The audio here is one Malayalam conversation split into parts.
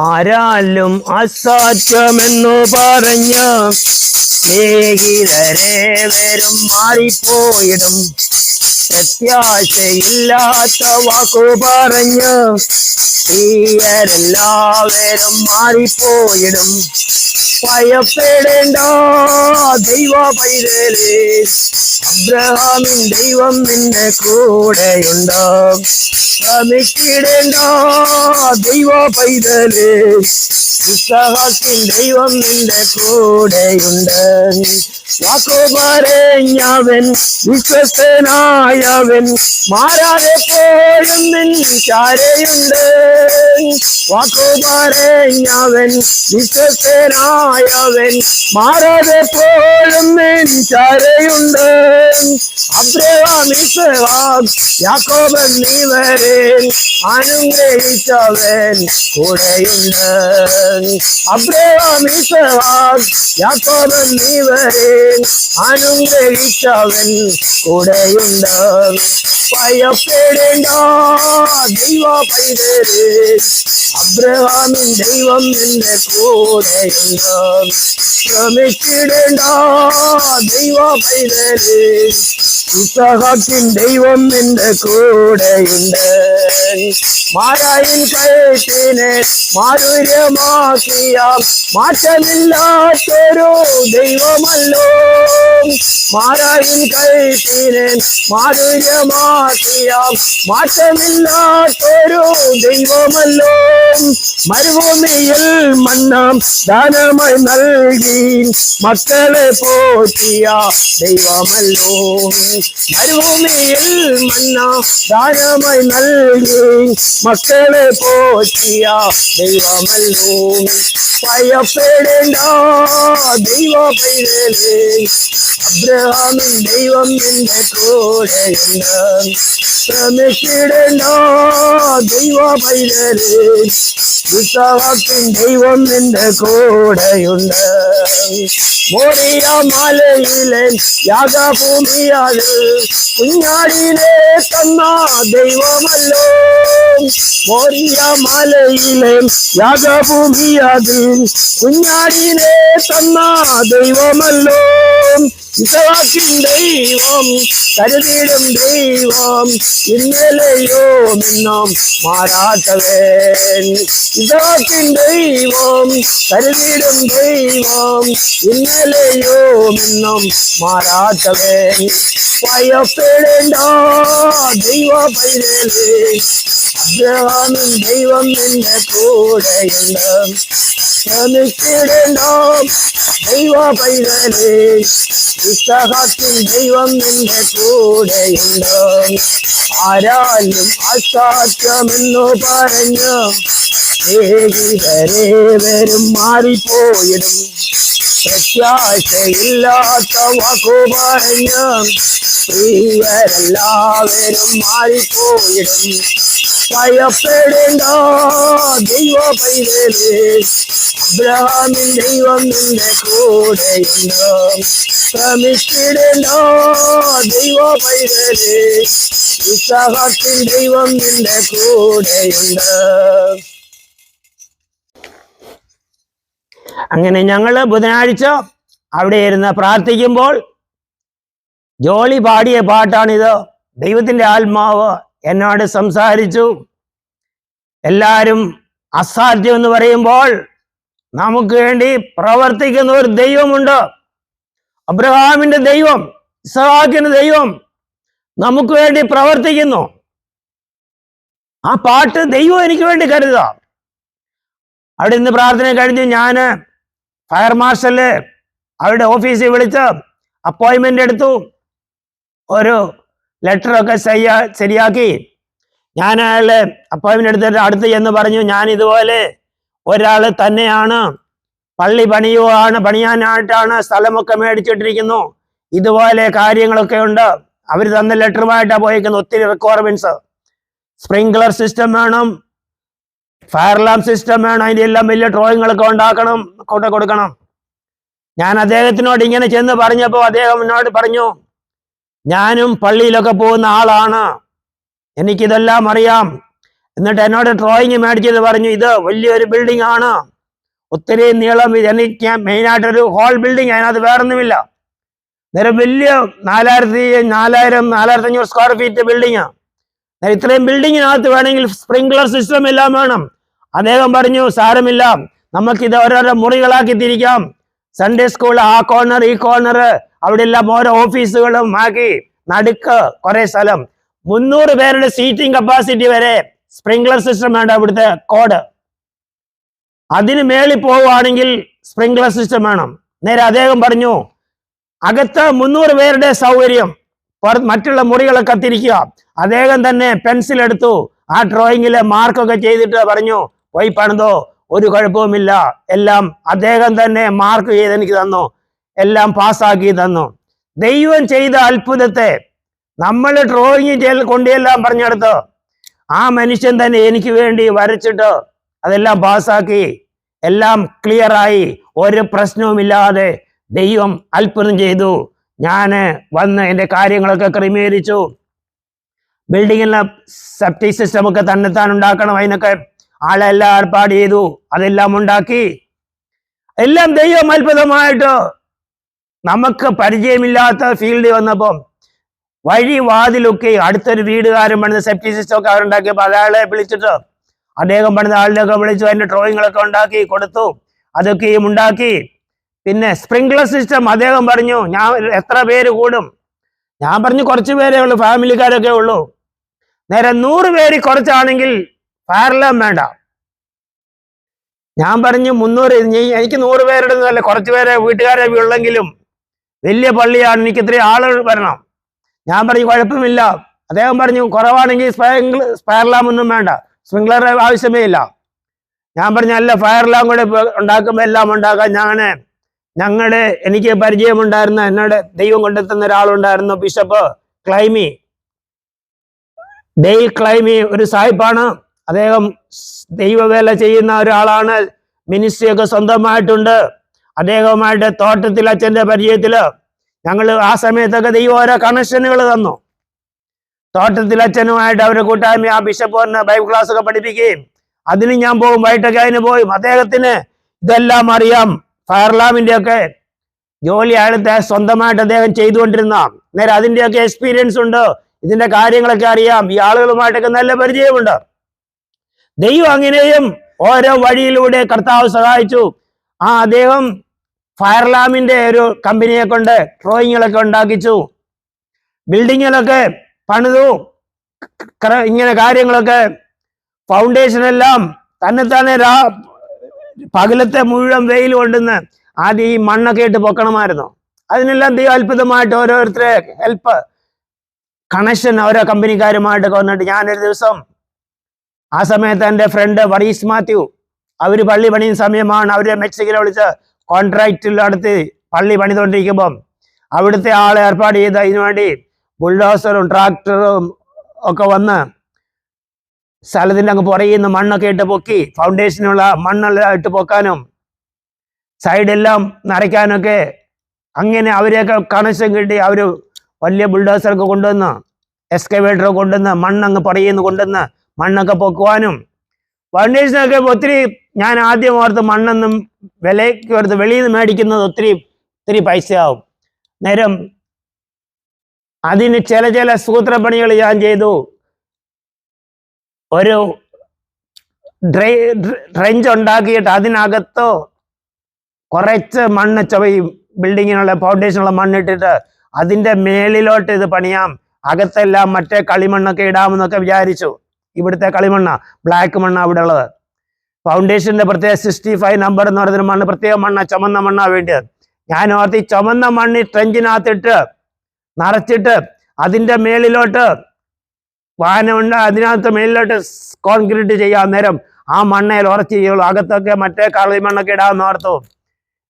ആരാലും അസാധ്യമെന്നു പറഞ്ഞ് സ്നേഹിതരെ വരും മാറിപ്പോയിടും. പ്രത്യാശയില്ലാത്ത വാക്കു പറഞ്ഞ് പ്രിയരെല്ലാവരും മാറിപ്പോയിടും. ഭയപ്പെടേണ്ട ദൈവ പൈതലേ, അബ്രഹാമിൻ ദൈവം നിന്റെ കൂടെയുണ്ട്. ശ്രമിച്ചിടേണ്ട ദൈവ പൈതലേ, ഇസ്ഹാക്കിൻ ദൈവം നിന്റെ കൂടെയുണ്ട്. വാക്കു പറഞ്ഞവൻ വിശ്വസ്തനായവൻ മാറാതെ പോലും നിൻ ചാരയുണ്ട്. വാക്കു പറഞ്ഞവൻ വിശ്വസ്തനായവൻ മാറാതെ പോലും നിൻ ചാരയുണ്ട്. അബ്രഹാം, ഇസ്ഹാക്ക്, യാക്കോബ് എന്നിവരെ അനുഗ്രഹിച്ചവൻ കൂടെയുണ്ട്. അബ്രഹാം, ഇസ്ഹാക്ക്, യാക്കോബ് എന്നിവരെ അനുഗ്രഹിച്ചവൻ കൂടെയുണ്ട്. ഭയപ്പെടേണ്ട ദൈവ പൈതലേ, അബ്രഹാമിൻ ദൈവം നിന്റെ കൂടെയുണ്ട്. ശ്രമിച്ചിടേണ്ട ദൈവ പൈതലേ, ഇസ്ഹാക്കിൻ ദൈവം നിന്റെ കൂടെയുണ്ട്. മാരായിൻ കയറ്റിനെ മാധുര്യമാക്കിയ മാറ്റമില്ലാത്തൊരു ദൈവമല്ലോ. മാരായിൻ കയറ്റിനെ മാധുര്യമാക്കിയ മാറ്റമില്ലാത്തൊരു ദൈവമല്ലോ. മരുഭൂമിയിൽ മന്നം ദാനമായി നൽകി മക്കളെ പോറ്റിയ ദൈവമല്ലോ. മരുഭൂമിയിൽ മന്ന ദാനമായി നൽകി മക്കളെ പോറ്റിയ ദൈവമല്ലോ. ഭയപ്പെടേണ്ട ദൈവ പൈതലേ, അബ്രഹാമിൻ ദൈവം നിന്റെ കൂടെയുണ്ട്. ശ്രമിച്ചിടേണ്ട ദൈവ പൈതലേ, ഇസ്ഹാക്കിൻ ദൈവം നിന്റെ കൂടെയുണ്ട്. മോറിയ മലയിലെ യാഗഭൂമിയത് കുഞ്ഞാടിനെ തന്ന ദൈവമല്ലോ. മോറിയ മലയിലെ യാഗഭൂമിയത് കുഞ്ഞാടിനെ തന്ന ദൈവമല്ലോ. ഇസ്ഹാക്കിൻ ദൈവം കരുതിയിടും ദൈവം, ഇന്നലെയോ നിന്നും മാറാത്തവൻ. ഇസ്ഹാക്കിൻ ദൈവം കരുതിയിടും ദൈവം, ഇന്നലെയോ നിന്നും മാറാത്തവൻ. ഭയപ്പെടേണ്ട ദൈവ പൈതലേ, അബ്രഹാമിൻ ദൈവം നിന്റെ കൂടെയുണ്ട്. ശ്രമിച്ചിടേണ്ട ദൈവ പൈതലേ, ഇസ്ഹാക്കിൻ ദൈവം നിന്റെ കൂടെയുണ്ട്. ആരാലും അസാധ്യമെന്നു പറഞ്ഞു സ്നേഹിതരെ വരും മാറിപ്പോയിടും. പ്രത്യാശയില്ലാത്ത വാക്കു പറഞ്ഞ് പ്രിയരെല്ലാവരും മാറിപ്പോയിടും. ഭയപ്പെടേണ്ട ദൈവ പൈതലേ, അബ്രഹാമിൻ ദൈവം നിന്റെ കൂടെയുണ്ട്. ശ്രമിച്ചിടേണ്ട ദൈവ പൈതലേ, ഇസ്ഹാക്കിൻ ദൈവം നിന്റെ കൂടെയുണ്ട്. അങ്ങനെ ഞങ്ങൾ ബുധനാഴ്ച അവിടെ ഇരുന്ന് പ്രാർത്ഥിക്കുമ്പോൾ ജോളി പാടിയ പാട്ടാണിത്. ദൈവത്തിൻ്റെ ആത്മാവ് എന്നോട് സംസാരിച്ചു. എല്ലാവരും അസാധ്യം എന്ന് പറയുമ്പോൾ നമുക്ക് വേണ്ടി പ്രവർത്തിക്കുന്ന ഒരു ദൈവമുണ്ട്. അബ്രഹാമിന്റെ ദൈവം, ഇസ്ഹാക്കിന്റെ ദൈവം നമുക്ക് വേണ്ടി പ്രവർത്തിക്കുന്നു. ആ പാട്ട് ദൈവം എനിക്ക് വേണ്ടി കരുതാം. അവിടെ ഇന്ന് പ്രാർത്ഥന കഴിഞ്ഞ് ഞാൻ ഫയർ മാർഷല് അവരുടെ ഓഫീസിൽ വിളിച്ച് അപ്പോയിൻമെന്റ് എടുത്തു. ഒരു ലെറ്ററൊക്കെ ശരിയാക്കി ഞാൻ അയാളെ അപ്പോയിൻമെന്റ് എടുത്തിട്ട് അടുത്ത് ചെന്ന് പറഞ്ഞു, ഞാൻ ഇതുപോലെ ഒരാൾ തന്നെയാണ്, പള്ളി പണിയാനായിട്ടാണ് സ്ഥലമൊക്കെ മേടിച്ചിട്ടിരിക്കുന്നു, ഇതുപോലെ കാര്യങ്ങളൊക്കെ ഉണ്ട്. അവർ തന്ന ലെറ്ററുമായിട്ടാണ് പോയിരിക്കുന്നത്. ഒത്തിരി റിക്വയർമെന്റ്സ്, സ്പ്രിങ്ക്ലർ സിസ്റ്റം വേണം, ഫയർ അലാം സിസ്റ്റം വേണം, അതിൻ്റെ എല്ലാം വലിയ ഡ്രോയിങ്ങുകളൊക്കെ ഉണ്ടാക്കണം, കൊടുക്കണം. ഞാൻ അദ്ദേഹത്തിനോട് ഇങ്ങനെ ചെന്ന് പറഞ്ഞപ്പോൾ അദ്ദേഹം എന്നോട് പറഞ്ഞു, ഞാനും പള്ളിയിലൊക്കെ പോകുന്ന ആളാണ്, എനിക്കിതെല്ലാം അറിയാം, എന്നിട്ട് എന്നോട് ഡ്രോയിങ് മേടിച്ചത് പറഞ്ഞു, ഇത് വലിയൊരു ബിൽഡിംഗ് ആണ്, ഒത്തിരി നീളം, എനിക്ക് മെയിനായിട്ടൊരു ഹോൾ ബിൽഡിംഗ്, അതിനകത്ത് വേറൊന്നുമില്ല. നേരം വലിയ 4500 സ്ക്വയർ ഫീറ്റ് ബിൽഡിംഗ്. ഇത്രയും ബിൽഡിങ്ങിനകത്ത് വേണമെങ്കിൽ സ്പ്രിംഗ്ലർ സിസ്റ്റം എല്ലാം വേണം. അദ്ദേഹം പറഞ്ഞു, സാരമില്ല, നമുക്കിത് ഓരോരോ മുറികളാക്കി തിരിക്കാം. സൺഡേ സ്കൂൾ ആ കോർണർ, ഈ കോർണർ, അവിടെ എല്ലാം ഓരോ ഓഫീസുകളും ആക്കി, നടുക്ക് കുറെ സ്ഥലം, 300 പേരുടെ സീറ്റിംഗ് കപ്പാസിറ്റി വരെ സ്പ്രിംഗ്ലർ സിസ്റ്റം വേണ്ട ഇവിടുത്തെ കോഡ്. അതിന് മേളിൽ പോവുകയാണെങ്കിൽ സ്പ്രിംഗ്ലർ സിസ്റ്റം വേണം. നേരെ അദ്ദേഹം പറഞ്ഞു, അകത്ത് 300 പേരുടെ സൗകര്യം, മറ്റുള്ള മുറികളൊക്കെ തിരിക്കുക. അദ്ദേഹം തന്നെ പെൻസിൽ എടുത്തു, ആ ഡ്രോയിങ്ങിലെ മാർക്കൊക്കെ ചെയ്തിട്ട് പറഞ്ഞു, പോയി പണിതോ, ഒരു കുഴപ്പവുമില്ല, എല്ലാം അദ്ദേഹം തന്നെ മാർക്ക് ചെയ്ത് എനിക്ക് തന്നു, എല്ലാം പാസ്സാക്കി തന്നു. ദൈവം ചെയ്ത അത്ഭുതത്തെ നമ്മൾ ഡ്രോയിങ് കൊണ്ടെല്ലാം പറഞ്ഞെടുത്ത് ആ മനുഷ്യൻ തന്നെ എനിക്ക് വേണ്ടി വരച്ചിട്ട് അതെല്ലാം പാസ്സാക്കി, എല്ലാം ക്ലിയറായി, ഒരു പ്രശ്നവുമില്ലാതെ ദൈവം അത്ഭുതം ചെയ്തു. ഞാൻ വന്ന് എൻ്റെ കാര്യങ്ങളൊക്കെ ക്രമീകരിച്ചു. ബിൽഡിങ്ങിലെ സെപ്റ്റിക് സിസ്റ്റം ഒക്കെ തന്നെത്താൻ ഉണ്ടാക്കണം, അതിനൊക്കെ ആളെല്ലാം ഏർപ്പാട് ചെയ്തു, അതെല്ലാം ഉണ്ടാക്കി. എല്ലാം ദൈവം അത്ഭുതമായിട്ട്. നമുക്ക് പരിചയമില്ലാത്ത ഫീൽഡിൽ വന്നപ്പം വഴി വാതിലൊക്കെ അടുത്തൊരു വീടുകാരൻ പണിത സെപ്റ്റിക് സിസ്റ്റം ഒക്കെ അവരുണ്ടാക്കിയപ്പോൾ അയാളെ വിളിച്ചിട്ട് അദ്ദേഹം പണിത ആളിനെയൊക്കെ വിളിച്ചു, അതിന്റെ ഡ്രോയിങ്ങളൊക്കെ ഉണ്ടാക്കി കൊടുത്തു, അതൊക്കെയും ഉണ്ടാക്കി. പിന്നെ സ്പ്രിംഗ്ലർ സിസ്റ്റം അദ്ദേഹം പറഞ്ഞു, ഞാൻ എത്ര പേര് കൂടും? ഞാൻ പറഞ്ഞു, കുറച്ച് പേരേ ഉള്ളൂ, ഫാമിലിക്കാരൊക്കെ ഉള്ളൂ. നേരെ 100 പേര് കുറച്ചാണെങ്കിൽ ഫയർ അലാം വേണ്ട. ഞാൻ പറഞ്ഞു, 300, എനിക്ക് 100 പേരുടെന്നല്ല, കുറച്ച് പേരെ വീട്ടുകാരെ ഉള്ളെങ്കിലും വലിയ പള്ളിയാണ്, എനിക്ക് ഇത്രയും ആളുകൾ വരണം. ഞാൻ പറഞ്ഞു, കുഴപ്പമില്ല. അദ്ദേഹം പറഞ്ഞു, കുറവാണെങ്കിൽ ഫയർ അലാം ഒന്നും വേണ്ട, സ്പ്രിംഗ്ലർ ആവശ്യമേ ഇല്ല. ഞാൻ പറഞ്ഞു, അല്ല, ഫയർ അലാം കൂടെ ഉണ്ടാക്കുമ്പോൾ എല്ലാം ഉണ്ടാക്കാം. എനിക്ക് പരിചയമുണ്ടായിരുന്ന, എന്നോട് ദൈവം കൊണ്ടെത്തുന്ന ഒരാളുണ്ടായിരുന്നു, ബിഷപ്പ് ക്ലൈമി, ഡെയിൽ ക്ലൈമി, ഒരു സാഹിബാണ്. അദ്ദേഹം ദൈവവേല ചെയ്യുന്ന ഒരാളാണ്, മിനിസ്ട്രി ഒക്കെ സ്വന്തമായിട്ടുണ്ട്. അദ്ദേഹവുമായിട്ട് തോട്ടത്തിൽ അച്ഛന്റെ പരിചയത്തില് ഞങ്ങൾ ആ സമയത്തൊക്കെ ദൈവം ഓരോ കണക്ഷനുകൾ തന്നു. തോട്ടത്തിൽ അച്ഛനുമായിട്ട് അവരുടെ കൂട്ടായ്മ, ആ ബിഷപ്പ് പറഞ്ഞ ബൈബിൾ ക്ലാസ് ഒക്കെ പഠിപ്പിക്കുകയും അതിന് ഞാൻ പോകും, വൈകിട്ടൊക്കെ അതിന് പോയി. അദ്ദേഹത്തിന് ഇതെല്ലാം അറിയാം, ഫയർ അലാമിന്റെ ഒക്കെ ജോലി അയാളത്തെ സ്വന്തമായിട്ട് അദ്ദേഹം ചെയ്തുകൊണ്ടിരുന്ന. നേരെ അതിന്റെയൊക്കെ എക്സ്പീരിയൻസ് ഉണ്ട്, ഇതിന്റെ കാര്യങ്ങളൊക്കെ അറിയാം, ഈ ആളുകളുമായിട്ടൊക്കെ നല്ല പരിചയമുണ്ട്. ദൈവം അങ്ങനെയും ഓരോ വഴിയിലൂടെ കർത്താവ് സഹായിച്ചു. അദ്ദേഹം ഫയർ അലാമിന്റെ ഒരു കമ്പനിയെ കൊണ്ട് ഡ്രോയിങ്ങുകളൊക്കെ ഉണ്ടാക്കിച്ചു, ബിൽഡിങ്ങുകളൊക്കെ പണിതു, ഇങ്ങനെ കാര്യങ്ങളൊക്കെ, ഫൗണ്ടേഷൻ എല്ലാം തന്നെ പകലത്തെ മുഴുവൻ വെയിൽ കൊണ്ടുവന്ന് ആദ്യം ഈ മണ്ണൊക്കെ ഇട്ട് പൊക്കണമായിരുന്നു. അതിനെല്ലാം ദൈവം അത്ഭുതമായിട്ട് ഓരോരുത്തരെ ഹെൽപ്പ്, കണക്ഷൻ ഓരോ കമ്പനിക്കാരുമായിട്ടൊക്കെ വന്നിട്ട്, ഞാനൊരു ദിവസം ആ സമയത്ത് എൻ്റെ ഫ്രണ്ട് വറീസ് മാത്യു, അവര് പള്ളി പണിയുന്ന സമയമാണ്, അവര് മെക്സിക്കനെ വിളിച്ച് കോൺട്രാക്റ്റിൽ അടുത്ത് പള്ളി പണിതുകൊണ്ടിരിക്കുമ്പം അവിടുത്തെ ആളെ ഏർപ്പാട് ചെയ്ത് അതിനുവേണ്ടി ബുൾഡോസറും ട്രാക്ടറും ഒക്കെ വന്ന് സ്ഥലത്തിൻ്റെ അങ്ങ് പുറകിൽ നിന്ന് മണ്ണൊക്കെ ഇട്ട് പൊക്കി, ഫൗണ്ടേഷനുള്ള മണ്ണെല്ലാം ഇട്ട് പൊക്കാനും സൈഡെല്ലാം നിറയ്ക്കാനൊക്കെ, അങ്ങനെ അവരെയൊക്കെ കണക്ഷൻ കിട്ടി. അവർ വലിയ ബുൾഡോസറൊക്കെ കൊണ്ടുവന്ന്, എക്സ്കവേറ്ററൊക്കെ കൊണ്ടുവന്ന്, മണ്ണങ്ങ് പുറകിൽ നിന്ന് കൊണ്ടുവന്ന് മണ്ണൊക്കെ പൊക്കുവാനും, ഫൗണ്ടേഷനൊക്കെ ഒത്തിരി. ഞാൻ ആദ്യം ഓർത്ത് മണ്ണൊന്നും വിലയ്ക്ക് ഓർത്ത് വെളിയിൽ നിന്ന് മേടിക്കുന്നത് ഒത്തിരി പൈസയാവും. നേരം അതിന് ചില സൂത്രപ്പണികൾ ഞാൻ ചെയ്തു. ഒരു ട്രെഞ്ച് ഉണ്ടാക്കിയിട്ട് അതിനകത്ത് കുറച്ച് മണ്ണ് ചവയും, ബിൽഡിങ്ങിനുള്ള ഫൗണ്ടേഷനുള്ള മണ്ണിട്ടിട്ട് അതിൻ്റെ മേളിലോട്ട് ഇത് പണിയാം, അകത്തെല്ലാം മറ്റേ കളിമണ്ണൊക്കെ ഇടാമെന്നൊക്കെ വിചാരിച്ചു. ഇവിടുത്തെ കളിമണ്ണ, ബ്ലാക്ക് മണ്ണ അവിടെ ഉള്ളത്. ഫൗണ്ടേഷന്റെ പ്രത്യേക 65 നമ്പർ എന്ന് പറയുന്ന മണ്ണ്, പ്രത്യേക മണ്ണ, ചുമന്ന മണ്ണാ വേണ്ടിയത്. ഞാൻ ഓർത്തി ചുമന്ന മണ്ണ് ട്രെഞ്ചിനകത്തിട്ട് നിറച്ചിട്ട് അതിന്റെ മേളിലോട്ട് വാഹനമുണ്ട്, അതിനകത്ത് മേളിലോട്ട് കോൺക്രീറ്റ് ചെയ്യാൻ നേരം ആ മണ്ണയിൽ ഉറച്ചു ചെയ്യുള്ളൂ, അകത്തൊക്കെ മറ്റേ കളിമണ്ണൊക്കെ ഇടാമെന്ന് ഓർത്തു.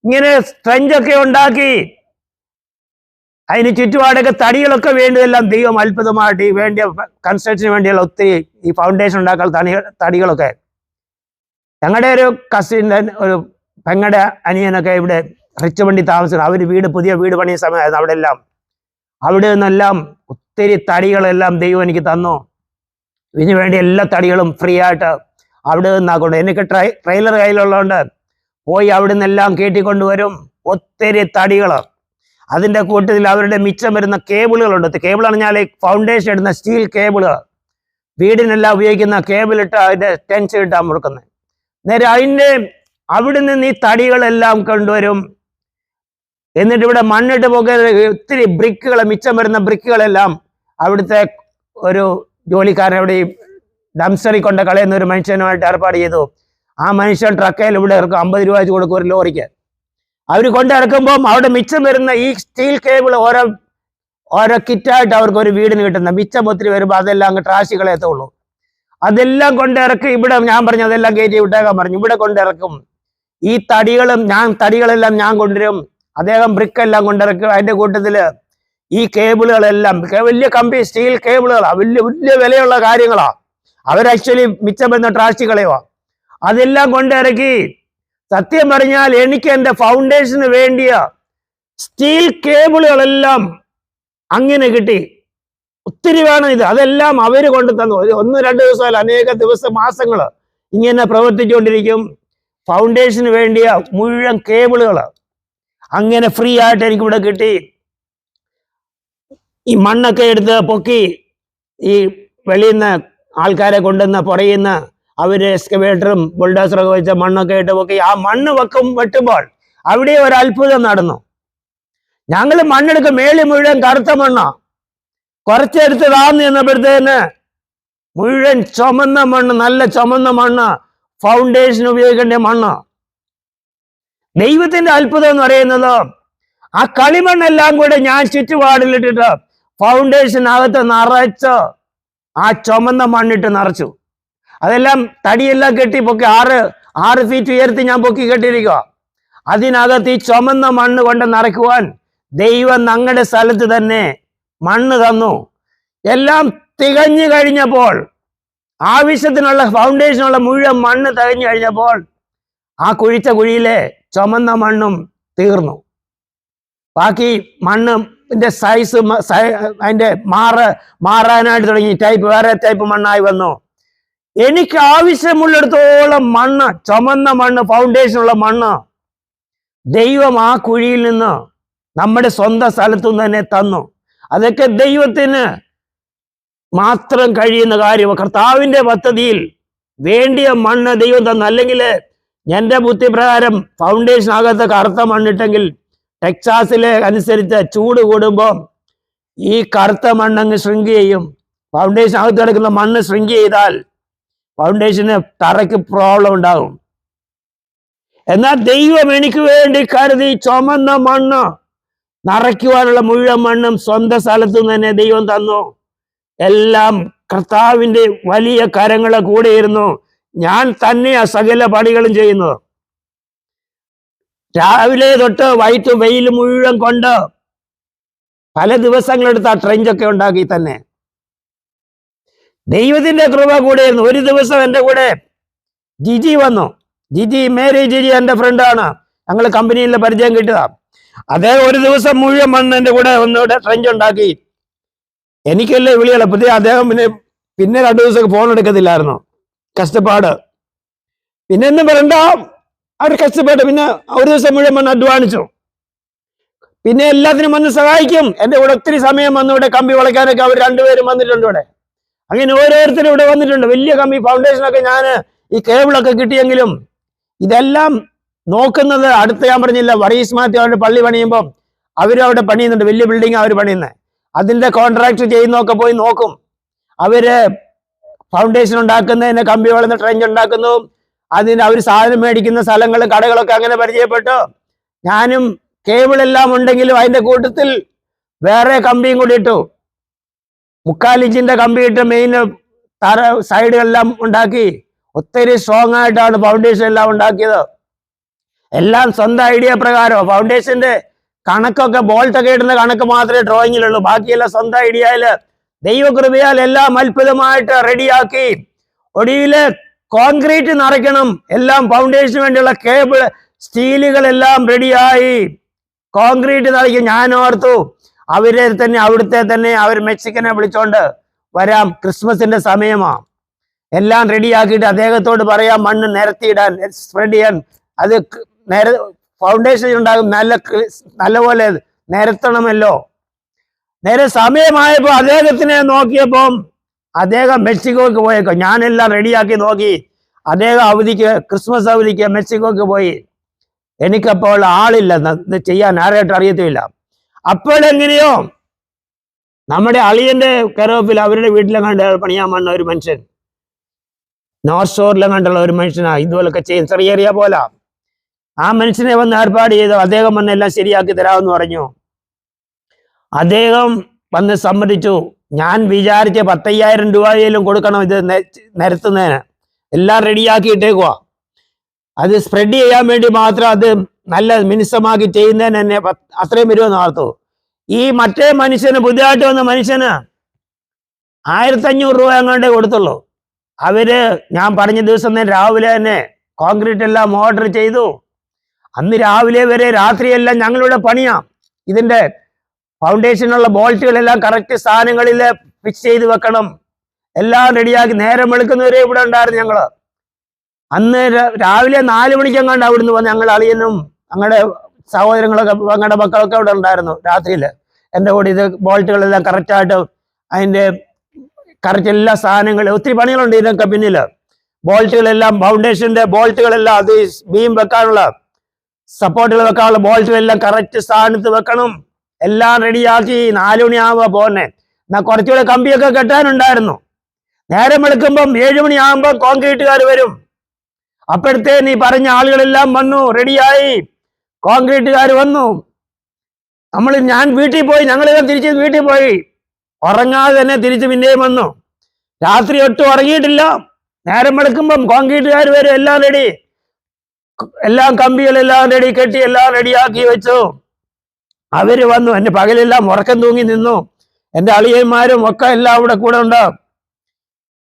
ഇങ്ങനെ ട്രെഞ്ചൊക്കെ ഉണ്ടാക്കി അതിന് ചുറ്റുപാടൊക്കെ തടികളൊക്കെ വേണ്ടിയെല്ലാം ദൈവം അത്ഭുതമായിട്ട് ഈ വേണ്ടിയ കൺസ്ട്രക്ഷന് വേണ്ടിയുള്ള ഒത്തിരി ഈ ഫൗണ്ടേഷൻ ഉണ്ടാക്കാൻ തടികളൊക്കെ. ഞങ്ങളുടെ ഒരു കസിൻ്റെ ഒരു പെങ്ങളുടെ അനിയനൊക്കെ ഇവിടെ റിച്ച് വണ്ടി താമസിക്കണം. അവർ പുതിയ വീട് പണിയ സമയമായിരുന്നു. അവിടെ നിന്നെല്ലാം ഒത്തിരി തടികളെല്ലാം ദൈവം എനിക്ക് തന്നു. ഇതിനു വേണ്ടി എല്ലാ തടികളും ഫ്രീ ആയിട്ട് അവിടെ നിന്നാക്കൊണ്ട് എനിക്ക് ട്രെയിലർ കയ്യിലുള്ളതുകൊണ്ട് പോയി അവിടെ നിന്നെല്ലാം കയറ്റിക്കൊണ്ടുവരും. ഒത്തിരി തടികൾ. അതിൻ്റെ കൂട്ടത്തിൽ അവരുടെ മിച്ചം വരുന്ന കേബിളുകളുണ്ട്. കേബിൾ പറഞ്ഞാൽ ഫൗണ്ടേഷൻ ഇടുന്ന സ്റ്റീൽ കേബിള്, വീടിനെല്ലാം ഉപയോഗിക്കുന്ന കേബിൾ ഇട്ട് അതിൻ്റെ ടെൻഷൻ ഇട്ടാൻ മുറുക്കുന്നത്. നേരെ അവിടെ നിന്ന് ഈ തടികളെല്ലാം കൊണ്ടുവരും. എന്നിട്ട് ഇവിടെ മണ്ണിട്ട് പോകെ ഒത്തിരി ബ്രിക്കുകൾ, മിച്ചം വരുന്ന ബ്രിക്കുകളെല്ലാം അവിടുത്തെ ഒരു ജോലിക്കാരൻ അവിടെ ഈ ഡംസ്റ്ററിൽ കൊണ്ട് കളയുന്ന ഒരു മനുഷ്യനുമായിട്ട് ഏർപ്പാട് ചെയ്തു. ആ മനുഷ്യൻ ട്രക്കയിൽ ഇവിടെ ഇറക്കും, 50 രൂപ വെച്ച് കൊടുക്കും ഒരു ലോറിക്ക്. അവർ കൊണ്ടിറക്കുമ്പോൾ അവിടെ മിച്ചം വരുന്ന ഈ സ്റ്റീൽ കേബിൾ ഓരോ കിറ്റായിട്ട് അവർക്ക് ഒരു വീടിന് കിട്ടുന്ന മിച്ചം ഒത്തിരി വരുമ്പോൾ അതെല്ലാം അങ്ങ് ട്രാഷി കളയത്തുള്ളൂ. അതെല്ലാം കൊണ്ടിറക്കി ഇവിടെ ഞാൻ പറഞ്ഞു അതെല്ലാം കയറ്റി വിട്ടേക്കാൻ പറഞ്ഞു. ഇവിടെ കൊണ്ടിറക്കും. ഈ തടികളെല്ലാം ഞാൻ കൊണ്ടുവരും. അദ്ദേഹം ബ്രിക്കെല്ലാം കൊണ്ടിറക്കും. അതിന്റെ കൂട്ടത്തില് ഈ കേബിളുകളെല്ലാം വലിയ സ്റ്റീൽ കേബിളുകളാണ്, വലിയ വലിയ വിലയുള്ള കാര്യങ്ങളാ. ആക്ച്വലി മിച്ചം വരുന്ന ട്രാഷി കളയുക. അതെല്ലാം കൊണ്ടിറക്കി. സത്യം പറഞ്ഞാൽ എനിക്ക് എൻ്റെ ഫൗണ്ടേഷന് വേണ്ടിയ സ്റ്റീൽ കേബിളുകളെല്ലാം അങ്ങനെ കിട്ടി. ഒത്തിരി വേണം ഇത്. അതെല്ലാം അവര് കൊണ്ടു തന്നു. 1-2 ദിവസം, അനേക ദിവസം, മാസങ്ങൾ ഇങ്ങനെ പ്രവർത്തിച്ചുകൊണ്ടിരിക്കും. ഫൗണ്ടേഷന് വേണ്ടിയ മുഴുവൻ കേബിളുകൾ അങ്ങനെ ഫ്രീ ആയിട്ട് എനിക്കിവിടെ കിട്ടി. ഈ മണ്ണൊക്കെ എടുത്ത് പൊക്കി ഈ വെളിയിൽ നിന്ന് ആൾക്കാരെ കൊണ്ടുവന്ന് പുറയുന്ന അവര് എക്സ്കവേറ്ററും ബുൾഡോസറൊക്കെ വെച്ച മണ്ണൊക്കെ ഇട്ട് പൊക്കി ആ മണ്ണ് വെട്ടുമ്പോൾ അവിടെ ഒരു അത്ഭുതം നടന്നു. ഞങ്ങൾ മണ്ണെടുക്കും, മേളി മുഴുവൻ കറുത്ത മണ്ണാ. കുറച്ചെടുത്ത് താന്ന് ചെന്നപ്പോഴത്തേന് മുഴുവൻ ചുമന്ന മണ്ണ്, നല്ല ചുമന്ന മണ്ണ്, ഫൗണ്ടേഷൻ ഉപയോഗിക്കേണ്ട മണ്ണ്. ദൈവത്തിന്റെ അത്ഭുതം എന്ന് പറയുന്നത് ആ കളിമണ്ണെല്ലാം കൂടെ ഞാൻ ചുറ്റുപാടിലിട്ടിട്ട് ഫൗണ്ടേഷനകത്ത് നിറച്ച് ആ ചുമന്ന മണ്ണിട്ട് നിറച്ചു. അതെല്ലാം തടിയെല്ലാം കെട്ടി പൊക്കി 6 ഫീറ്റ് ഉയർത്തി ഞാൻ പൊക്കി കെട്ടിയിരിക്കുക. അതിനകത്ത് ഈ ചുമന്ന മണ്ണ് കൊണ്ട് നിറയ്ക്കുവാൻ ദൈവം ഞങ്ങളുടെ സ്ഥലത്ത് തന്നെ മണ്ണ് തന്നു. എല്ലാം തികഞ്ഞു കഴിഞ്ഞപ്പോൾ, ആവശ്യത്തിനുള്ള ഫൗണ്ടേഷനുള്ള മുഴുവൻ മണ്ണ് തികഞ്ഞു കഴിഞ്ഞപ്പോൾ ആ കുഴിച്ച കുഴിയിലെ ചുമന്ന മണ്ണും തീർന്നു. ബാക്കി മണ്ണിന്റെ സൈസ് അതിന്റെ മാറാനായിട്ട് തുടങ്ങി. വേറെ ടൈപ്പ് മണ്ണായി വന്നു. എനിക്ക് ആവശ്യമുള്ളിടത്തോളം മണ്ണ്, ചുമന്ന മണ്ണ്, ഫൗണ്ടേഷനുള്ള മണ്ണ് ദൈവം ആ കുഴിയിൽ നിന്ന് നമ്മുടെ സ്വന്തം സ്ഥലത്തുനിന്ന് തന്നെ തന്നു. അതൊക്കെ ദൈവത്തിന് മാത്രം കഴിയുന്ന കാര്യം. കർത്താവിന്റെ പദ്ധതിയിൽ വേണ്ടിയ മണ്ണ് ദൈവം തന്നു. അല്ലെങ്കിൽ എൻ്റെ ബുദ്ധിപ്രകാരം ഫൗണ്ടേഷനകത്ത് കറുത്ത മണ്ണിട്ടെങ്കിൽ ടെക്സാസിലെ അനുസരിച്ച് ചൂട് കൂടുമ്പോൾ ഈ കറുത്ത മണ്ണങ്ങ് ഷ്രിങ്ക് ചെയ്യും. ഫൗണ്ടേഷനകത്ത് കിടക്കുന്ന മണ്ണ് ഷ്രിങ്ക് ചെയ്താൽ ഫൗണ്ടേഷന് തറയ്ക്ക് പ്രോബ്ലം ഉണ്ടാകും. എന്നാൽ ദൈവം എനിക്ക് വേണ്ടി കരുതി ചുമന്ന മണ്ണ് നിറയ്ക്കുവാനുള്ള മുഴുവൻ മണ്ണും സ്വന്തം സ്ഥലത്തു നിന്ന് തന്നെ ദൈവം തന്നു. എല്ലാം കർത്താവിന്റെ വലിയ കരങ്ങളെ കൂടെ ഇരുന്നു. ഞാൻ തന്നെയാ സകല പണികളും ചെയ്യുന്നത്. രാവിലെ തൊട്ട് വൈകിട്ട് വെയിൽ മുഴുവൻ കൊണ്ട് പല ദിവസങ്ങളെടുത്ത് ആ ട്രെഞ്ചൊക്കെ ഉണ്ടാക്കി തന്നെ. ദൈവത്തിന്റെ കൃപ കൂടെയായിരുന്നു. ഒരു ദിവസം എൻ്റെ കൂടെ ജിജി വന്നു. മേരി ജിജി എൻ്റെ ഫ്രണ്ടാണ്. ഞങ്ങൾ കമ്പനിയിലെ പരിചയം കിട്ടുക. അദ്ദേഹം ഒരു ദിവസം മുഴുവൻ മണ്ണ് എൻ്റെ കൂടെ ഒന്നുകൂടെ ട്രെഞ്ച് ഉണ്ടാക്കി. എനിക്കല്ലേ വിളികളെ പുതിയ അദ്ദേഹം പിന്നെ 2 ദിവസം ഫോൺ എടുക്കത്തില്ലായിരുന്നു. കഷ്ടപ്പാട്. പിന്നെ ഒന്നും പറയണ്ട, അവർ കഷ്ടപ്പെട്ട് പിന്നെ ഒരു ദിവസം മുഴുവൻ വന്ന് അധ്വാനിച്ചു. പിന്നെ എല്ലാത്തിനും വന്ന് സഹായിക്കും. എൻ്റെ കൂടെ ഒത്തിരി സമയം വന്നു. ഇവിടെ കമ്പി വളയ്ക്കാനൊക്കെ അവർ 2 പേരും വന്നിട്ടുണ്ട് ഇവിടെ. അങ്ങനെ ഓരോരുത്തരും ഇവിടെ വന്നിട്ടുണ്ട്. വലിയ കമ്പി ഫൗണ്ടേഷനൊക്കെ ഞാൻ ഈ കേബിളൊക്കെ കിട്ടിയെങ്കിലും ഇതെല്ലാം നോക്കുന്നത് അടുത്ത് ഞാൻ പറഞ്ഞില്ല, വറീസ് മാത്യു അവരുടെ പള്ളി പണിയുമ്പോൾ അവരവിടെ പണിയുന്നുണ്ട്. വലിയ ബിൽഡിംഗ് അവർ പണിയുന്നത്. അതിന്റെ കോൺട്രാക്ട് ചെയ്യുന്നതൊക്കെ പോയി നോക്കും. അവര് ഫൗണ്ടേഷൻ ഉണ്ടാക്കുന്നതിന്, കമ്പി വളർന്ന ട്രെഞ്ച് ഉണ്ടാക്കുന്നു, അതിന് അവർ സാധനം മേടിക്കുന്ന സ്ഥലങ്ങളും കടകളൊക്കെ അങ്ങനെ പരിചയപ്പെട്ടു. ഞാനും കേബിളെല്ലാം ഉണ്ടെങ്കിലും അതിന്റെ കൂട്ടത്തിൽ വേറെ കമ്പിയും കൂടി ഇട്ടു. 3/4 ഇഞ്ചിന്റെ കമ്പി ഇട്ട് മെയിൻ സൈഡുകളെല്ലാം ഉണ്ടാക്കി. ഒത്തിരി സ്ട്രോങ് ആയിട്ടാണ് ഫൗണ്ടേഷൻ എല്ലാം ഉണ്ടാക്കിയത്. എല്ലാം സ്വന്തം ഐഡിയ പ്രകാരം. ഫൗണ്ടേഷന്റെ കണക്കൊക്കെ ബോൾട്ടൊക്കെ ഇടുന്ന കണക്ക് മാത്രമേ ഡ്രോയിങ്ങിലുള്ളൂ. ബാക്കിയെല്ലാം സ്വന്തം ഐഡിയയില് ദൈവകൃപയാൽ എല്ലാം അത്ഭുതമായിട്ട് റെഡിയാക്കി. ഒടുവില് കോൺക്രീറ്റ് നിറയ്ക്കണം. എല്ലാം ഫൗണ്ടേഷന് വേണ്ടിയുള്ള കേബിൾ സ്റ്റീലുകളെല്ലാം റെഡിയായി. കോൺക്രീറ്റ് നിറയ്ക്കും. ഞാൻ ഓർത്തു അവിടുത്തെ തന്നെ അവർ മെക്സിക്കനെ വിളിച്ചോണ്ട് വരാം, ക്രിസ്മസിന്റെ സമയമാ. എല്ലാം റെഡിയാക്കിയിട്ട് അദ്ദേഹത്തോട് പറയാം മണ്ണ് നിരത്തിയിടാൻ, സ്പ്രെഡ് ചെയ്യാൻ. അത് ഫൗണ്ടേഷൻ ഉണ്ടാകും, നല്ലപോലെ നിരത്തണമല്ലോ. നേരെ സമയമായപ്പോ അദ്ദേഹത്തിനെ നോക്കിയപ്പം അദ്ദേഹം മെക്സിക്കോക്ക് പോയേക്കോ. ഞാനെല്ലാം റെഡിയാക്കി നോക്കി. അദ്ദേഹം ക്രിസ്മസ് അവധിക്ക് മെക്സിക്കോക്ക് പോയി. എനിക്കപ്പോൾ ആളില്ല, ചെയ്യാൻ ആരായിട്ട് അറിയത്തില്ല. അപ്പോഴെങ്ങനെയോ നമ്മുടെ അളിയന്റെ കെറോപ്പിൽ അവരുടെ വീട്ടിലെങ്ങാണ്ട് പണിയാൻ വന്ന ഒരു മനുഷ്യൻ, നോർത്ത് ഷോറിലെങ്ങാണ്ടുള്ള ഒരു മനുഷ്യനാ ഇതുപോലൊക്കെ ചെയ്യും, ചെറിയ പോലെ. ആ മനുഷ്യനെ വന്ന് ഏർപ്പാട് ചെയ്തു. അദ്ദേഹം വന്ന് എല്ലാം ശരിയാക്കി തരാമെന്ന് പറഞ്ഞു. അദ്ദേഹം വന്ന് സമ്മതിച്ചു. ഞാൻ വിചാരിച്ച 10,000 രൂപയിലും കൊടുക്കണം ഇത് നിരത്തുന്നതിന്. എല്ലാം റെഡിയാക്കിയിട്ടേക്കുവാ. അത് സ്പ്രെഡ് ചെയ്യാൻ വേണ്ടി മാത്രം, അത് നല്ല മിനുസമാക്കി ചെയ്യുന്നതിന് തന്നെ അത്രയും വരുമെന്ന് ഓർത്തു. ഈ മറ്റേ മനുഷ്യന്, പുതിയതായിട്ട് വന്ന മനുഷ്യന് 1,500 രൂപ എങ്ങാണ്ടേ കൊടുത്തുള്ളൂ. ഞാൻ പറഞ്ഞ ദിവസം രാവിലെ തന്നെ കോൺക്രീറ്റ് എല്ലാം ഓർഡർ ചെയ്തു. അന്ന് രാവിലെ വരെ രാത്രിയെല്ലാം ഞങ്ങളുടെ പണിയാം. ഇതിന്റെ ഫൗണ്ടേഷനുള്ള ബോൾട്ടുകളെല്ലാം കറക്റ്റ് സ്ഥാനങ്ങളിൽ ഫിക്സ് ചെയ്ത് വെക്കണം. എല്ലാം റെഡിയാക്കി നേരം വെളുക്കുന്നവരെ ഇവിടെ ഉണ്ടായിരുന്നു ഞങ്ങള്. അന്ന് രാവിലെ 4 മണിക്കെങ്ങാണ്ട് അവിടുന്ന് വന്ന് ഞങ്ങൾ അളിയനും ഞങ്ങളുടെ സഹോദരങ്ങളൊക്കെ ഞങ്ങളുടെ മക്കളൊക്കെ അവിടെ ഉണ്ടായിരുന്നു. രാത്രിയിൽ എൻ്റെ കൂടെ ഇത് ബോൾട്ടുകളെല്ലാം കറക്റ്റായിട്ട് അതിൻ്റെ കറക്റ്റ് എല്ലാ സാധനങ്ങളും, ഒത്തിരി പണികളുണ്ട് ഇതിനൊക്കെ പിന്നിൽ. ബോൾട്ടുകളെല്ലാം, ഫൗണ്ടേഷന്റെ ബോൾട്ടുകളെല്ലാം, അത് ബീം വെക്കാനുള്ള സപ്പോർട്ടുകൾ വെക്കാനുള്ള ബോൾട്ടുകളെല്ലാം കറക്റ്റ് സ്ഥാനത്ത് വെക്കണം. എല്ലാം റെഡിയാക്കി 4 മണിയാകുമ്പോ പോന്നെ. എന്നാ കുറച്ചുകൂടെ കമ്പിയൊക്കെ കെട്ടാനുണ്ടായിരുന്നു. നേരം വെളുക്കുമ്പം 7 മണിയാകുമ്പോൾ കോൺക്രീറ്റുകാർ വരും. അപ്പോഴത്തെ നീ പറഞ്ഞ ആളുകളെല്ലാം വന്നു, റെഡിയായി. കോൺക്രീറ്റുകാർ വന്നു. ഞാൻ വീട്ടിൽ പോയി, ഞങ്ങളെല്ലാം തിരിച്ച് വീട്ടിൽ പോയി. ഉറങ്ങാതെ തന്നെ തിരിച്ച് പിന്നെയും വന്നു. രാത്രി ഒട്ടും ഉറങ്ങിയിട്ടില്ല. നേരം വെളുക്കുമ്പം കോൺക്രീറ്റുകാർ വരും, എല്ലാം റെഡി, എല്ലാം കമ്പികളെല്ലാം റെഡി, കെട്ടി എല്ലാം റെഡിയാക്കി വെച്ചു. അവര് വന്നു. എന്റെ പകലെല്ലാം ഉറക്കം തൂങ്ങി നിന്നു. എന്റെ അളിയന്മാരും ഒക്കെ എല്ലാം ഇവിടെ കൂടെ ഉണ്ട്.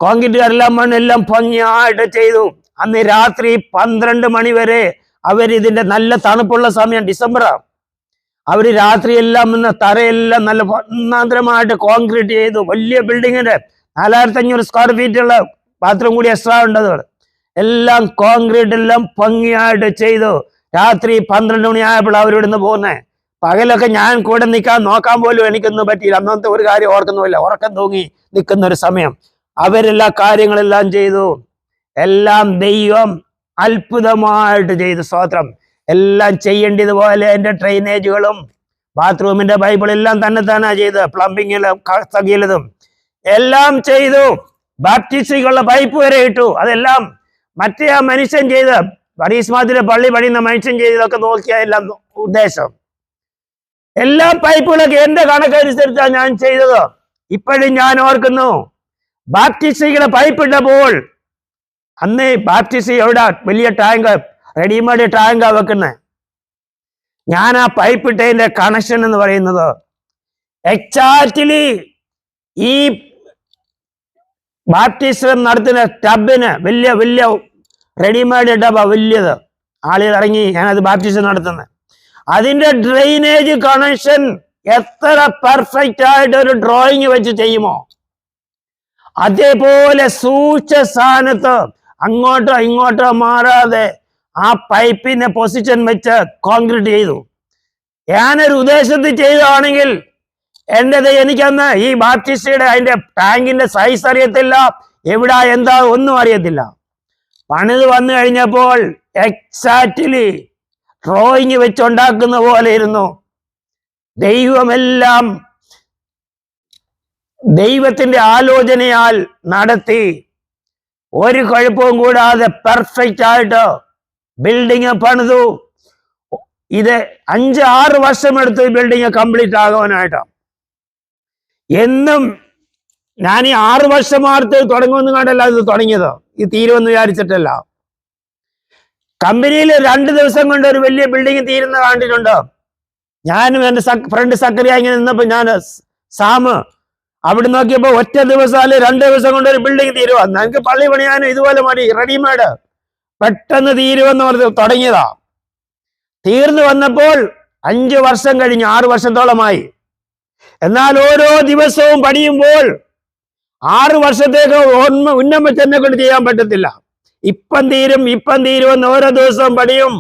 കോൺക്രീറ്റുകാരെല്ലാം മണ്ണെല്ലാം ഭംഗിയായിട്ട് ചെയ്തു. അന്ന് രാത്രി 12 മണി വരെ ഇതിന്റെ നല്ല തണുപ്പുള്ള സമയം, ഡിസംബറാ. അവര് രാത്രിയെല്ലാം തറയെല്ലാം നല്ല ഒന്നാന്തരമായിട്ട് കോൺക്രീറ്റ് ചെയ്തു. വലിയ ബിൽഡിങ്ങിന്റെ 4,500 സ്ക്വയർ ഫീറ്റുള്ള ബാത്റൂം കൂടി എക്സ്ട്രാ ഉണ്ടത്. എല്ലാം കോൺക്രീറ്റ് എല്ലാം ഭംഗിയായിട്ട് ചെയ്തു. രാത്രി 12 മണിയായപ്പോൾ അവരിവിടുന്ന് പോകുന്നേ. പകലൊക്കെ ഞാൻ കൂടെ നോക്കാൻ പോലും എനിക്കൊന്നും പറ്റിയില്ല. അന്നത്തെ ഒരു കാര്യം ഓർക്കുന്നുമില്ല. ഉറക്കം തൂങ്ങി നിൽക്കുന്ന ഒരു സമയം. അവരെല്ലാ കാര്യങ്ങളെല്ലാം ചെയ്തു. എല്ലാം ദൈവം അത്ഭുതമായിട്ട് ചെയ്തു. സ്തോത്രം. എല്ലാം ചെയ്യേണ്ടതുപോലെ എൻ്റെ ഡ്രെയിനേജുകളും ബാത്റൂമിന്റെ പൈപ്പുകളെല്ലാം തന്നെ ചെയ്ത്, പ്ലംബിങ്ങിലും സകലതും എല്ലാം ചെയ്തു. ബാപ്റ്റിസ്റ്റുകളുടെ പൈപ്പ് വരെ ഇട്ടു. അതെല്ലാം മറ്റേ ആ മനുഷ്യൻ ചെയ്ത്, പരീസ്മാത്തിലെ പള്ളി പണിയുന്ന മനുഷ്യൻ ചെയ്തതൊക്കെ നോക്കിയ എല്ലാം ഉദ്ദേശം. എല്ലാ പൈപ്പുകളൊക്കെ എന്റെ കണക്കനുസരിച്ചാണ് ഞാൻ ചെയ്തത്. ഇപ്പോഴും ഞാൻ ഓർക്കുന്നു, ബാപ്റ്റിസ്റ്റുകളെ പൈപ്പ് ഇട്ടപ്പോൾ അന്ന് ബാപ്റ്റിസ്റ്റ് എവിടെ വലിയ ടാങ്ക്, റെഡിമെയ്ഡ് ടാങ്കാ വെക്കുന്നത്. ഞാൻ ആ പൈപ്പ് ഇട്ടതിന്റെ കണക്ഷൻ എന്ന് പറയുന്നത് എക്സാക്ട്ലി ഈ ബാപ്റ്റിസ്റ്റ് നടത്തുന്ന ടബിന്, വലിയ വലിയ റെഡിമെയ്ഡ് ടബ, വലിയത്. ആളുകൾ ഇറങ്ങി ഞാനത് ബാപ്റ്റിസ്റ്റ് നടത്തുന്നത്. അതിന്റെ ഡ്രെയിനേജ് കണക്ഷൻ എത്ര പെർഫെക്റ്റ് ആയിട്ട് ഒരു ഡ്രോയിങ് വെച്ച് ചെയ്യുമോ അതേപോലെ സൂക്ഷിച്ച സ്ഥാനത്ത് അങ്ങോട്ടോ ഇങ്ങോട്ടോ മാറാതെ ആ പൈപ്പിന്റെ പൊസിഷൻ വെച്ച് കോൺക്രീറ്റ് ചെയ്തു. ഞാനൊരു ഉദ്ദേശത്തിൽ ചെയ്തതാണെങ്കിൽ എനിക്കന്ന് ഈ ബാപ്റ്റിസ്റ്റയുടെ അതിന്റെ ടാങ്കിന്റെ സൈസ് അറിയത്തില്ല, എവിടാ എന്താ ഒന്നും അറിയത്തില്ല. പണിത് വന്നു കഴിഞ്ഞപ്പോൾ എക്സാക്ട്ലി ഡ്രോയിങ് വെച്ചുണ്ടാക്കുന്ന പോലെ ഇരുന്നു. ദൈവമെല്ലാം ദൈവത്തിന്റെ ആലോചനയാൽ നടത്തി. ഒരു കുഴപ്പവും കൂടാതെ പെർഫെക്റ്റ് ആയിട്ട് ബിൽഡിങ് പണിതു. ഇത് 5-6 വർഷമെടുത്ത് ഈ ബിൽഡിങ് കംപ്ലീറ്റ് ആകാനായിട്ട്. എന്നും ഞാൻ ഈ 6 വർഷമാർത്ത് തുടങ്ങുമെന്ന് കണ്ടല്ല ഇത് തുടങ്ങിയത്. ഈ തീരുമെന്ന് വിചാരിച്ചിട്ടല്ല. കമ്പനിയിൽ 2 ദിവസം കൊണ്ട് ഒരു വലിയ ബിൽഡിംഗ് തീരുന്ന കണ്ടിട്ടുണ്ട്. ഞാനും എൻ്റെ ഫ്രണ്ട് സക്കറിയ ഇങ്ങനെ നിന്നപ്പോ, ഞാൻ സാമ് അവിടെ നോക്കിയപ്പോ ഒറ്റ ദിവസം അല്ലെ 2 ദിവസം കൊണ്ട് ഒരു ബിൽഡിംഗ് തീരുവാ. ഞങ്ങൾക്ക് പള്ളി പണിയാനും ഇതുപോലെ മതി, റെഡിമെയ്ഡ് പെട്ടെന്ന് തീരുവെന്ന് പറഞ്ഞ് തുടങ്ങിയതാ. തീർന്നു വന്നപ്പോൾ 5 വർഷം കഴിഞ്ഞു, 6 വർഷത്തോളമായി. എന്നാൽ ഓരോ ദിവസവും പണിയുമ്പോൾ 6 വർഷത്തേക്ക് ഉന്നം വെച്ച് എന്നെ കൊണ്ട് ചെയ്യാൻ പറ്റത്തില്ല. ഇപ്പം തീരുമെന്ന് ഓരോ ദിവസവും പണിയും.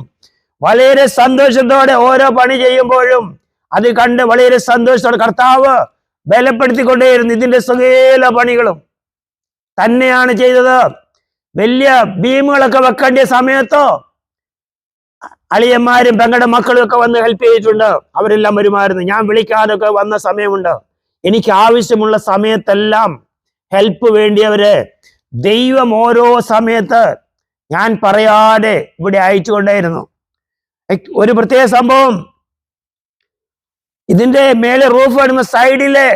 വളരെ സന്തോഷത്തോടെ ഓരോ പണി ചെയ്യുമ്പോഴും അത് കണ്ട് വളരെ സന്തോഷത്തോടെ കർത്താവ് ബലപ്പെടുത്തിക്കൊണ്ടേയിരുന്നു. ഇതിന്റെ സകല പണികളും തന്നെയാണ് ചെയ്തത്. വലിയ ഭീമുകളൊക്കെ വെക്കേണ്ട സമയത്തോ അളിയന്മാരും പെങ്ങളുടെ മക്കളും ഒക്കെ വന്ന് ഹെൽപ്പ് ചെയ്തിട്ടുണ്ട്. അവരെല്ലാം വരുമായിരുന്നു. ഞാൻ വിളിക്കാനൊക്കെ വന്ന സമയമുണ്ട്. എനിക്ക് ആവശ്യമുള്ള സമയത്തെല്ലാം ഹെൽപ്പ് വേണ്ടിയവര് ദൈവം ഓരോ സമയത്ത് ഞാൻ പറയാതെ ഇവിടെ അയച്ചുകൊണ്ടേയിരുന്നു. ഒരു പ്രത്യേക സംഭവം, ഇതിന്റെ മേലെ റൂഫ് വരുന്ന സൈഡിലെ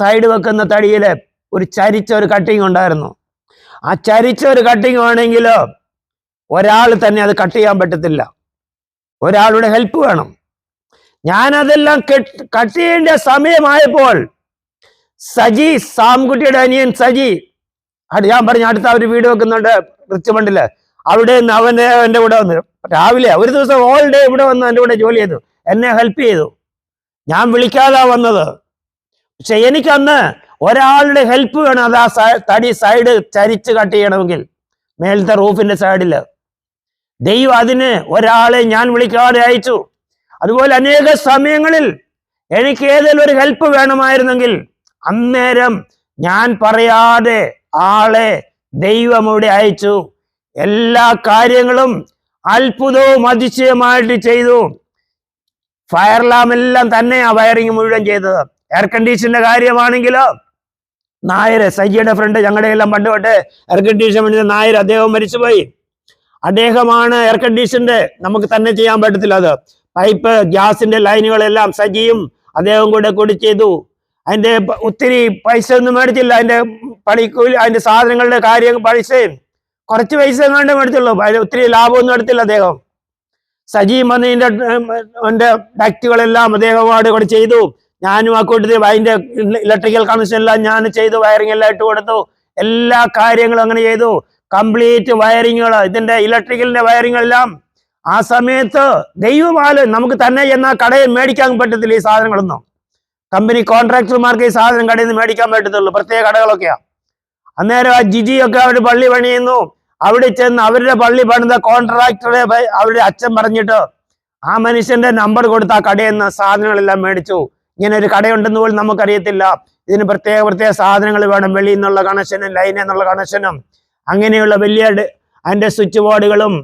സൈഡ് വെക്കുന്ന തടിയില് ഒരു ചരിച്ച ഒരു കട്ടിങ് ഉണ്ടായിരുന്നു. ആ ചരിച്ച ഒരു കട്ടിങ് ആണെങ്കിൽ ഒരാൾ തന്നെ അത് കട്ട് ചെയ്യാൻ പറ്റത്തില്ല, ഒരാളുടെ ഹെൽപ്പ് വേണം. ഞാനതെല്ലാം കട്ട് ചെയ്യേണ്ട സമയമായപ്പോൾ സജി, സാംകുട്ടിയുടെ അനിയൻ സജി, ഞാൻ പറഞ്ഞു അടുത്ത അവർ വീട് വെക്കുന്നുണ്ട് റിച്ച്മണ്ടില്, അവിടെ നിന്ന് എൻ്റെ കൂടെ വന്ന് രാവിലെ ഒരു ദിവസം ഓൾ ഡേ ഇവിടെ വന്ന് എൻ്റെ കൂടെ ജോലി ചെയ്തു, എന്നെ ഹെൽപ്പ് ചെയ്തു. ഞാൻ വിളിക്കാതാ വന്നത്. പക്ഷെ എനിക്കന്ന് ഒരാളുടെ ഹെൽപ്പ് വേണം. അത് ആ തടി സൈഡ് ചരിച്ച് കട്ട് ചെയ്യണമെങ്കിൽ മേലത്തെ റൂഫിന്റെ സൈഡില്. ദൈവം അതിന് ഒരാളെ ഞാൻ വിളിക്കാതെ അയച്ചു. അതുപോലെ അനേക സമയങ്ങളിൽ എനിക്ക് ഏതെങ്കിലും ഒരു ഹെൽപ്പ് വേണമായിരുന്നെങ്കിൽ അന്നേരം ഞാൻ പറയാതെ ആളെ ദൈവം ഇവിടെ അയച്ചു. എല്ലാ കാര്യങ്ങളും അത്ഭുതവും അതിശയമായിട്ട് ചെയ്തു. ഫയർ അലാം എല്ലാം തന്നെയാ വയറിങ് മുഴുവൻ ചെയ്തത്. എയർ കണ്ടീഷന്റെ കാര്യമാണെങ്കിലോ നായര്, സജിയുടെ ഫ്രണ്ട്, ഞങ്ങളുടെ എല്ലാം പണ്ട് തൊട്ട് എയർ കണ്ടീഷൻ വേണ്ടി നായർ, അദ്ദേഹം മരിച്ചുപോയി. അദ്ദേഹമാണ് എയർ കണ്ടീഷന്റെ, നമുക്ക് തന്നെ ചെയ്യാൻ പറ്റത്തില്ല. അത് പൈപ്പ് ഗ്യാസിന്റെ ലൈനുകളെല്ലാം സജിയും അദ്ദേഹം കൂടി ചെയ്തു. അതിന്റെ ഒത്തിരി പൈസ ഒന്നും മേടിച്ചില്ല. അതിന്റെ പണിക്കൂലി, അതിന്റെ സാധനങ്ങളുടെ കാര്യം പൈസയും കുറച്ച് പൈസ എങ്ങാണ്ട് മേടിച്ചുള്ളൂ. അതിന് ഒത്തിരി ലാഭമൊന്നും എടുത്തില്ല അദ്ദേഹം. സജി വന്നതിന്റെ ഡക്റ്റുകളെല്ലാം അദ്ദേഹമായിട്ട് കൂടെ ചെയ്തു. ഞാനും ആ കൂട്ടത്തിൽ അതിന്റെ ഇലക്ട്രിക്കൽ കണക്ഷൻ എല്ലാം ഞാൻ ചെയ്തു, വയറിംഗ് എല്ലാം ഇട്ട് കൊടുത്തു, എല്ലാ കാര്യങ്ങളും അങ്ങനെ ചെയ്തു. കംപ്ലീറ്റ് വയറിങ്ങുകൾ, ഇതിന്റെ ഇലക്ട്രിക്കലിന്റെ വയറിങ്ങെല്ലാം ആ സമയത്ത് ദൈവമാല് നമുക്ക് തന്നെ ചെന്ന കടയിൽ മേടിക്കാൻ പറ്റത്തില്ല. ഈ സാധനങ്ങളൊന്നും കമ്പനി കോൺട്രാക്ടർമാർക്ക് ഈ സാധനം കടയിൽ നിന്ന് മേടിക്കാൻ പറ്റത്തുള്ളൂ, പ്രത്യേക കടകളൊക്കെയാ. അന്നേരം ആ ജിജിയൊക്കെ അവിടെ പള്ളി പണിയുന്നു. അവിടെ ചെന്ന് അവരുടെ പള്ളി പണിത കോൺട്രാക്ടറെ അവരുടെ അച്ഛൻ പറഞ്ഞിട്ട് ആ മനുഷ്യന്റെ നമ്പർ കൊടുത്ത് ആ കടയിൽ നിന്ന് സാധനങ്ങളെല്ലാം മേടിച്ചു. ഇങ്ങനെ ഒരു കടയുണ്ടെന്ന് പോലും നമുക്കറിയത്തില്ല. ഇതിന് പ്രത്യേക സാധനങ്ങൾ വേണം, വെളിയിൽ നിന്നുള്ള കണക്ഷനും ലൈനിൽ നിന്നുള്ള കണക്ഷനും അങ്ങനെയുള്ള വലിയ അതിന്റെ സ്വിച്ച് ബോർഡുകളും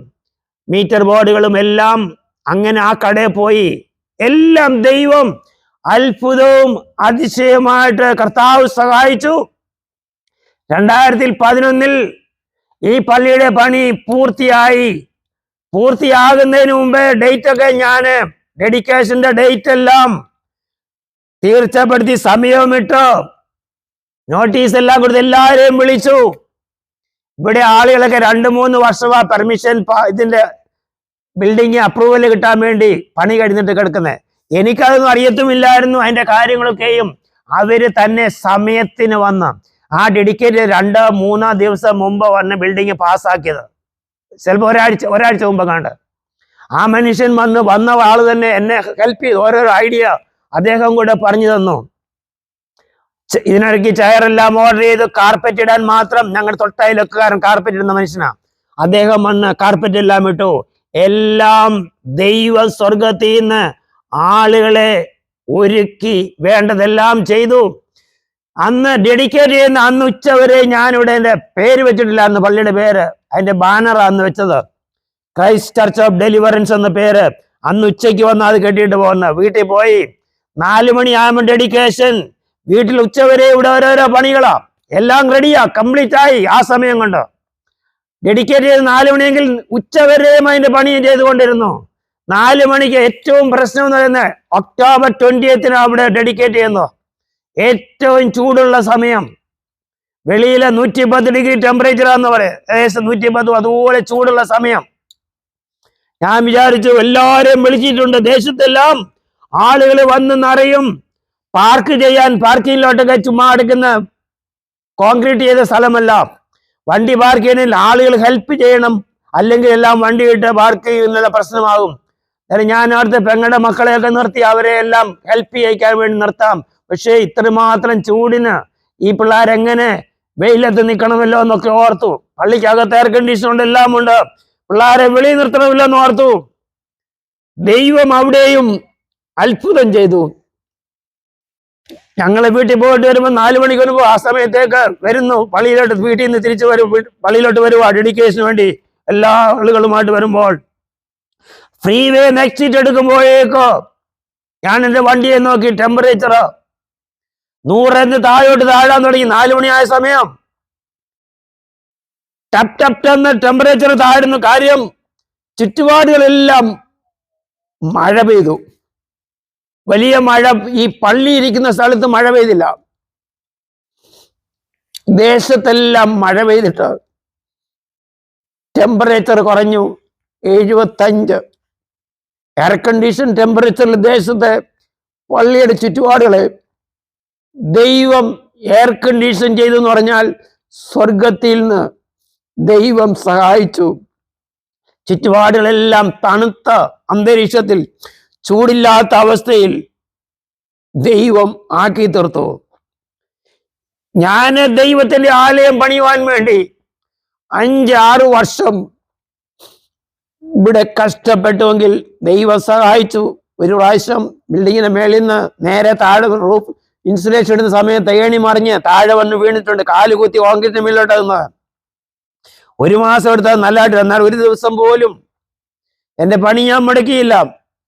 മീറ്റർ ബോർഡുകളും എല്ലാം അങ്ങനെ ആ കടയിൽ പോയി. എല്ലാം ദൈവം അത്ഭുതവും അതിശയമായിട്ട് കർത്താവ് സഹായിച്ചു. 2011 ഈ പള്ളിയുടെ പണി പൂർത്തിയാകുന്നതിന് മുമ്പേ ഡേറ്റ് ഒക്കെ ഞാന് ഡെഡിക്കേഷന്റെ ഡേറ്റ് എല്ലാം തീർച്ചപ്പെടുത്തി, സമയമിട്ട് നോട്ടീസ് എല്ലാം കൊടുത്ത് എല്ലാവരെയും വിളിച്ചു. ഇവിടെ ആളുകളൊക്കെ 2-3 വർഷമാ പെർമിഷൻ ഇതിന്റെ ബിൽഡിംഗ് അപ്രൂവൽ കിട്ടാൻ വേണ്ടി പണി കഴിഞ്ഞിട്ട് കിടക്കുന്നത്. എനിക്കതൊന്നും അറിയത്തുമില്ലായിരുന്നു. അതിന്റെ കാര്യങ്ങളൊക്കെയും അവര് തന്നെ സമയത്തിന് വന്ന് ആ ഡെഡിക്കേറ്റ് 2-3 ദിവസം മുമ്പ് വന്ന് ബിൽഡിംഗ് പാസ്സാക്കിയത്. ചിലപ്പോൾ ഒരാഴ്ച മുമ്പ് കണ്ട് ആ മനുഷ്യൻ വന്ന ആള് തന്നെ എന്നെ ഹെൽപ്പ് ചെയ്തു. ഓരോരോ ഐഡിയ അദ്ദേഹം കൂടെ പറഞ്ഞു തന്നു. ഇതിനിടയ്ക്ക് ചെയറെല്ലാം ഓർഡർ ചെയ്ത് കാർപ്പറ്റ് ഇടാൻ മാത്രം, ഞങ്ങൾ തൊട്ടയിലൊക്കെക്കാരൻ കാർപ്പറ്റ് ഇടുന്ന മനുഷ്യനാ, അദ്ദേഹം വന്ന് കാർപ്പറ്റ് എല്ലാം ഇട്ടു. എല്ലാം ദൈവ സ്വർഗത്തിൽ നിന്ന് ആളുകളെ ഒരുക്കി വേണ്ടതെല്ലാം ചെയ്തു. അന്ന് ഡെഡിക്കേറ്റ് ചെയ്യുന്ന അന്ന് ഉച്ചവരെ ഞാനിവിടെ എൻ്റെ പേര് വെച്ചിട്ടില്ല, അന്ന് പള്ളിയുടെ പേര്, അതിന്റെ ബാനറാ അന്ന് വെച്ചത്, ക്രൈസ്റ്റ് ചർച്ച് ഓഫ് ഡെലിവറൻസ് എന്ന പേര്. അന്ന് ഉച്ചയ്ക്ക് വന്ന് അത് കെട്ടിയിട്ട് പോകുന്ന വീട്ടിൽ പോയി 4 മണിയാകുമ്പോൾ ഡെഡിക്കേഷൻ. വീട്ടിൽ ഉച്ചവരെ ഇവിടെ ഓരോരോ പണികളാ, എല്ലാം റെഡിയാ, കംപ്ലീറ്റ് ആയി. ആ സമയം കൊണ്ട് ഡെഡിക്കേറ്റ് ചെയ്ത് 4 മണിയെങ്കിൽ ഉച്ചവരെയും അതിന്റെ പണി ചെയ്തുകൊണ്ടിരുന്നു. 4 മണിക്ക് ഏറ്റവും പ്രശ്നം എന്ന് പറയുന്നത് ഒക്ടോബർ 20 അവിടെ ഡെഡിക്കേറ്റ് ചെയ്യുന്നു. ഏറ്റവും ചൂടുള്ള സമയം, വെളിയിലെ 110 ഡിഗ്രി ടെമ്പറേച്ചറാന്ന് പറയാം, ഏകദേശം 110, അതുപോലെ ചൂടുള്ള സമയം. ഞാൻ വിചാരിച്ചു എല്ലാവരെയും വിളിച്ചിട്ടുണ്ട്, ദേശത്തെല്ലാം ആളുകൾ വന്ന് നിറയും. പാർക്ക് ചെയ്യാൻ പാർക്കിങ്ങിലോട്ടൊക്കെ ചുമ്മാ എടുക്കുന്ന കോൺക്രീറ്റ് ചെയ്ത സ്ഥലമല്ല, വണ്ടി പാർക്ക് ചെയ്യുന്നതിൽ ആളുകൾ ഹെൽപ്പ് ചെയ്യണം, അല്ലെങ്കിൽ എല്ലാം വണ്ടി ഇട്ട് പാർക്ക് ചെയ്യുന്നത് പ്രശ്നമാകും. ഞാൻ അവിടുത്തെ പെങ്ങളുടെ മക്കളെയൊക്കെ നിർത്തി അവരെ എല്ലാം ഹെൽപ്പ് ചെയ്യിക്കാൻ വേണ്ടി നിർത്താം. പക്ഷേ ഇത്രമാത്രം ചൂടിന് ഈ പിള്ളേരെങ്ങനെ വെയിലത്ത് നിൽക്കണമല്ലോ എന്നൊക്കെ ഓർത്തു. പള്ളിക്കകത്ത് എയർ കണ്ടീഷൻ ഉണ്ട്, എല്ലാം ഉണ്ട്. പിള്ളേരെ വെളിയിൽ നിർത്തണമല്ലോ എന്ന് ഓർത്തു. ദൈവം അവിടെയും അത്ഭുതം ചെയ്തു. ഞങ്ങളെ വീട്ടിൽ പോയിട്ട് വരുമ്പോൾ 4 മണിക്ക് വരുമ്പോൾ ആ സമയത്തേക്ക് വരുന്നു. പള്ളിയിലോട്ട് വീട്ടിൽ നിന്ന് തിരിച്ചു വരും, പള്ളിയിലോട്ട് വരുവാ ഡെഡിക്കേഷന് വേണ്ടി എല്ലാ ആളുകളുമായിട്ട് വരുമ്പോൾ ഫ്രീ വേ എക്സിറ്റ് എടുക്കുമ്പോഴേക്കോ ഞാൻ എൻ്റെ വണ്ടിയെ നോക്കി, ടെമ്പറേച്ചർ 100 താഴോട്ട് താഴാൻ തുടങ്ങി. 4 മണിയായ സമയം ടപ് ടപ് എന്ന ടെമ്പറേച്ചർ താഴുന്നു. കാര്യം ചുറ്റുപാടുകളെല്ലാം മഴ പെയ്തു. വലിയ മഴ. ഈ പള്ളി ഇരിക്കുന്ന സ്ഥലത്ത് മഴ പെയ്തില്ല, ദേശത്തെല്ലാം മഴ പെയ്തിട്ട് ടെമ്പറേച്ചർ കുറഞ്ഞു. 75 എയർ കണ്ടീഷൻ ടെമ്പറേച്ചറിൽ ദേശത്തെ പള്ളിയുടെ ചുറ്റുപാടുകളെ ദൈവം എയർ കണ്ടീഷൻ ചെയ്തു എന്ന് പറഞ്ഞാൽ സ്വർഗത്തിൽ നിന്ന് ദൈവം സഹായിച്ചു. ചുറ്റുപാടുകളെല്ലാം തണുത്ത അന്തരീക്ഷത്തിൽ, ചൂടില്ലാത്ത അവസ്ഥയിൽ ദൈവം ആക്കി തീർത്തു. ഞാൻ ദൈവത്തിന്റെ ആലയം പണിയുവാൻ വേണ്ടി 5-6 വർഷം ഇവിടെ കഷ്ടപ്പെട്ടുവെങ്കിൽ ദൈവം സഹായിച്ചു. ഒരു പ്രാവശ്യം ബിൽഡിങ്ങിന്റെ മേളിൽ നിന്ന് നേരെ താഴെ റൂഫ് ഇൻസുലേഷൻ ഇടുന്ന സമയത്ത് ഏണി മറിഞ്ഞ് താഴെ വന്ന് വീണിട്ടുണ്ട്. കാല് കുത്തി കോൺക്രീറ്റ് മേലോട്ട് നിന്ന് 1 മാസം എടുത്തത് നല്ലതായിട്ട്. എന്നാൽ ഒരു ദിവസം പോലും എന്റെ പണി ഞാൻ മുടക്കിയില്ല.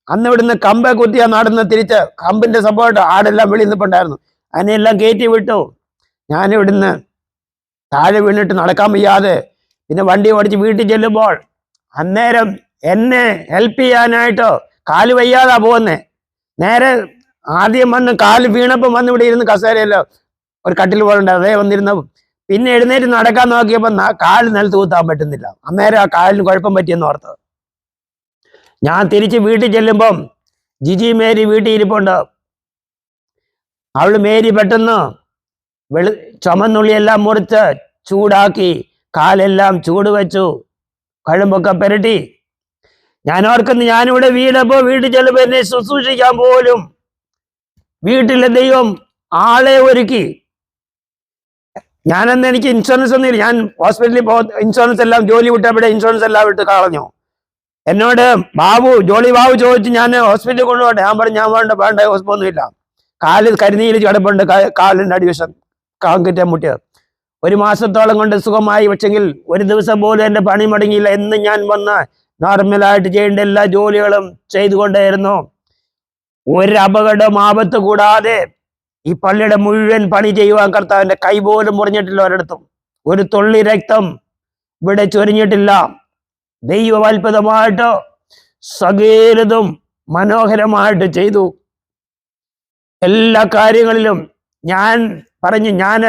അന്ന് ഇവിടുന്ന് കമ്പ കുത്തിയാ നടന്ന് തിരിച്ച് കമ്പിന്റെ സപ്പോർട്ട് ആടെല്ലാം വെളിയിൽ നിൽപ്പുണ്ടായിരുന്നു. അതിനെല്ലാം കയറ്റി വിട്ടു. ഞാനിവിടുന്ന് താഴെ വീണിട്ട് നടക്കാൻ വയ്യാതെ പിന്നെ വണ്ടി ഓടിച്ച് വീട്ടിൽ ചെല്ലുമ്പോൾ അന്നേരം എന്നെ ഹെൽപ്പ് ചെയ്യാനായിട്ടോ കാല് വയ്യാതാ പോകുന്നേ. നേരെ ആദ്യം വന്ന് കാല് വീണപ്പം വന്ന് ഇവിടെ ഇരുന്ന് കസേരയല്ലോ ഒരു കട്ടിൽ പോലെ അതേ വന്നിരുന്ന. പിന്നെ എഴുന്നേറ്റ് നടക്കാൻ നോക്കിയപ്പോൾ കാല് നിലത്ത് കൂത്താൻ പറ്റുന്നില്ല. അന്നേരം ആ കാലിന് കുഴപ്പം പറ്റിയെന്ന് ഓർത്തത്. ഞാൻ തിരിച്ച് വീട്ടിൽ ചെല്ലുമ്പം ജിജി മേരി വീട്ടിൽ ഇരിപ്പുണ്ട്. അവള് മേരി പെട്ടെന്ന് ചുമന്നുള്ളിയെല്ലാം മുറിച്ച് ചൂടാക്കി കാലെല്ലാം ചൂട് വെച്ചു, കഴുമ്പൊക്കെ പുരട്ടി. ഞാൻ ഓർക്കുന്നു, ഞാനിവിടെ വീട്ടിൽ ചെല്ലുമ്പോൾ എന്നെ ശുശ്രൂഷിക്കാൻ പോലും വീട്ടിലെ ദൈവം ആളെ ഒരുക്കി. ഞാനെന്ന് എനിക്ക് ഇൻഷുറൻസ് ഒന്നുമില്ല. ഞാൻ ഹോസ്പിറ്റലിൽ ഇൻഷുറൻസ് എല്ലാം ജോലി വിട്ടവിടെ ഇൻഷുറൻസ് എല്ലാം വിട്ട് കളഞ്ഞു. എന്നോട് ജോളി ബാബു ചോദിച്ചു ഞാൻ ഹോസ്പിറ്റലിൽ കൊണ്ടുപോട്ടെ. ഞാൻ പറഞ്ഞു ഞാൻ വേണ്ട ഹോസ്പിറ്റലൊന്നുമില്ല. കാല് കരിനീര് കിടപ്പുണ്ട്, കാലിൻ്റെ അടിവശം കാങ്കിറ്റ മുട്ടിയത്. 1 മാസത്തോളം കൊണ്ട് സുഖമായി. പക്ഷെങ്കിൽ ഒരു ദിവസം പോലും എൻ്റെ പണി മുടങ്ങിയില്ല. എന്ന് ഞാൻ വന്ന് നോർമലായിട്ട് ചെയ്യേണ്ട എല്ലാ ജോലികളും ചെയ്തുകൊണ്ടേയിരുന്നു. ഒരു അപകടം ആപത്ത് കൂടാതെ ഈ പള്ളിയുടെ മുഴുവൻ പണി ചെയ്യുവാൻ കർത്താവിന്റെ കൈ പോലും മുറിഞ്ഞിട്ടില്ല. ഒരിടത്തും ഒരു തുള്ളി രക്തം ഇവിടെ ചൊരിഞ്ഞിട്ടില്ല. ദൈവം അത്ഭുതമായിട്ട് സകലതും മനോഹരമായിട്ട് ചെയ്തു. എല്ലാ കാര്യങ്ങളിലും ഞാൻ പറഞ്ഞു, ഞാൻ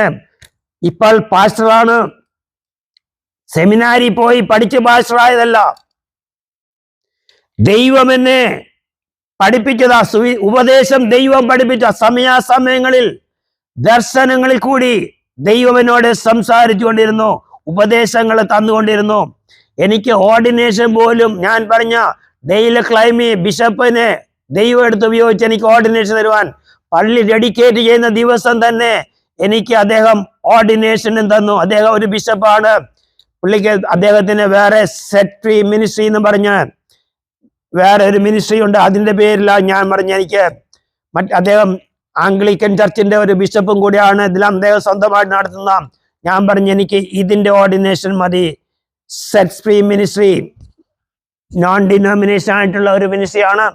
ഇപ്പോൾ പാസ്റ്ററാണ്. സെമിനാരി പോയി പഠിച്ച് പാസ്റ്ററായതല്ല. ദൈവം എന്നെ പഠിപ്പിച്ചതാ. ഉപദേശം ദൈവം പഠിപ്പിച്ച സമയാസമയങ്ങളിൽ ദർശനങ്ങളിൽ കൂടി ദൈവം എന്നോട് സംസാരിച്ചു കൊണ്ടിരുന്നു, ഉപദേശങ്ങൾ തന്നുകൊണ്ടിരുന്നു. എനിക്ക് ഓർഡിനേഷൻ പോലും ഞാൻ പറഞ്ഞ ഡെയിലി ക്ലൈമി ബിഷപ്പിനെ ദൈവം എടുത്ത് ഉപയോഗിച്ച് എനിക്ക് ഓർഡിനേഷൻ തരുവാൻ പള്ളി ഡെഡിക്കേറ്റ് ചെയ്യുന്ന ദിവസം തന്നെ എനിക്ക് അദ്ദേഹം ഓർഡിനേഷനും തന്നു. അദ്ദേഹം ഒരു ബിഷപ്പാണ്. പുള്ളിക്ക് അദ്ദേഹത്തിന് വേറെ സെറ്റ് ഫ്രീ മിനിസ്ട്രി എന്ന് പറഞ്ഞ് വേറെ ഒരു മിനിസ്ട്രി ഉണ്ട്. അതിൻ്റെ പേരിലാണ് ഞാൻ പറഞ്ഞ എനിക്ക് അദ്ദേഹം ആംഗ്ലിക്കൻ ചർച്ചിന്റെ ഒരു ബിഷപ്പും കൂടിയാണ്. ഇതിലും അദ്ദേഹം സ്വന്തമായിട്ട് നടത്തുന്ന. ഞാൻ പറഞ്ഞു എനിക്ക് ഇതിന്റെ ഓർഡിനേഷൻ മതി. Set free ministry non denomination ആയിട്ടുള്ള ഒരു മിനിസ്ട്രിയാണ്.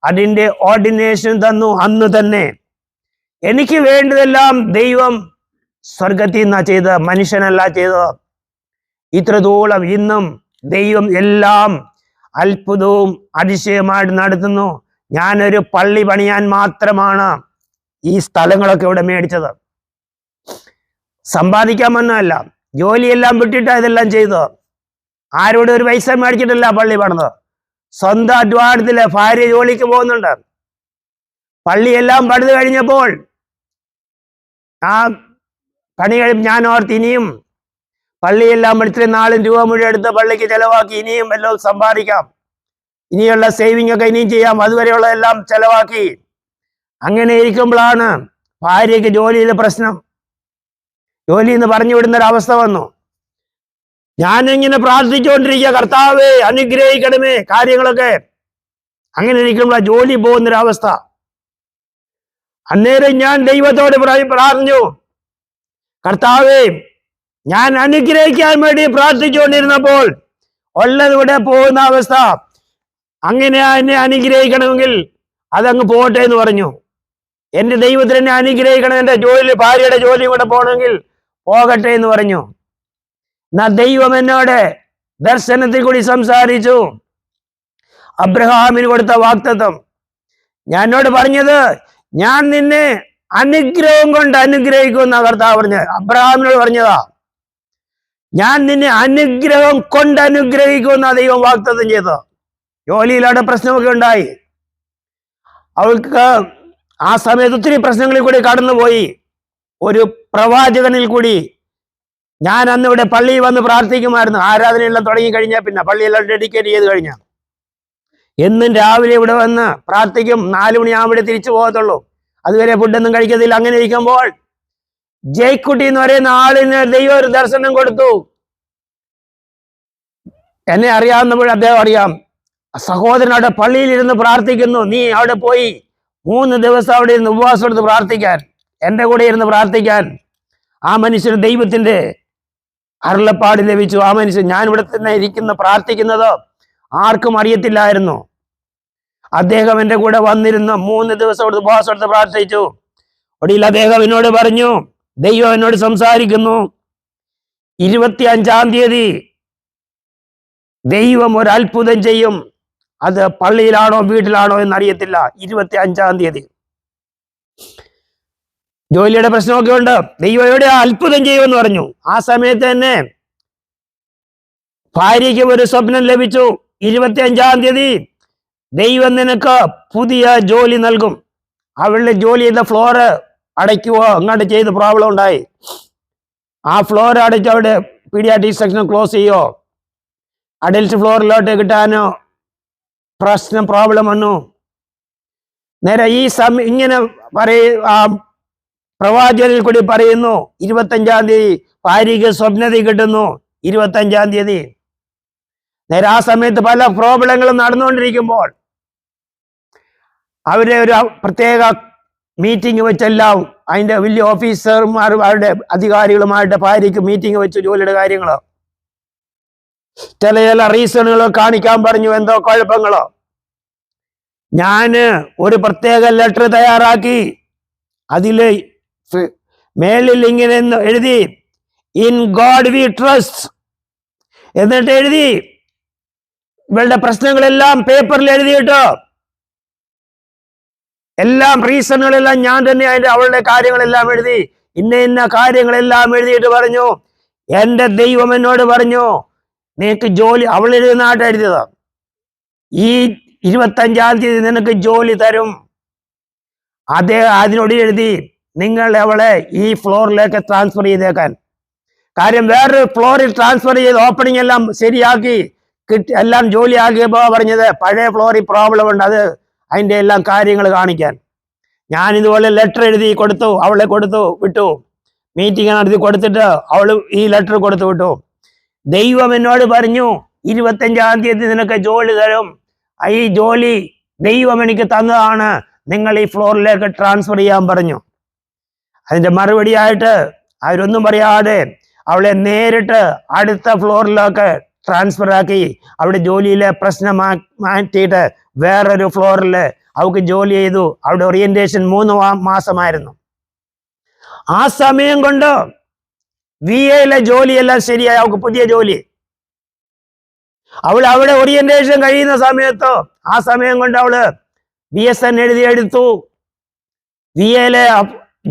അതിന്റെ ഓർഡിനേഷൻ തന്നു അന്ന് തന്നെ. എനിക്ക് വേണ്ടതെല്ലാം ദൈവം സ്വർഗത്തിൽ നിന്നാ ചെയ്ത്, മനുഷ്യനല്ല ചെയ്തത്. ഇത്രത്തോളം ഇന്നും ദൈവം എല്ലാം അത്ഭുതവും അതിശയമായിട്ട് നടത്തുന്നു. ഞാനൊരു പള്ളി പണിയാൻ മാത്രമാണ് ഈ സ്ഥലങ്ങളൊക്കെ ഇവിടെ മേടിച്ചത്. സമ്പാദിക്കാൻ വന്നതല്ല, ജോലിയെല്ലാം വിട്ടിട്ടാണ് ഇതെല്ലാം ചെയ്തത്. ആരോട് ഒരു പൈസ മേടിച്ചിട്ടല്ല പള്ളി പണിത്. സ്വന്തം അധ്വാനത്തില് ഭാര്യ ജോലിക്ക് പോകുന്നുണ്ട്. പള്ളിയെല്ലാം പണിത് കഴിഞ്ഞപ്പോൾ ആ പണി ഞാൻ ഓർത്ത് ഇനിയും പള്ളിയെല്ലാം ഇത്രയും നാളും രൂപ മുഴുവൻ എടുത്ത് പള്ളിക്ക് ചെലവാക്കി ഇനിയും വല്ലതും സമ്പാദിക്കാം, ഇനിയുള്ള സേവിങ് ഒക്കെ ഇനിയും ചെയ്യാം. അതുവരെയുള്ള എല്ലാം ചെലവാക്കി. അങ്ങനെ ഇരിക്കുമ്പോഴാണ് ഭാര്യയ്ക്ക് ജോലിയിലെ പ്രശ്നം. ജോലി എന്ന് പറഞ്ഞു വിടുന്ന ഒരു അവസ്ഥ വന്നു. ഞാനിങ്ങനെ പ്രാർത്ഥിച്ചുകൊണ്ടിരിക്കുക, കർത്താവേ അനുഗ്രഹിക്കണമേ കാര്യങ്ങളൊക്കെ. അങ്ങനെ ഇരിക്കുമ്പോൾ ജോലി പോകുന്നൊരവസ്ഥ. അന്നേരം ഞാൻ ദൈവത്തോട് പറഞ്ഞു, കർത്താവേ ഞാൻ അനുഗ്രഹിക്കാൻ വേണ്ടി പ്രാർത്ഥിച്ചുകൊണ്ടിരുന്നപ്പോൾ ഉള്ളതിവിടെ പോകുന്ന അവസ്ഥ, അങ്ങനെ എന്നെ അനുഗ്രഹിക്കണമെങ്കിൽ അതങ്ങ് പോട്ടെ എന്ന് പറഞ്ഞു. എന്റെ ദൈവത്തിന് എന്നെ അനുഗ്രഹിക്കണം, എന്റെ ജോലി ഭാര്യയുടെ ജോലിയും കൂടെ പോകണമെങ്കിൽ പോകട്ടെ എന്ന് പറഞ്ഞു. എന്നാ ദൈവം എന്നോട് ദർശനത്തിൽ കൂടി സംസാരിച്ചു. അബ്രഹാമിന് കൊടുത്ത വാഗ്ദത്തം എന്നോട് പറഞ്ഞത്, ഞാൻ നിന്നെ അനുഗ്രഹം കൊണ്ട് അനുഗ്രഹിക്കുമെന്ന കർത്താവ് പറഞ്ഞത്. അബ്രഹാമിനോട് പറഞ്ഞതാ, ഞാൻ നിന്നെ അനുഗ്രഹം കൊണ്ട് അനുഗ്രഹിക്കുമെന്ന ദൈവം വാഗ്ദത്തം ചെയ്തത്. ജോലിയിലവിടെ പ്രശ്നമൊക്കെ ഉണ്ടായി. അവൾക്ക് ആ സമയത്ത് ഒത്തിരി പ്രശ്നങ്ങളിൽ കൂടി കടന്നുപോയി. ഒരു പ്രവാചകനിൽ കൂടി ഞാൻ അന്ന് ഇവിടെ പള്ളിയിൽ വന്ന് പ്രാർത്ഥിക്കുമായിരുന്നു. ആരാധനയെല്ലാം തുടങ്ങി കഴിഞ്ഞാൽ പിന്നെ പള്ളിയെല്ലാം ഡെഡിക്കേറ്റ് ചെയ്ത് കഴിഞ്ഞാൽ എന്നും രാവിലെ ഇവിടെ വന്ന് പ്രാർത്ഥിക്കും. 4 മണിയാകുമ്പോൾ തിരിച്ചു പോകത്തുള്ളൂ. അതുവരെ ഫുഡൊന്നും കഴിക്കത്തില്ല. അങ്ങനെ ഇരിക്കുമ്പോൾ ജയ്ക്കുട്ടി എന്ന് പറയുന്ന ആളിന് ദൈവം ഒരു ദർശനം കൊടുത്തു. എന്നെ അറിയാവുന്നപ്പോൾ അദ്ദേഹം അറിയാം. സഹോദരൻ അവിടെ പള്ളിയിൽ ഇരുന്ന് പ്രാർത്ഥിക്കുന്നു, നീ അവിടെ പോയി 3 ദിവസം അവിടെ ഇരുന്ന് ഉപവാസം എടുത്ത് പ്രാർത്ഥിക്കാൻ, എൻ്റെ കൂടെ ഇരുന്ന് പ്രാർത്ഥിക്കാൻ. ആ മനുഷ്യന് ദൈവത്തിന്റെ അരുളപ്പാട് ലഭിച്ചു. ആ മനുഷ്യൻ ഞാൻ ഇവിടെ തന്നെ പ്രാർത്ഥിക്കുന്നത് ആർക്കും അറിയത്തില്ലായിരുന്നു. അദ്ദേഹം എൻ്റെ കൂടെ വന്നിരുന്നു 3 ദിവസം എടുത്ത് ഉപവാസം എടുത്ത് പ്രാർത്ഥിച്ചു. ഒടുവിൽ അദ്ദേഹം എന്നോട് പറഞ്ഞു, ദൈവം എന്നോട് സംസാരിക്കുന്നു, 25-ാം തീയതി ദൈവം ഒരു അത്ഭുതം ചെയ്യും. അത് പള്ളിയിലാണോ വീട്ടിലാണോ എന്നറിയത്തില്ല. 25-ാം തീയതി ജോലിയുടെ പ്രശ്നമൊക്കെ ഉണ്ട്. ദൈവം എവിടെ അത്ഭുതം ചെയ്യുമെന്ന് പറഞ്ഞു. ആ സമയത്ത് തന്നെ ഭാര്യയ്ക്ക് ഒരു സ്വപ്നം ലഭിച്ചു. 25-ാം തീയതി ദൈവം നിനക്ക് പുതിയ ജോലി നൽകും. അവളുടെ ജോലി ചെയ്ത ഫ്ലോറ് അടയ്ക്കുവോ അങ്ങോട്ട് ചെയ്ത് പ്രോബ്ലം ഉണ്ടായി. ആ ഫ്ലോർ അടച്ച് അവിടെ പീഡിയാട്രിക് സെക്ഷൻ ക്ലോസ് ചെയ്യോ, അഡൽട്ട് ഫ്ലോറിലോട്ട് കിട്ടാനോ പ്രോബ്ലം വന്നു. നേരെ ഈ ഇങ്ങനെ ആ പ്രവാചകനിൽ കൂടി പറയുന്നു, 25-ാം തീയതി ഭാര്യയ്ക്ക് സ്വപ്നത കിട്ടുന്നു. 25-ാം തീയതി നേരെ ആ സമയത്ത് പല പ്രോബ്ലങ്ങളും നടന്നുകൊണ്ടിരിക്കുമ്പോൾ അവരെ ഒരു പ്രത്യേക മീറ്റിംഗ് വെച്ചെല്ലാം അതിന്റെ വലിയ ഓഫീസർമാർ അവരുടെ അധികാരികളുമായിട്ട് ഭാര്യയ്ക്ക് മീറ്റിംഗ് വെച്ചു. ജോലിയുടെ കാര്യങ്ങളോ ചില റീസണുകളോ കാണിക്കാൻ പറഞ്ഞു, എന്തോ കുഴപ്പങ്ങളോ. ഞാന് ഒരു പ്രത്യേക ലെറ്റർ തയ്യാറാക്കി. അതില് മേളിൽ ഇങ്ങനെ എഴുതി, ഇൻ ഗോഡ് വി ട്രസ്റ്റ് എന്നിട്ട് എഴുതി. ഇവളുടെ പ്രശ്നങ്ങളെല്ലാം പേപ്പറിൽ എഴുതിയിട്ടോ, എല്ലാം റീസണുകളെല്ലാം ഞാൻ തന്നെ അവളുടെ കാര്യങ്ങളെല്ലാം എഴുതി, ഇന്ന കാര്യങ്ങളെല്ലാം എഴുതിയിട്ട് പറഞ്ഞു, എന്റെ ദൈവം എന്നോട് പറഞ്ഞു നിനക്ക് ജോലി, അവൾ എഴുതുന്നതായിട്ട് എഴുതിയതാ, ഈ 25-ാം തീയതി നിനക്ക് ജോലി തരും. അതിനോട് എഴുതി, നിങ്ങൾ അവളെ ഈ ഫ്ലോറിലേക്ക് ട്രാൻസ്ഫർ ചെയ്തേക്കാൻ. കാര്യം വേറൊരു ഫ്ലോറിൽ ട്രാൻസ്ഫർ ചെയ്ത് ഓപ്പണിംഗ് എല്ലാം ശരിയാക്കി എല്ലാം ജോലിയാക്കിയപ്പോ പറഞ്ഞത് പഴയ ഫ്ലോറിൽ പ്രോബ്ലം ഉണ്ട്, അത് അതിന്റെ എല്ലാം കാര്യങ്ങൾ കാണിക്കാൻ. ഞാൻ ഇതുപോലെ ലെറ്റർ എഴുതി കൊടുത്തു, അവളെ വിട്ടു. മീറ്റിംഗ് നടത്തി കൊടുത്തിട്ട് അവള് ഈ ലെറ്റർ കൊടുത്തു വിട്ടു. ദൈവം എന്നോട് പറഞ്ഞു 25-ാം തീയതി നിനക്ക് ജോലി തരും. ഈ ജോലി ദൈവം എനിക്ക് തന്നതാണ്, നിങ്ങൾ ഈ ഫ്ലോറിലേക്ക് ട്രാൻസ്ഫർ ചെയ്യാൻ പറഞ്ഞു. അതിന്റെ മറുപടിയായിട്ട് അവരൊന്നും പറയാതെ അവളെ നേരിട്ട് അടുത്ത ഫ്ലോറിലേക്ക് ട്രാൻസ്ഫർ ആക്കി. അവിടെ ജോലിയിലെ പ്രശ്നം മാറ്റിയിട്ട് വേറൊരു ഫ്ലോറിൽ അവൾക്ക് ജോലി ചെയ്തു. അവിടെ ഓറിയന്റേഷൻ 3 മാസമായിരുന്നു. ആ സമയം കൊണ്ട് VA-യിലെ ജോലിയെല്ലാം ശരിയായി. അവൾക്ക് പുതിയ ജോലി. അവൾ അവിടെ ഓറിയന്റേഷൻ കഴിയുന്ന സമയത്ത് ആ സമയം കൊണ്ട് അവള് BSN എഴുതിയെടുത്തു. VA-യിലെ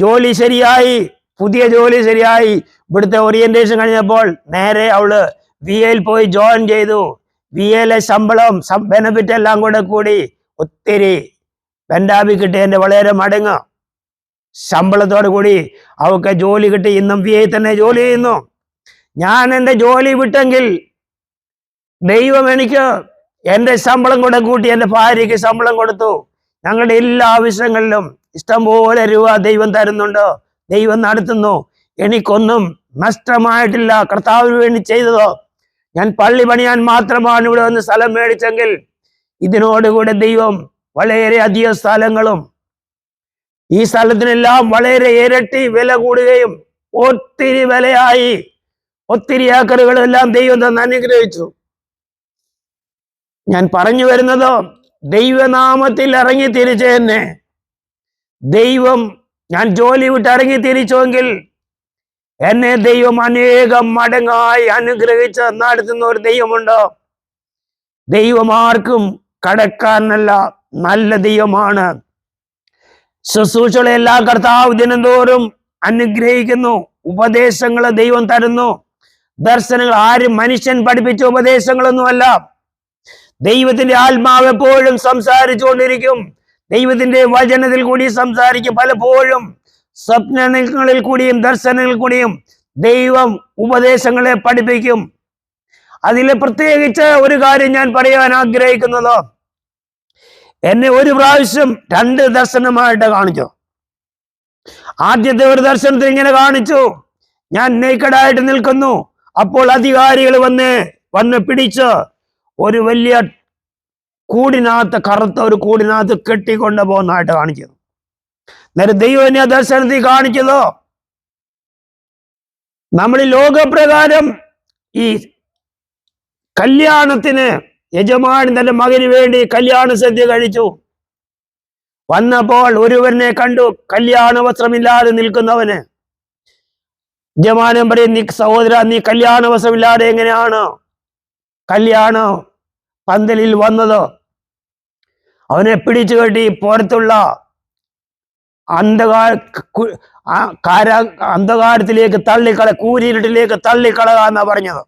ജോലി ശരിയായി, പുതിയ ജോലി ശരിയായി. ഇവിടുത്തെ ഓറിയന്റേഷൻ കഴിഞ്ഞപ്പോൾ നേരെ അവള് VA-യിൽ പോയി ജോയിൻ ചെയ്തു. VA-യിലെ ശമ്പളം ബെനിഫിറ്റ് എല്ലാം കൂടി ഒത്തിരി പെൻഡാബി കിട്ടിയതിന്റെ വളരെ മടങ്ങ് ശമ്പളത്തോടു കൂടി അവൾക്ക് ജോലി കിട്ടി. ഇന്നും VA-യിൽ തന്നെ ജോലി ചെയ്യുന്നു. ഞാൻ എൻ്റെ ജോലി വിട്ടെങ്കിൽ ദൈവം എനിക്ക് എൻ്റെ ശമ്പളം കൂടെ കൂട്ടി എൻ്റെ ഭാര്യയ്ക്ക് ശമ്പളം കൊടുത്തു. ഞങ്ങളുടെ എല്ലാ ആവശ്യങ്ങളിലും ഇഷ്ടംപോലെ രൂപ ദൈവം തരുന്നുണ്ട്, ദൈവം നടത്തുന്നു. എനിക്കൊന്നും നഷ്ടമായിട്ടില്ല. കർത്താവിന് വേണ്ടി ചെയ്തതോ ഞാൻ പള്ളി പണിയാൻ മാത്രമാണ് ഇവിടെ വന്ന് സ്ഥലം മേടിച്ചെങ്കിൽ ഇതിനോടുകൂടെ ദൈവം വളരെ അധികം സ്ഥലങ്ങളും ഈ സ്ഥലത്തിനെല്ലാം വളരെ ഇരട്ടി വില കൂടുകയും ഒത്തിരി വിലയായി ഒത്തിരി ഏക്കറുകളെല്ലാം ദൈവം തന്നെ അനുഗ്രഹിച്ചു. ഞാൻ പറഞ്ഞു വരുന്നതോ ദൈവനാമത്തിൽ ഇറങ്ങി തിരിച്ചു തന്നെ. ദൈവം, ഞാൻ ജോലി വിട്ട് ഇറങ്ങി തിരിച്ചുവെങ്കിൽ എന്നെ ദൈവം അനേകം മടങ്ങായി അനുഗ്രഹിച്ച് നടത്തുന്ന ഒരു ദൈവമുണ്ടോ? ദൈവം ആർക്കും കടക്കാരനല്ല, നല്ല ദൈവമാണ്. ശുശ്രൂഷകളെല്ലാം കർത്താവ് ദിനംതോറും അനുഗ്രഹിക്കുന്നു. ഉപദേശങ്ങൾ ദൈവം തരുന്നു. ദർശനങ്ങൾ ആരും മനുഷ്യൻ പഠിപ്പിച്ച ഉപദേശങ്ങളൊന്നുമല്ല. ദൈവത്തിന്റെ ആത്മാവ് എപ്പോഴും സംസാരിച്ചുകൊണ്ടിരിക്കും. ദൈവത്തിന്റെ വചനത്തിൽ കൂടി സംസാരിക്കും. പലപ്പോഴും സ്വപ്നങ്ങളിൽ കൂടിയും ദർശനങ്ങളിൽ കൂടിയും ദൈവം ഉപദേശങ്ങളെ പഠിപ്പിക്കും. അതിൽ പ്രത്യേകിച്ച് ഒരു കാര്യം ഞാൻ പറയാൻ ആഗ്രഹിക്കുന്നത്, എന്നെ ഒരു പ്രാവശ്യം 2 ദർശനമായിട്ട് കാണിച്ചു. ആദ്യത്തെ ഒരു ദർശനത്തിൽ ഇങ്ങനെ കാണിച്ചു, ഞാൻ നേക്കഡായിട്ട് നിൽക്കുന്നു. അപ്പോൾ അധികാരികൾ വന്ന് പിടിച്ച് ഒരു വലിയ കൂടിനകത്ത്, കറുത്ത ഒരു കൂടിനകത്ത് കെട്ടിക്കൊണ്ട് പോകുന്നതായിട്ട് കാണിച്ചത്. നേരെ ദൈവം എന്നെ ദർശനത്തിൽ കാണിച്ചതോ, നമ്മൾ ഈ ലോകപ്രകാരം ഈ കല്യാണത്തിന് യജമാനൻ തന്റെ മകന് വേണ്ടി കല്യാണ സദ്യ കഴിച്ചു. വന്നപ്പോൾ ഒരുവനെ കണ്ടു, കല്യാണ വസ്ത്രമില്ലാതെ നിൽക്കുന്നവന്. യജമാനൻ പറയും, നീ സഹോദര, നീ കല്യാണ വസ്ത്രമില്ലാതെ എങ്ങനെയാണ് കല്യാണ പന്തലിൽ വന്നത്? അവനെ പിടിച്ചു കെട്ടി പുറത്തുള്ള അന്ധകാരത്തിലേക്ക് കൂരിരുട്ടിലേക്ക് തള്ളിക്കളക എന്നാ പറഞ്ഞത്.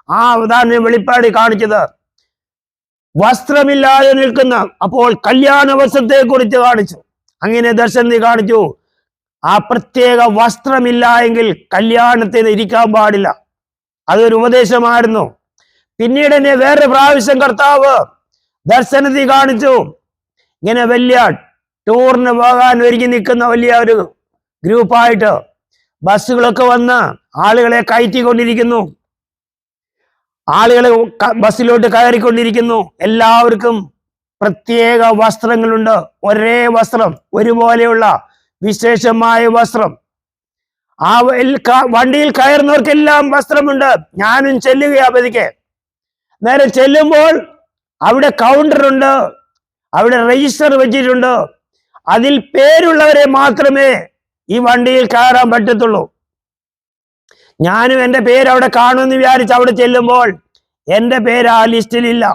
ആ ഉദാഹരണം വെളിപ്പാടി കാണിച്ചത് വസ്ത്രമില്ലാതെ നിൽക്കുന്ന, അപ്പോൾ കല്യാണ വസ്ത്രത്തെ കുറിച്ച് കാണിച്ചു. അങ്ങനെ ദർശനത്തിൽ കാണിച്ചു, ആ പ്രത്യേക വസ്ത്രമില്ല എങ്കിൽ കല്യാണത്തിന് ഇരിക്കാൻ പാടില്ല. അതൊരു ഉപദേശമായിരുന്നു. പിന്നീട് എന്നെ വേറെ പ്രാവശ്യം കർത്താവ് ദർശനത്തിൽ കാണിച്ചു, ഇങ്ങനെ വലിയ ടൂറിന് പോകാൻ ഒരുങ്ങി നിൽക്കുന്ന വലിയ ഒരു ഗ്രൂപ്പായിട്ട് ബസ്സുകളൊക്കെ വന്ന് ആളുകളെ കയറ്റിക്കൊണ്ടിരിക്കുന്നു. ആളുകൾ ബസ്സിലോട്ട് കയറിക്കൊണ്ടിരിക്കുന്നു. എല്ലാവർക്കും പ്രത്യേക വസ്ത്രങ്ങളുണ്ട്. ഒരേ വസ്ത്രം, ഒരുപോലെയുള്ള വിശേഷമായ വസ്ത്രം. ആ വണ്ടിയിൽ കയറുന്നവർക്കെല്ലാം വസ്ത്രമുണ്ട്. ഞാനും ചെല്ലുകയാ പതിക്കെ. നേരെ ചെല്ലുമ്പോൾ അവിടെ കൗണ്ടറുണ്ട്, അവിടെ രജിസ്റ്റർ വെച്ചിട്ടുണ്ട്. അതിൽ പേരുള്ളവരെ മാത്രമേ ഈ വണ്ടിയിൽ കയറാൻ പറ്റത്തുള്ളൂ. ഞാനും എൻ്റെ പേര് അവിടെ കാണുമെന്ന് വിചാരിച്ച് അവിടെ ചെല്ലുമ്പോൾ എൻ്റെ പേര് ആ ലിസ്റ്റിലില്ല.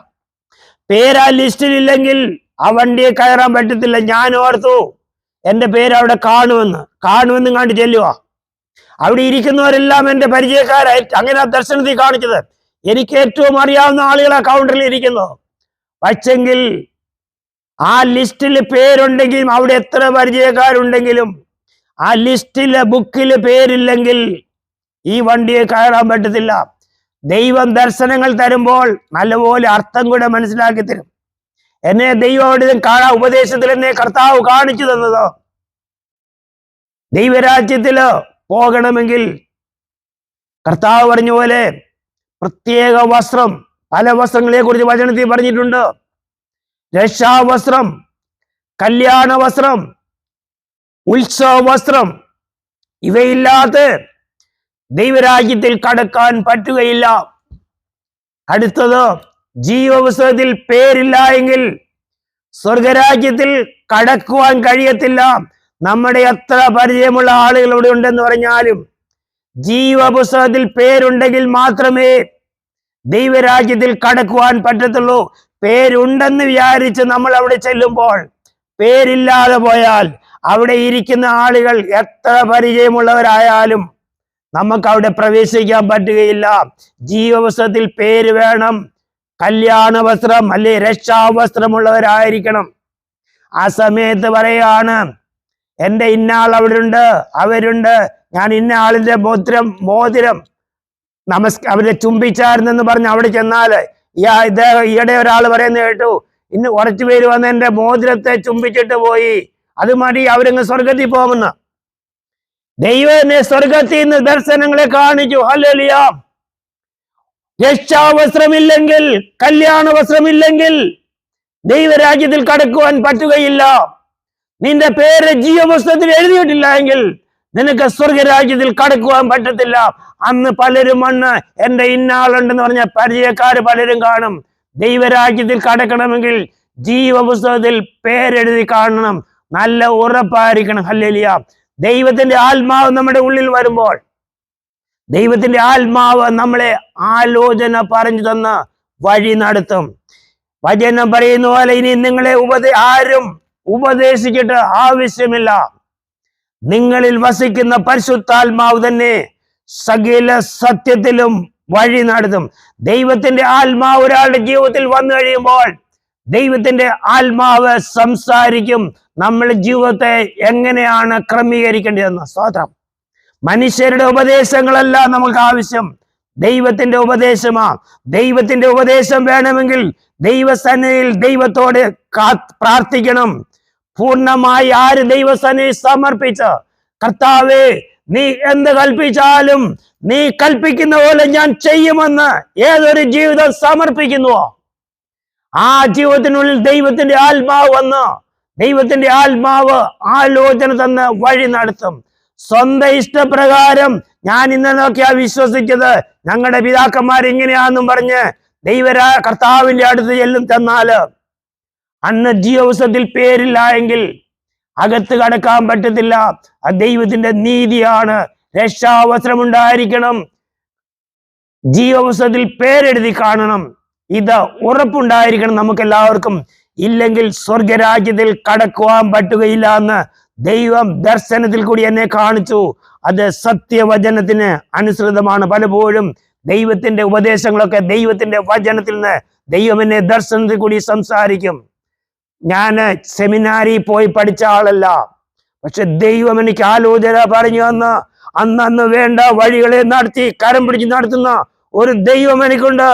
പേര് ആ ലിസ്റ്റിലില്ലെങ്കിൽ ആ വണ്ടിയെ കയറാൻ പറ്റത്തില്ല. ഞാൻ ഓർത്തു എൻ്റെ പേര് അവിടെ കാണുമെന്ന് കണ്ട് ചെല്ലുക. അവിടെ ഇരിക്കുന്നവരെല്ലാം എൻ്റെ പരിചയക്കാരായി. അങ്ങനെ ആ ദർശനത്തിൽ കാണിച്ചത്. എനിക്ക് ഏറ്റവും അറിയാവുന്ന ആളുകൾ ആ കൗണ്ടറിൽ ഇരിക്കുന്നു. പക്ഷെങ്കിൽ ആ ലിസ്റ്റിൽ പേരുണ്ടെങ്കിലും, അവിടെ എത്ര പരിചയക്കാരുണ്ടെങ്കിലും ആ ലിസ്റ്റിലെ ബുക്കിൽ പേരില്ലെങ്കിൽ ഈ വണ്ടിയെ കയറാൻ പറ്റത്തില്ല. ദൈവം ദർശനങ്ങൾ തരുമ്പോൾ നല്ലപോലെ അർത്ഥം കൂടെ മനസ്സിലാക്കി തരും. എന്നെ ദൈവം കാണാൻ ഉപദേശത്തിൽ എന്നെ കർത്താവ് കാണിച്ചു തന്നത്, ദൈവരാജ്യത്തില് പോകണമെങ്കിൽ കർത്താവ് പറഞ്ഞ പോലെ പ്രത്യേക വസ്ത്രം, പല വസ്ത്രങ്ങളെ കുറിച്ച് വചനത്തിൽ പറഞ്ഞിട്ടുണ്ട്. രക്ഷാവസ്ത്രം, കല്യാണ വസ്ത്രം, ഉത്സവ വസ്ത്രം, ഇവയില്ലാത്ത ദൈവരാജ്യത്തിൽ കടക്കാൻ പറ്റുകയില്ല. അടുത്തത്, ജീവപുസ്തകത്തിൽ പേരില്ല എങ്കിൽ സ്വർഗരാജ്യത്തിൽ കടക്കുവാൻ കഴിയത്തില്ല. നമ്മുടെ എത്ര പരിചയമുള്ള ആളുകൾ ഇവിടെ ഉണ്ടെന്ന് പറഞ്ഞാലും ജീവപുസ്തകത്തിൽ പേരുണ്ടെങ്കിൽ മാത്രമേ ദൈവരാജ്യത്തിൽ കടക്കുവാൻ പറ്റത്തുള്ളൂ. പേരുണ്ടെന്ന് വിചാരിച്ച് നമ്മൾ അവിടെ ചെല്ലുമ്പോൾ പേരില്ലാതെ പോയാൽ അവിടെ ഇരിക്കുന്ന ആളുകൾ എത്ര പരിചയമുള്ളവരായാലും നമുക്ക് അവിടെ പ്രവേശിക്കാൻ പറ്റുകയില്ല. ജീവവസ്ത്രത്തിൽ പേര് വേണം. കല്യാണ വസ്ത്രം അല്ലെ രക്ഷാവസ്ത്രമുള്ളവരായിരിക്കണം. ആ സമയത്ത് പറയാണ്, എൻ്റെ ഇന്നാൾ അവിടെ ഉണ്ട്, അവരുണ്ട്, ഞാൻ ഇന്ന ആളിന്റെ മോതിരം അവരെ ചുംബിച്ചായിരുന്നെന്ന് പറഞ്ഞ് അവിടെ ചെന്നാല് ഈയിടെ ഒരാൾ പറയുന്നത് കേട്ടു, ഇന്ന് കുറച്ചു പേര് വന്ന് എൻ്റെ മോതിരത്തെ ചുംബിച്ചിട്ട് പോയി, അത് മതി, അവരങ്ങ് സ്വർഗത്തിൽ പോകുമെന്ന്. ദൈവം എന്നെ സ്വർഗത്തിൽ നിന്ന് ദർശനങ്ങളെ കാണിച്ചു. ഹല്ലേലൂയ. രക്ഷാവസ്ത്രമില്ലെങ്കിൽ, കല്യാണ വസ്ത്രമില്ലെങ്കിൽ ദൈവരാജ്യത്തിൽ കടക്കുവാൻ പറ്റുകയില്ല. നിന്റെ പേര് ജീവപുസ്തകത്തിൽ എഴുതിയിട്ടില്ല എങ്കിൽ നിനക്ക് സ്വർഗരാജ്യത്തിൽ കടക്കുവാൻ പറ്റത്തില്ല. അന്ന് പലരും എന്റെ ഇന്നാളുണ്ടെന്ന് പറഞ്ഞ പരിചയക്കാര് പലരും കാണും. ദൈവരാജ്യത്തിൽ കടക്കണമെങ്കിൽ ജീവപുസ്തകത്തിൽ പേരെഴുതി കാണണം. നല്ല ഉറപ്പായിരിക്കണം. ഹല്ലേലൂയ. ദൈവത്തിന്റെ ആത്മാവ് നമ്മുടെ ഉള്ളിൽ വരുമ്പോൾ, ദൈവത്തിന്റെ ആത്മാവ് നമ്മളെ ആലോചന പറഞ്ഞു തന്ന വഴി നടത്തും. വചനം പറയുന്ന പോലെ ഇനി നിങ്ങളെ ആരും ഉപദേശിച്ചിട്ട് ആവശ്യമില്ല. നിങ്ങളിൽ വസിക്കുന്ന പരിശുദ്ധാത്മാവ് തന്നെ സകല സത്യത്തിലും വഴി നടത്തും. ദൈവത്തിന്റെ ആത്മാവ് ഒരാളുടെ ജീവിതത്തിൽ വന്നു കഴിയുമ്പോൾ ദൈവത്തിന്റെ ആത്മാവ് സംസാരിക്കും നമ്മുടെ ജീവിതത്തെ എങ്ങനെയാണ് ക്രമീകരിക്കേണ്ടതെന്ന്. സ്തോത്രം. മനുഷ്യരുടെ ഉപദേശങ്ങളല്ല നമുക്ക് ആവശ്യം, ദൈവത്തിന്റെ ഉപദേശമാ. ദൈവത്തിന്റെ ഉപദേശം വേണമെങ്കിൽ ദൈവസന്നിധിയിൽ ദൈവത്തോട് പ്രാർത്ഥിക്കണം. പൂർണ്ണമായി ആര് ദൈവസന്നിധി സമർപ്പിച്ച്, കർത്താവേ നീ എന്ത് കൽപ്പിച്ചാലും നീ കൽപ്പിക്കുന്ന പോലെ ഞാൻ ചെയ്യുമെന്ന് ഏതൊരു ജീവിതം സമർപ്പിക്കുന്നുവോ ആ ജീവിതത്തിനുള്ളിൽ ദൈവത്തിന്റെ ആത്മാവ് വന്ന്, ദൈവത്തിന്റെ ആത്മാവ് ആലോചന തന്ന് വഴി നടത്തും. സ്വന്തം ഇഷ്ടപ്രകാരം ഞാൻ ഇന്നൊക്കെയാ വിശ്വസിച്ചത്, ഞങ്ങളുടെ പിതാക്കന്മാർ ഇങ്ങനെയാണെന്നും പറഞ്ഞ് കർത്താവിന്റെ അടുത്ത് ചെന്നാല് അന്ന് ജീവപുസ്തകത്തിൽ പേരില്ല എങ്കിൽ അകത്ത് കടക്കാൻ പറ്റത്തില്ല. അത് ദൈവത്തിന്റെ നീതിയാണ്. രക്ഷാവസ്ത്രമുണ്ടായിരിക്കണം, ജീവപുസ്തകത്തിൽ പേരെഴുതി കാണണം. ഇത് ഉറപ്പുണ്ടായിരിക്കണം നമുക്ക് എല്ലാവർക്കും. ഇല്ലെങ്കിൽ സ്വർഗരാജ്യത്തിൽ കടക്കുവാൻ പറ്റുകയില്ല എന്ന് ദൈവം ദർശനത്തിൽ കൂടി എന്നെ കാണിച്ചു. അത് സത്യവചനത്തിന് അനുസൃതമാണ്. പലപ്പോഴും ദൈവത്തിന്റെ ഉപദേശങ്ങളൊക്കെ ദൈവത്തിന്റെ വചനത്തിൽ നിന്ന് ദൈവം എന്നെ ദർശനത്തിൽ കൂടി സംസാരിക്കും. ഞാൻ സെമിനാരിൽ പോയി പഠിച്ച ആളല്ല, പക്ഷെ ദൈവം എനിക്ക് ആലോചന പറഞ്ഞു തന്ന് അന്ന് വേണ്ട വഴികളെ നടത്തി കരം പിടിച്ച് നടത്തുന്ന ഒരു ദൈവം എനിക്കുണ്ട്.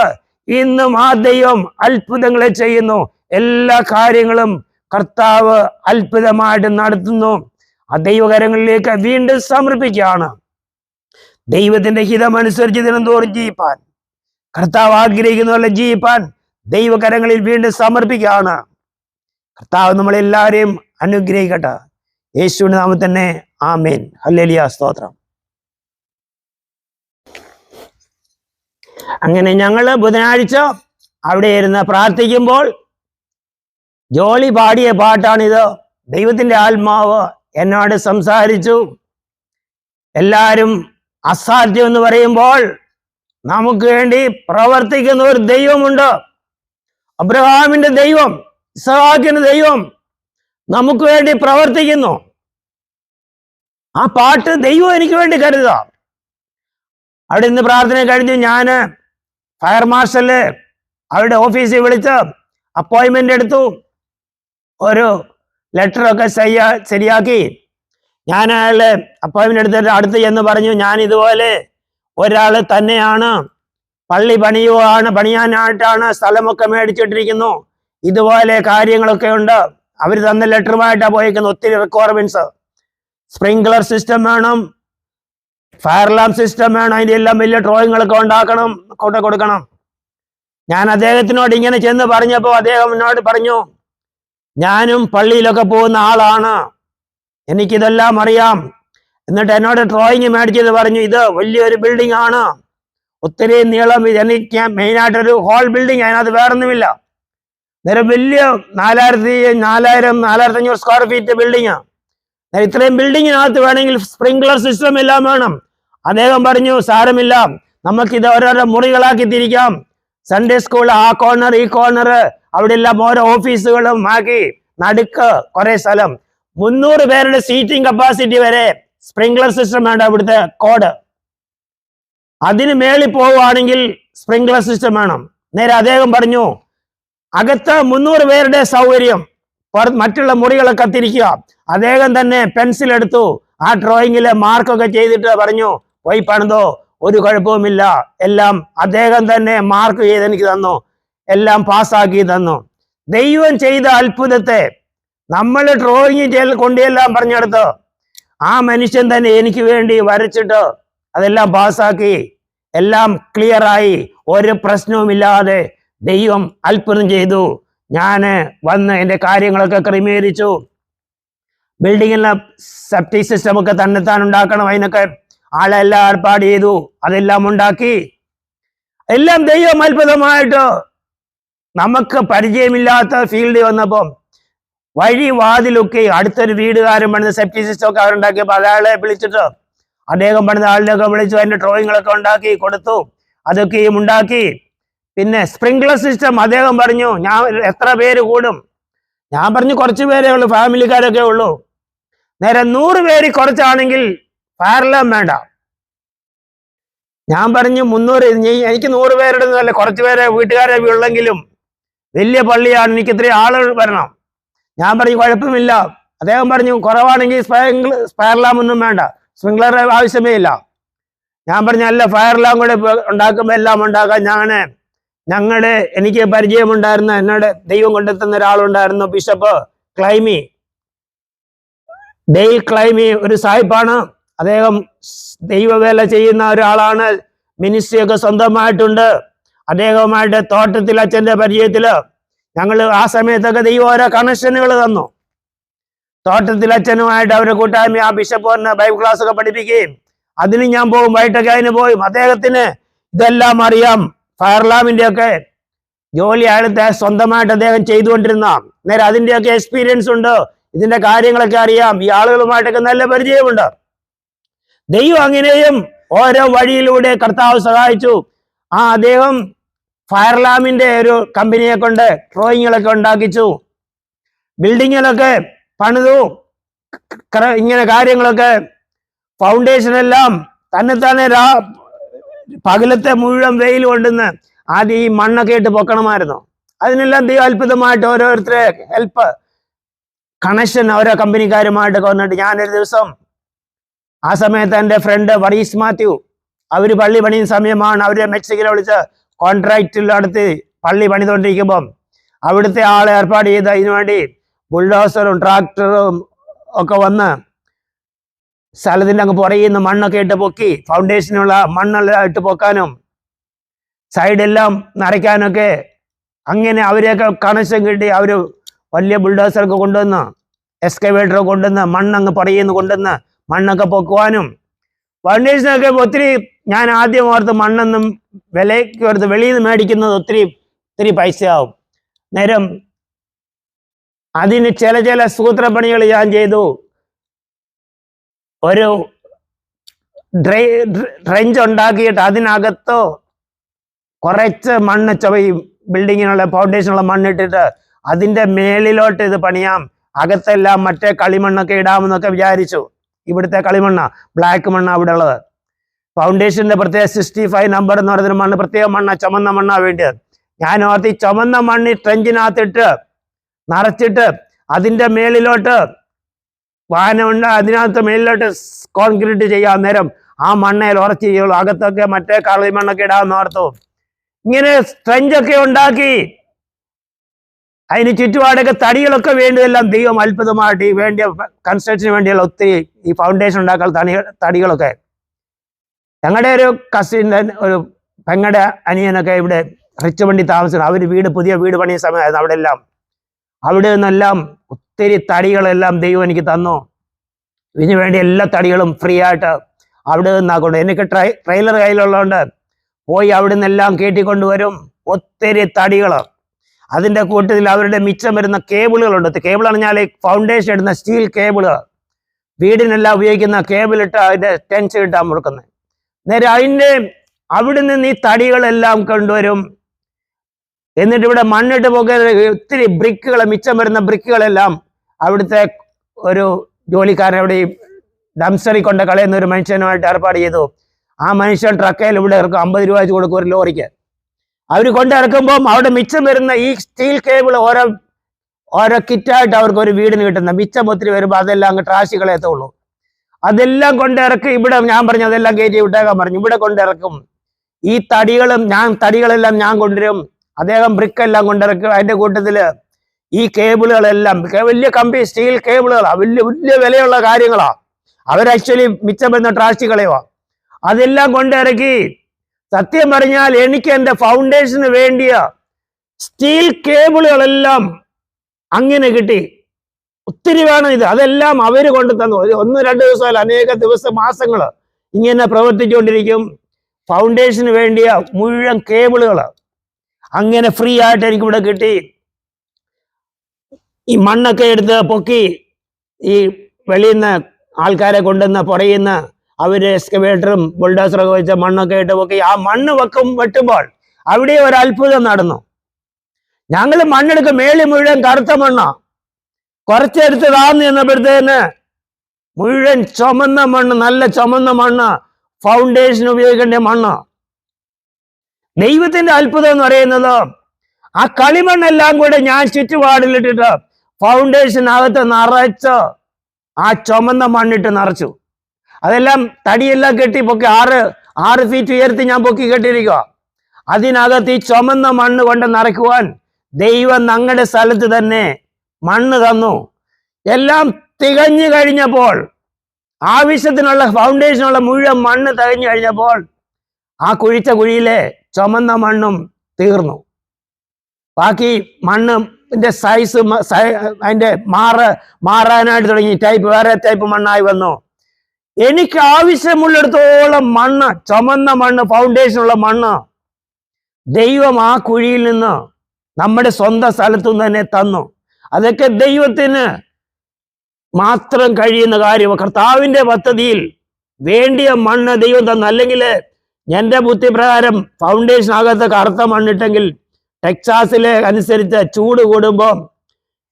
ഇന്നും ആ ദൈവം അത്ഭുതങ്ങളെ ചെയ്യുന്നു. എല്ലാ കാര്യങ്ങളും കർത്താവ് അത്ഭുതമായിട്ട് നടത്തുന്നു. ആ ദൈവകരങ്ങളിലേക്ക് വീണ്ടും സമർപ്പിക്കുകയാണ്. ദൈവത്തിന്റെ ഹിതമനുസരിച്ച് ദിനംതോറും ജീവിപ്പാൻ, കർത്താവ് ആഗ്രഹിക്കുന്ന പോലെ ജീവിപ്പാൻ ദൈവകരങ്ങളിൽ വീണ്ടും സമർപ്പിക്കുകയാണ്. കർത്താവ് നമ്മളെല്ലാവരെയും അനുഗ്രഹിക്കട്ടെ. യേശുവിന്റെ നാമത്തിൽ തന്നെ ആമേൻ. ഹല്ലേലൂയ. സ്തോത്രം. അങ്ങനെ ഞങ്ങള് ബുധനാഴ്ച അവിടെ ഇരുന്ന് പ്രാർത്ഥിക്കുമ്പോൾ ജോളി പാടിയ പാട്ടാണിത്. ദൈവത്തിന്റെ ആത്മാവ് എന്നോട് സംസാരിച്ചു. എല്ലാവരും അസാധ്യം എന്ന് പറയുമ്പോൾ നമുക്ക് വേണ്ടി പ്രവർത്തിക്കുന്ന ഒരു ദൈവമുണ്ട്. അബ്രഹാമിന്റെ ദൈവം, ഇസ്ഹാക്കിന്റെ ദൈവം നമുക്ക് വേണ്ടി പ്രവർത്തിക്കുന്നു. ആ പാട്ട് ദൈവം എനിക്ക് വേണ്ടി കരുതാം. അവിടെ ഇന്ന് പ്രാർത്ഥന കഴിഞ്ഞ് ഞാൻ ഫയർ മാർഷല് അവരുടെ ഓഫീസിൽ വിളിച്ച് അപ്പോയിൻമെന്റ് എടുത്തു. ഒരു ലെറ്ററൊക്കെ ശരിയാക്കി ഞാൻ അയാളെ അപ്പോയിൻമെന്റ് എടുത്തിട്ട് അടുത്ത് ചെന്ന് പറഞ്ഞു, ഞാൻ ഇതുപോലെ ഒരാൾ തന്നെയാണ്, പള്ളി പണിയാനായിട്ടാണ് സ്ഥലമൊക്കെ മേടിച്ചിട്ടിരിക്കുന്നു, ഇതുപോലെ കാര്യങ്ങളൊക്കെ ഉണ്ട്. അവർ തന്ന ലെറ്ററുമായിട്ടാണ് പോയിരിക്കുന്നത്. ഒത്തിരി റിക്വയർമെന്റ്സ്, സ്പ്രിംഗ്ലർ സിസ്റ്റം വേണം, ഫയർ അലാം സിസ്റ്റം വേണം, അതിൻ്റെ എല്ലാം വലിയ ഡ്രോയിങ്ങുകളൊക്കെ ഉണ്ടാക്കണം, കൊടുക്കണം. ഞാൻ അദ്ദേഹത്തിനോട് ഇങ്ങനെ ചെന്ന് പറഞ്ഞപ്പോൾ അദ്ദേഹം എന്നോട് പറഞ്ഞു, ഞാനും പള്ളിയിലൊക്കെ പോകുന്ന ആളാണ്, എനിക്കിതെല്ലാം അറിയാം. എന്നിട്ട് എന്നോട് ഡ്രോയിങ് മേടിച്ചത് പറഞ്ഞു, ഇത് വലിയൊരു ബിൽഡിംഗ് ആണ്, ഒത്തിരി നീളം. എനിക്ക് മെയിനായിട്ടൊരു ഹോൾ ബിൽഡിംഗ്, അതിനകത്ത് വേറൊന്നുമില്ല. നേരെ വലിയ 4500 സ്ക്വയർ ഫീറ്റ് ബിൽഡിംഗ്. ഇത്രയും ബിൽഡിങ്ങിനകത്ത് വേണമെങ്കിൽ സ്പ്രിംഗ്ലർ സിസ്റ്റം എല്ലാം വേണം. അദ്ദേഹം പറഞ്ഞു, സാരമില്ല, നമുക്കിത് ഓരോരോ മുറികളാക്കി തിരിക്കാം. സൺഡേ സ്കൂൾ ആ കോർണർ, ഈ കോർണർ, അവിടെ എല്ലാം ഓരോ ഓഫീസുകളും ആക്കി നടുക്ക് കുറെ സ്ഥലം, 300 പേരുടെ സീറ്റിംഗ് കപ്പാസിറ്റി വരെ സ്പ്രിംഗ്ലർ സിസ്റ്റം വേണ്ട ഇവിടുത്തെ കോഡ്. അതിന് മേളിൽ പോവുകയാണെങ്കിൽ സ്പ്രിംഗ്ലർ സിസ്റ്റം വേണം. നേരെ അദ്ദേഹം പറഞ്ഞു, അകത്ത് 300 പേരുടെ സൗകര്യം, മറ്റുള്ള മുറികളൊക്കെ തിരിക്കുക. അദ്ദേഹം തന്നെ പെൻസിൽ എടുത്തു, ആ ഡ്രോയിങ്ങിലെ മാർക്കൊക്കെ ചെയ്തിട്ട് പറഞ്ഞു, പോയി പണിതോ, ഒരു കുഴപ്പവുമില്ല. എല്ലാം അദ്ദേഹം തന്നെ മാർക്ക് ചെയ്ത് എനിക്ക് തന്നു, എല്ലാം പാസ്സാക്കി തന്നു. ദൈവം ചെയ്ത അത്ഭുതത്തെ നമ്മൾ ഡ്രോയിങ് കൊണ്ടെല്ലാം പറഞ്ഞെടുത്ത് ആ മനുഷ്യൻ തന്നെ എനിക്ക് വേണ്ടി വരച്ചിട്ട് അതെല്ലാം പാസ്സാക്കി എല്ലാം ക്ലിയറായി ഒരു പ്രശ്നവുമില്ലാതെ ദൈവം അത്ഭുതം ചെയ്തു. ഞാൻ വന്ന് എൻ്റെ കാര്യങ്ങളൊക്കെ ക്രമീകരിച്ചു. ബിൽഡിങ്ങിലെ സെപ്റ്റിക് സിസ്റ്റം ഒക്കെ തന്നെത്താൻ ഉണ്ടാക്കണം, അതിനൊക്കെ ആളെല്ലാം ഏർപ്പാട് ചെയ്തു, അതെല്ലാം ഉണ്ടാക്കി. എല്ലാം ദൈവം അത്ഭുതമായിട്ട് നമുക്ക് പരിചയമില്ലാത്ത ഫീൽഡിൽ വന്നപ്പം വഴി വാതിലൊക്കെ അടുത്തൊരു വീടുകാരൻ പണിത സെപ്റ്റിക് സിസ്റ്റം ഒക്കെ അവരുണ്ടാക്കിയപ്പോൾ അയാളെ വിളിച്ചിട്ട് അദ്ദേഹം പണിത ആളിനെയൊക്കെ വിളിച്ചു അതിന്റെ ഡ്രോയിങ്ങളൊക്കെ ഉണ്ടാക്കി കൊടുത്തു, അതൊക്കെയും ഉണ്ടാക്കി. പിന്നെ സ്പ്രിംഗ്ലർ സിസ്റ്റം അദ്ദേഹം പറഞ്ഞു ഞാൻ എത്ര പേര് കൂടും, ഞാൻ പറഞ്ഞു കുറച്ച് പേരേ ഉള്ളൂ, ഫാമിലിക്കാരൊക്കെ ഉള്ളൂ. നേരെ 100 പേര് കുറച്ചാണെങ്കിൽ ഫയർ അലാം വേണ്ട. ഞാൻ പറഞ്ഞു 300, എനിക്ക് 100 പേരുടെന്നല്ല, കുറച്ച് പേരെ വീട്ടുകാരെ ഉള്ളെങ്കിലും വലിയ പള്ളിയാണ്, എനിക്ക് ഇത്രയും ആളുകൾ വരണം. ഞാൻ പറഞ്ഞു കുഴപ്പമില്ല. അദ്ദേഹം പറഞ്ഞു കുറവാണെങ്കിൽ ഫയർ അലാം ഒന്നും വേണ്ട, സ്പ്രിംഗ്ലർ ആവശ്യമേ ഇല്ല. ഞാൻ പറഞ്ഞു അല്ല, ഫയർ അലാം കൂടെ ഉണ്ടാക്കുമ്പോൾ എല്ലാം ഉണ്ടാക്കാം. എനിക്ക് പരിചയമുണ്ടായിരുന്ന, എന്നോട് ദൈവം കൊണ്ടെത്തുന്ന ഒരാളുണ്ടായിരുന്നു, ബിഷപ്പ് ക്ലൈമി, ഡെയിൽ ക്ലൈമി, ഒരു സാഹിബാണ്. അദ്ദേഹം ദൈവവേല ചെയ്യുന്ന ഒരാളാണ്, മിനിസ്ട്രി ഒക്കെ സ്വന്തമായിട്ടുണ്ട്. അദ്ദേഹമായിട്ട് തോട്ടത്തിൽ അച്ഛന്റെ പരിചയത്തില് ഞങ്ങൾ ആ സമയത്തൊക്കെ ദൈവം ഓരോ കണക്ഷനുകൾ തന്നു. തോട്ടത്തിൽ അച്ഛനുമായിട്ട് അവരുടെ കൂട്ടായ്മ ആ ബിഷപ്പ് പറഞ്ഞ ബൈബിൾ ക്ലാസ് ഒക്കെ പഠിപ്പിക്കുകയും അതിന് ഞാൻ പോകും, വൈകിട്ടൊക്കെ അതിന് പോയും. അദ്ദേഹത്തിന് ഇതെല്ലാം അറിയാം, ഫയർ അലാമിന്റെ ഒക്കെ ജോലി അയാളത്തെ സ്വന്തമായിട്ട് അദ്ദേഹം ചെയ്തുകൊണ്ടിരുന്ന, നേരെ അതിന്റെയൊക്കെ എക്സ്പീരിയൻസ് ഉണ്ട്, ഇതിന്റെ കാര്യങ്ങളൊക്കെ അറിയാം, ഈ ആളുകളുമായിട്ടൊക്കെ നല്ല പരിചയമുണ്ട്. ദൈവം അങ്ങനെയും ഓരോ വഴിയിലൂടെ കർത്താവ് സഹായിച്ചു. അദ്ദേഹം ഫയർ അലാമിന്റെ ഒരു കമ്പനിയെ കൊണ്ട് ഡ്രോയിങ്ങുകളൊക്കെ ഉണ്ടാക്കിച്ചു, ബിൽഡിങ്ങിലൊക്കെ പണിതു, ഇങ്ങനെ കാര്യങ്ങളൊക്കെ ഫൗണ്ടേഷൻ എല്ലാം തന്നെ പകലത്തെ മുഴുവൻ വെയിൽ കൊണ്ടുവന്ന് ആദ്യം ഈ മണ്ണൊക്കെ ഇട്ട് പൊക്കണമായിരുന്നു. അതിനെല്ലാം ദൈവം അത്ഭുതമായിട്ട് ഓരോരുത്തരെ ഹെൽപ്പ് കണക്ഷൻ ഓരോ കമ്പനിക്കാരുമായിട്ടൊക്കെ വന്നിട്ട്, ഞാനൊരു ദിവസം ആ സമയത്ത് എൻ്റെ ഫ്രണ്ട് വറീസ് മാത്യു, അവര് പള്ളി പണിയുന്ന സമയമാണ്, അവര് മെക്സിക്കനെ വിളിച്ച് കോൺട്രാക്റ്റിൽ അടുത്ത് പള്ളി പണിതുകൊണ്ടിരിക്കുമ്പം അവിടുത്തെ ആളെ ഏർപ്പാട് ചെയ്ത് അതിനുവേണ്ടി ബുൾഡോസറും ട്രാക്ടറും ഒക്കെ വന്ന് സ്ഥലത്തിൻ്റെ അങ്ങ് പുറകിൽ നിന്ന് മണ്ണൊക്കെ ഇട്ട് പൊക്കി, ഫൗണ്ടേഷനുള്ള മണ്ണെല്ലാം ഇട്ട് പൊക്കാനും സൈഡെല്ലാം നിറയ്ക്കാനൊക്കെ, അങ്ങനെ അവരെയൊക്കെ കണക്ഷൻ കിട്ടി. അവർ വലിയ ബുൾഡോസറൊക്കെ കൊണ്ടുവന്ന്, എക്സ്കവേറ്ററൊക്കെ കൊണ്ടുവന്ന് മണ്ണങ്ങ് പുറകിൽ നിന്ന് കൊണ്ടുവന്ന് മണ്ണൊക്കെ പൊക്കുവാനും, ഫൗണ്ടേഷനൊക്കെ ഒത്തിരി. ഞാൻ ആദ്യം ഓർത്ത് മണ്ണൊന്നും വിലയ്ക്ക് ഓർത്ത് വെളിയിൽ നിന്ന് മേടിക്കുന്നത് ഒത്തിരി പൈസയാവും. നേരം അതിന് ചില സൂത്രപ്പണികൾ ഞാൻ ചെയ്തു. ഒരു ട്രെഞ്ച് ഉണ്ടാക്കിയിട്ട് അതിനകത്തോ കുറച്ച് മണ്ണ് ചവയും, ബിൽഡിങ്ങിനുള്ള ഫൗണ്ടേഷനുള്ള മണ്ണിട്ടിട്ട് അതിൻ്റെ മേളിലോട്ട് ഇത് പണിയാം, അകത്തെല്ലാം മറ്റേ കളിമണ്ണൊക്കെ ഇടാമെന്നൊക്കെ വിചാരിച്ചു. ഇവിടുത്തെ കളിമണ്ണ, ബ്ലാക്ക് മണ്ണ അവിടെ ഉള്ളത്. ഫൗണ്ടേഷന്റെ പ്രത്യേക 65 നമ്പർ എന്ന് പറയുന്ന മണ്ണ്, പ്രത്യേക മണ്ണ, ചുമന്ന മണ്ണാ വേണ്ടിയത്. ഞാൻ ഓർത്ത് ഈ ചുമന്ന മണ്ണ് ട്രെഞ്ചിനകത്തിട്ട് നിറച്ചിട്ട് അതിൻ്റെ മേളിലോട്ട് വാഹനമുണ്ട്, അതിനകത്ത് മേളിലോട്ട് കോൺക്രീറ്റ് ചെയ്യാൻ നേരം ആ മണ്ണയിൽ ഉറച്ചു ചെയ്യുള്ളൂ, അകത്തൊക്കെ മറ്റേ കളിമണ്ണൊക്കെ ഇടാമെന്ന് ഓർത്തു. ഇങ്ങനെ ട്രെഞ്ചൊക്കെ ഉണ്ടാക്കി അതിന് ചുറ്റുപാടൊക്കെ തടികളൊക്കെ വേണ്ടിയെല്ലാം ദൈവം അത്ഭുതമായിട്ട് ഈ വേണ്ടിയ കൺസ്ട്രക്ഷന് വേണ്ടിയുള്ള ഒത്തിരി ഈ ഫൗണ്ടേഷൻ ഉണ്ടാക്കാൻ തടികളൊക്കെ. ഞങ്ങളുടെ ഒരു കസിൻ്റെ ഒരു പെങ്ങളുടെ അനിയനൊക്കെ ഇവിടെ റിച്ച് വണ്ടി താമസിക്കണം, അവർ പുതിയ വീട് പണിയ സമയമായിരുന്നു. അവിടെ നിന്നെല്ലാം ഒത്തിരി തടികളെല്ലാം ദൈവം എനിക്ക് തന്നു. ഇതിനു വേണ്ടി എല്ലാ തടികളും ഫ്രീ ആയിട്ട് അവിടെ നിന്നാക്കൊണ്ട്, എനിക്ക് ട്രെയിലർ കയ്യിലുള്ളതുകൊണ്ട് പോയി അവിടെ നിന്നെല്ലാം കയറ്റിക്കൊണ്ടുവരും. ഒത്തിരി തടികൾ, അതിൻ്റെ കൂട്ടത്തിൽ അവരുടെ മിച്ചം വരുന്ന കേബിളുകളുണ്ട്. കേബിൾ പറഞ്ഞാൽ ഫൗണ്ടേഷൻ ഇടുന്ന സ്റ്റീൽ കേബിള്, വീടിനെല്ലാം ഉപയോഗിക്കുന്ന കേബിളിട്ട് അതിൻ്റെ ടെൻഷൻ ഇട്ടാൻ കൊടുക്കുന്നത്. നേരെ അതിൻ്റെ അവിടെ നിന്ന് ഈ തടികളെല്ലാം കൊണ്ടുവരും. എന്നിട്ട് ഇവിടെ മണ്ണിട്ട് പോകെ ഒത്തിരി ബ്രിക്കുകൾ, മിച്ചം വരുന്ന ബ്രിക്കുകളെല്ലാം അവിടുത്തെ ഒരു ജോലിക്കാരൻ അവിടെ ഈ ഡംസ്റ്ററിൽ കൊണ്ട് കളയുന്ന ഒരു മനുഷ്യനുമായിട്ട് ഏർപ്പാട് ചെയ്തു. ആ മനുഷ്യൻ ട്രക്കയിൽ ഇവിടെ ഇറക്കും, 50 രൂപ വെച്ച് കൊടുക്കും ഒരു ലോറിക്ക്. അവർ കൊണ്ടിറക്കുമ്പോൾ അവിടെ മിച്ചം വരുന്ന ഈ സ്റ്റീൽ കേബിൾ ഓരോ കിറ്റായിട്ട് അവർക്ക് ഒരു വീടിന് കിട്ടുന്ന മിച്ചം ഒത്തിരി വരുമ്പോൾ അതെല്ലാം അങ്ങ് ട്രാഷി കളയത്തുള്ളൂ. അതെല്ലാം കൊണ്ടിറക്കി ഇവിടെ ഞാൻ പറഞ്ഞു അതെല്ലാം കയറ്റി വിട്ടേക്കാൻ പറഞ്ഞു. ഇവിടെ കൊണ്ടിറക്കും ഈ തടികളെല്ലാം ഞാൻ കൊണ്ടുവരും. അദ്ദേഹം ബ്രിക്കെല്ലാം കൊണ്ടിറക്കും. അതിന്റെ കൂട്ടത്തില് ഈ കേബിളുകളെല്ലാം വലിയ കമ്പി സ്റ്റീൽ കേബിളുകളാ, വലിയ വിലയുള്ള കാര്യങ്ങളാ. അവരാക്ച്വലി മിച്ചം വരുന്ന ട്രാഷ് കളയുക. അതെല്ലാം കൊണ്ടിറക്കി സത്യം പറഞ്ഞാൽ എനിക്ക് എൻ്റെ ഫൗണ്ടേഷന് വേണ്ടിയ സ്റ്റീൽ കേബിളുകളെല്ലാം അങ്ങനെ കിട്ടി. ഒത്തിരി വേണം ഇത്. അതെല്ലാം അവര് കൊണ്ടു തന്നു. 1-2 ദിവസമല്ല, അനേക ദിവസം, മാസങ്ങൾ ഇങ്ങനെ പ്രവർത്തിച്ചുകൊണ്ടിരിക്കും. ഫൗണ്ടേഷന് വേണ്ടിയ മുഴുവൻ കേബിളുകൾ അങ്ങനെ ഫ്രീ ആയിട്ട് എനിക്കിവിടെ കിട്ടി. ഈ മണ്ണൊക്കെ എടുത്ത് പൊക്കി ഈ വെളിയിൽ നിന്ന് ആൾക്കാരെ കൊണ്ടുവന്ന് പുറയുന്ന അവര് എക്സ്കവേറ്ററും ബുൾഡോസറൊക്കെ വെച്ച മണ്ണൊക്കെ ഇട്ട് പൊക്കി ആ മണ്ണ് വെട്ടുമ്പോൾ അവിടെ ഒരു അത്ഭുതം നടന്നു. ഞങ്ങൾ മണ്ണെടുക്കും, മേളി മുഴുവൻ കറുത്ത മണ്ണാ. കുറച്ചെടുത്ത് താന്ന് ചെന്നപ്പോഴത്തേന് മുഴുവൻ ചുമന്ന മണ്ണ്, നല്ല ചുമന്ന മണ്ണ്, ഫൗണ്ടേഷൻ ഉപയോഗിക്കേണ്ട മണ്ണ്. ദൈവത്തിന്റെ അത്ഭുതം എന്ന് പറയുന്നത് ആ കളിമണ്ണെല്ലാം കൂടെ ഞാൻ ചുറ്റുപാടിലിട്ടിട്ട് ഫൗണ്ടേഷനകത്ത് നിറച്ച് ആ ചുമന്ന മണ്ണിട്ട് നിറച്ചു. അതെല്ലാം തടിയെല്ലാം കെട്ടി പൊക്കി 6 ഫീറ്റ് ഉയർത്തി ഞാൻ പൊക്കി കെട്ടിയിരിക്കുക. അതിനകത്ത് ഈ ചുമന്ന മണ്ണ് കൊണ്ട് നിറയ്ക്കുവാൻ ദൈവം ഞങ്ങളുടെ സ്ഥലത്ത് തന്നെ മണ്ണ് തന്നു. എല്ലാം തികഞ്ഞു കഴിഞ്ഞപ്പോൾ, ആവശ്യത്തിനുള്ള ഫൗണ്ടേഷനുള്ള മുഴുവൻ മണ്ണ് തികഞ്ഞു കഴിഞ്ഞപ്പോൾ ആ കുഴിച്ച കുഴിയിലെ ചുമന്ന മണ്ണും തീർന്നു. ബാക്കി മണ്ണിന്റെ സൈസ് അതിന്റെ മാറാനായിട്ട് തുടങ്ങി. വേറെ ടൈപ്പ് മണ്ണായി വന്നു. എനിക്ക് ആവശ്യമുള്ളിടത്തോളം മണ്ണ്, ചുമന്ന മണ്ണ്, ഫൗണ്ടേഷനുള്ള മണ്ണ് ദൈവം ആ കുഴിയിൽ നിന്ന് നമ്മുടെ സ്വന്തം സ്ഥലത്തു നിന്ന് തന്നെ തന്നു. അതൊക്കെ ദൈവത്തിന് മാത്രം കഴിയുന്ന കാര്യം. കർത്താവിന്റെ പദ്ധതിയിൽ വേണ്ടിയ മണ്ണ് ദൈവം തന്നു. അല്ലെങ്കിൽ എൻ്റെ ബുദ്ധിപ്രകാരം ഫൗണ്ടേഷനകത്ത് കറുത്ത മണ്ണിട്ടെങ്കിൽ ടെക്സാസിലെ അനുസരിച്ച് ചൂട് കൂടുമ്പോൾ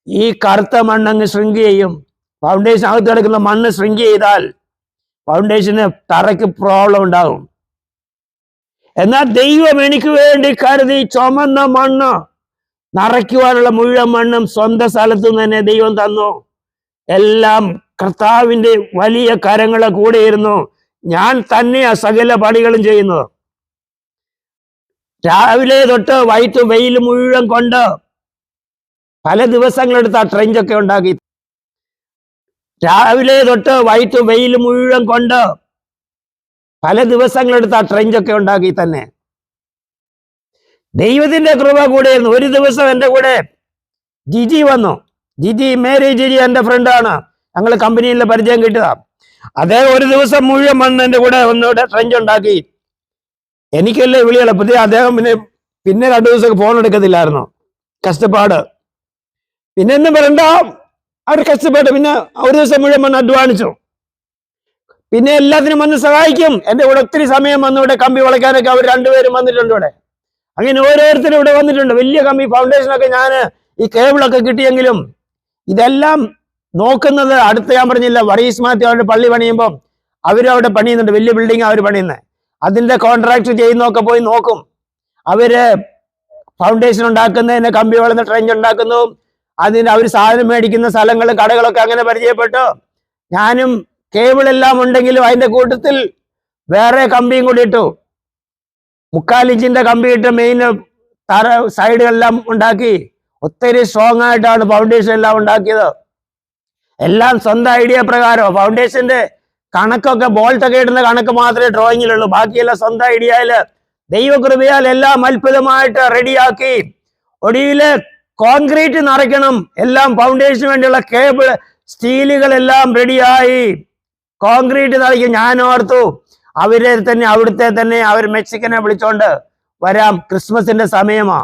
ഈ കറുത്ത മണ്ണങ്ങ് ഷ്രിങ്ക് ചെയ്യും. ഫൗണ്ടേഷനകത്ത് കിടക്കുന്ന മണ്ണ് ഷ്രിങ്ക് ചെയ്താൽ ഫൗണ്ടേഷന് തറയ്ക്ക് പ്രോബ്ലം ഉണ്ടാകും. എന്നാൽ ദൈവം എനിക്ക് വേണ്ടി കരുതി ചുമന്ന മണ്ണ് നിറയ്ക്കുവാനുള്ള മുഴുവൻ മണ്ണും സ്വന്തം സ്ഥലത്തു നിന്ന് തന്നെ ദൈവം തന്നു. എല്ലാം കർത്താവിന്റെ വലിയ കരങ്ങളെ കൂടെ ഇരുന്നു. ഞാൻ തന്നെയാ സകല പണികളും ചെയ്യുന്നത്. രാവിലെ തൊട്ട് വൈകിട്ട് വെയിൽ മുഴുവൻ കൊണ്ട് പല ദിവസങ്ങളെടുത്ത് ആ ട്രെഞ്ചൊക്കെ ഉണ്ടാക്കി. രാവിലെ തൊട്ട് വൈകിട്ട് വെയിൽ മുഴുവൻ കൊണ്ട് പല ദിവസങ്ങളെടുത്ത് ആ ട്രെഞ്ചൊക്കെ ഉണ്ടാക്കി തന്നെ. ദൈവത്തിന്റെ കൃപ കൂടെയായിരുന്നു. ഒരു ദിവസം എൻ്റെ കൂടെ ജിജി വന്നു. മേരി ജിജി എൻ്റെ ഫ്രണ്ടാണ്. ഞങ്ങൾ കമ്പനിയിലെ പരിചയം കിട്ടുക. അദ്ദേഹം ഒരു ദിവസം മുഴുവൻ മണ്ണ് എൻ്റെ കൂടെ ഒന്നുകൂടെ ട്രെഞ്ച് ഉണ്ടാക്കി. എനിക്കല്ലേ വിളികളെ പുതിയ അദ്ദേഹം പിന്നെ 2 ദിവസം ഫോൺ എടുക്കത്തില്ലായിരുന്നു. കഷ്ടപ്പാട്. പിന്നെ ഒന്നും പറയണ്ട, അവർ കഷ്ടപ്പെട്ട് പിന്നെ ഒരു ദിവസം മുഴുവൻ മണ്ണ് അധ്വാനിച്ചു. പിന്നെ എല്ലാത്തിനും വന്ന് സഹായിക്കും. എൻ്റെ കൂടെ ഒത്തിരി സമയം വന്നു. ഇവിടെ കമ്പി വളയ്ക്കാനൊക്കെ അവർ 2 പേരും വന്നിട്ടുണ്ട് ഇവിടെ. അങ്ങനെ ഓരോരുത്തരും ഇവിടെ വന്നിട്ടുണ്ട്. വലിയ കമ്പി ഫൗണ്ടേഷനൊക്കെ ഞാൻ ഈ കേബിളൊക്കെ കിട്ടിയെങ്കിലും ഇതെല്ലാം നോക്കുന്നത് അടുത്ത് ഞാൻ പറഞ്ഞില്ല, വറീസ് മാത്യു അവരുടെ പള്ളി പണിയുമ്പോൾ അവരവിടെ പണിയുന്നുണ്ട്. വലിയ ബിൽഡിംഗ് അവർ പണിയുന്നത്. അതിന്റെ കോൺട്രാക്ട് ചെയ്യുന്നതൊക്കെ പോയി നോക്കും. അവര് ഫൗണ്ടേഷൻ ഉണ്ടാക്കുന്നതിന്, കമ്പി വളർന്ന ട്രെഞ്ച് ഉണ്ടാക്കുന്നു, അതിന് അവർ സാധനം മേടിക്കുന്ന സ്ഥലങ്ങളും കടകളൊക്കെ അങ്ങനെ പരിചയപ്പെട്ടു. ഞാനും കേബിളെല്ലാം ഉണ്ടെങ്കിലും അതിന്റെ കൂട്ടത്തിൽ വേറെ കമ്പിയും കൂടി ഇട്ടു. 3/4 ഇഞ്ചിന്റെ കമ്പി ഇട്ട് മെയിൻ തറ സൈഡുകളെല്ലാം ഉണ്ടാക്കി. ഒത്തിരി സ്ട്രോങ് ആയിട്ടാണ് ഫൗണ്ടേഷൻ എല്ലാം ഉണ്ടാക്കിയത്. എല്ലാം സ്വന്തം ഐഡിയ പ്രകാരം. ഫൗണ്ടേഷന്റെ കണക്കൊക്കെ ബോൾട്ടൊക്കെ ഇടുന്ന കണക്ക് മാത്രമേ ഡ്രോയിങ്ങിലുള്ളൂ. ബാക്കിയെല്ലാം സ്വന്തം ഐഡിയയില് ദൈവകൃപയാൽ എല്ലാം അത്ഭുതമായിട്ട് റെഡിയാക്കി. ഒടുവില് കോൺക്രീറ്റ് നിറയ്ക്കണം. എല്ലാം ഫൗണ്ടേഷന് വേണ്ടിയുള്ള കേബിൾ, സ്റ്റീലുകളെല്ലാം റെഡിയായി. കോൺക്രീറ്റ് നിറയ്ക്കും. ഞാൻ ഓർത്തു അവിടുത്തെ തന്നെ അവർ മെക്സിക്കനെ വിളിച്ചോണ്ട് വരാം, ക്രിസ്മസിന്റെ സമയമാ.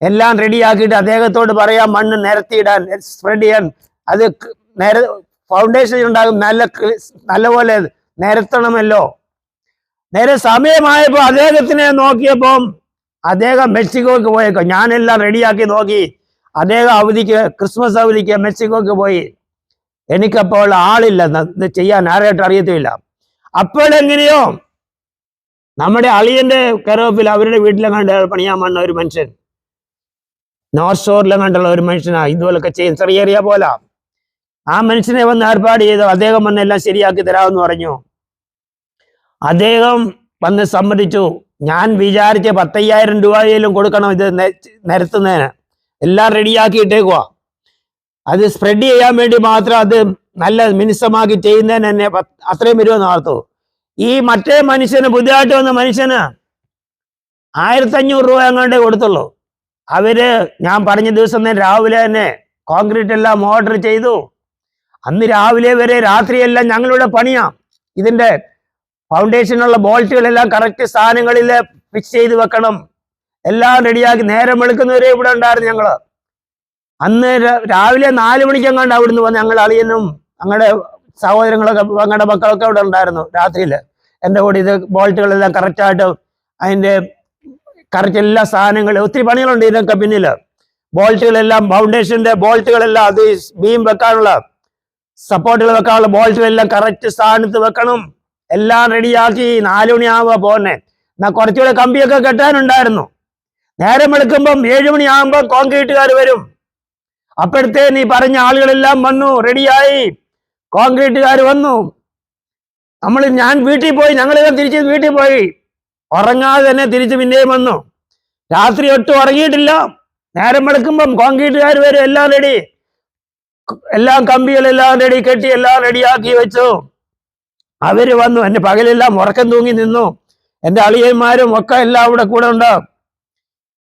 എല്ലാം റെഡിയാക്കിയിട്ട് അദ്ദേഹത്തോട് പറയാം മണ്ണ് നിരത്തിയിടാൻ, സ്പ്രെഡ് ചെയ്യാൻ. അത് ഫൗണ്ടേഷൻ ഉണ്ടാകും, നല്ലപോലെ നിരത്തണമല്ലോ. നേരെ സമയമായപ്പോൾ അദ്ദേഹത്തിനെ നോക്കിയപ്പോൾ അദ്ദേഹം മെക്സിക്കോക്ക് പോയേക്കോ. ഞാനെല്ലാം റെഡിയാക്കി നോക്കി. അദ്ദേഹം ക്രിസ്മസ് അവധിക്ക് മെക്സിക്കോക്ക് പോയി. എനിക്കപ്പോൾ ആളില്ല, ഇത് ചെയ്യാൻ ആരായിട്ട് അറിയത്തില്ല. അപ്പോഴെങ്ങനെയോ നമ്മുടെ അളിയന്റെ കരോപ്പിൽ അവരുടെ വീട്ടിലെങ്ങാണ്ട് പണിയാൻ വന്ന ഒരു മനുഷ്യൻ, നോർത്ത് ഷോറിലെങ്ങാണ്ടുള്ള ഒരു മനുഷ്യനാ ഇതുപോലൊക്കെ ചെയ്യും, ചെറിയ പോലെ. ആ മനുഷ്യനെ വന്ന് ഏർപ്പാട് ചെയ്തു. അദ്ദേഹം വന്ന് എല്ലാം ശരിയാക്കി തരാമെന്ന് പറഞ്ഞു. അദ്ദേഹം വന്ന് സമ്മതിച്ചു. ഞാൻ വിചാരിച്ച 10,000 രൂപയിലും കൊടുക്കണം ഇത് നിരത്തുന്നതിന്. എല്ലാം റെഡിയാക്കി ഇട്ടേക്കുവാ. അത് സ്പ്രെഡ് ചെയ്യാൻ വേണ്ടി മാത്രം അത് നല്ല മിനുസമാക്കി ചെയ്യുന്നതിന് തന്നെ അത്രയും വരുമെന്ന് ഓർത്തു. ഈ മറ്റേ മനുഷ്യന്, പുതിയതായിട്ട് വന്ന മനുഷ്യന് 1500 രൂപ എങ്ങാണ്ടേ കൊടുത്തുള്ളൂ. അവര് ഞാൻ പറഞ്ഞ ദിവസം തന്നെ രാവിലെ തന്നെ കോൺക്രീറ്റ് എല്ലാം ഓർഡർ ചെയ്തു. അന്ന് രാവിലെ വരെ രാത്രിയെല്ലാം ഞങ്ങളുടെ പണിയാ. ഇതിന്റെ ഫൗണ്ടേഷനുള്ള ബോൾട്ടുകളെല്ലാം കറക്റ്റ് സ്ഥാനങ്ങളിൽ ഫിക്സ് ചെയ്ത് വെക്കണം. എല്ലാം റെഡിയാക്കി നേരം വെളുക്കുന്നവരെ ഇവിടെ ഉണ്ടായിരുന്നു ഞങ്ങള്. അന്ന് രാവിലെ 4 മണിക്കെങ്ങാണ്ട് അവിടുന്ന് വന്ന് ഞങ്ങൾ അളിയനും ഞങ്ങളുടെ സഹോദരങ്ങളൊക്കെ ഞങ്ങളുടെ മക്കളൊക്കെ അവിടെ ഉണ്ടായിരുന്നു. രാത്രിയിൽ എൻ്റെ കൂടെ ഇത് ബോൾട്ടുകളെല്ലാം കറക്റ്റായിട്ട് അതിൻ്റെ കറക്റ്റ് എല്ലാ സാധനങ്ങളും, ഒത്തിരി പണികളുണ്ട് ഇതിനൊക്കെ പിന്നിൽ. ബോൾട്ടുകളെല്ലാം ഫൗണ്ടേഷന്റെ ബോൾട്ടുകളെല്ലാം, അത് ബീം വെക്കാനുള്ള സപ്പോർട്ടുകൾ വെക്കാനുള്ള ബോൾട്ടുകളെല്ലാം കറക്റ്റ് സ്ഥാനത്ത് വെക്കണം. എല്ലാം റെഡിയാക്കി 4 മണിയാകുമ്പോൾ പോന്നെ. എന്നാൽ കുറച്ചുകൂടെ കമ്പിയൊക്കെ കെട്ടാനുണ്ടായിരുന്നു. നേരം വെളുക്കുമ്പം 7 മണിയാകുമ്പോൾ കോൺക്രീറ്റുകാർ വരും. അപ്പോഴത്തെ നീ പറഞ്ഞ ആളുകളെല്ലാം വന്നു, റെഡിയായി. കോൺക്രീറ്റുകാർ വന്നു. ഞാൻ വീട്ടിൽ പോയി, ഞങ്ങളെല്ലാം തിരിച്ച് വീട്ടിൽ പോയി. ഉറങ്ങാതെ തന്നെ തിരിച്ച് പിന്നെയും വന്നു. രാത്രി ഒട്ടും ഉറങ്ങിയിട്ടില്ല. നേരം വെളുക്കുമ്പം കോൺക്രീറ്റുകാർ വരും, എല്ലാം റെഡി, എല്ലാം കമ്പികളെല്ലാം റെഡി, കെട്ടി എല്ലാം റെഡിയാക്കി വെച്ചു. അവര് വന്നു. എന്റെ പകലെല്ലാം ഉറക്കം തൂങ്ങി നിന്നു. എന്റെ അളിയന്മാരും ഒക്കെ എല്ലാം ഇവിടെ കൂടെ ഉണ്ട്.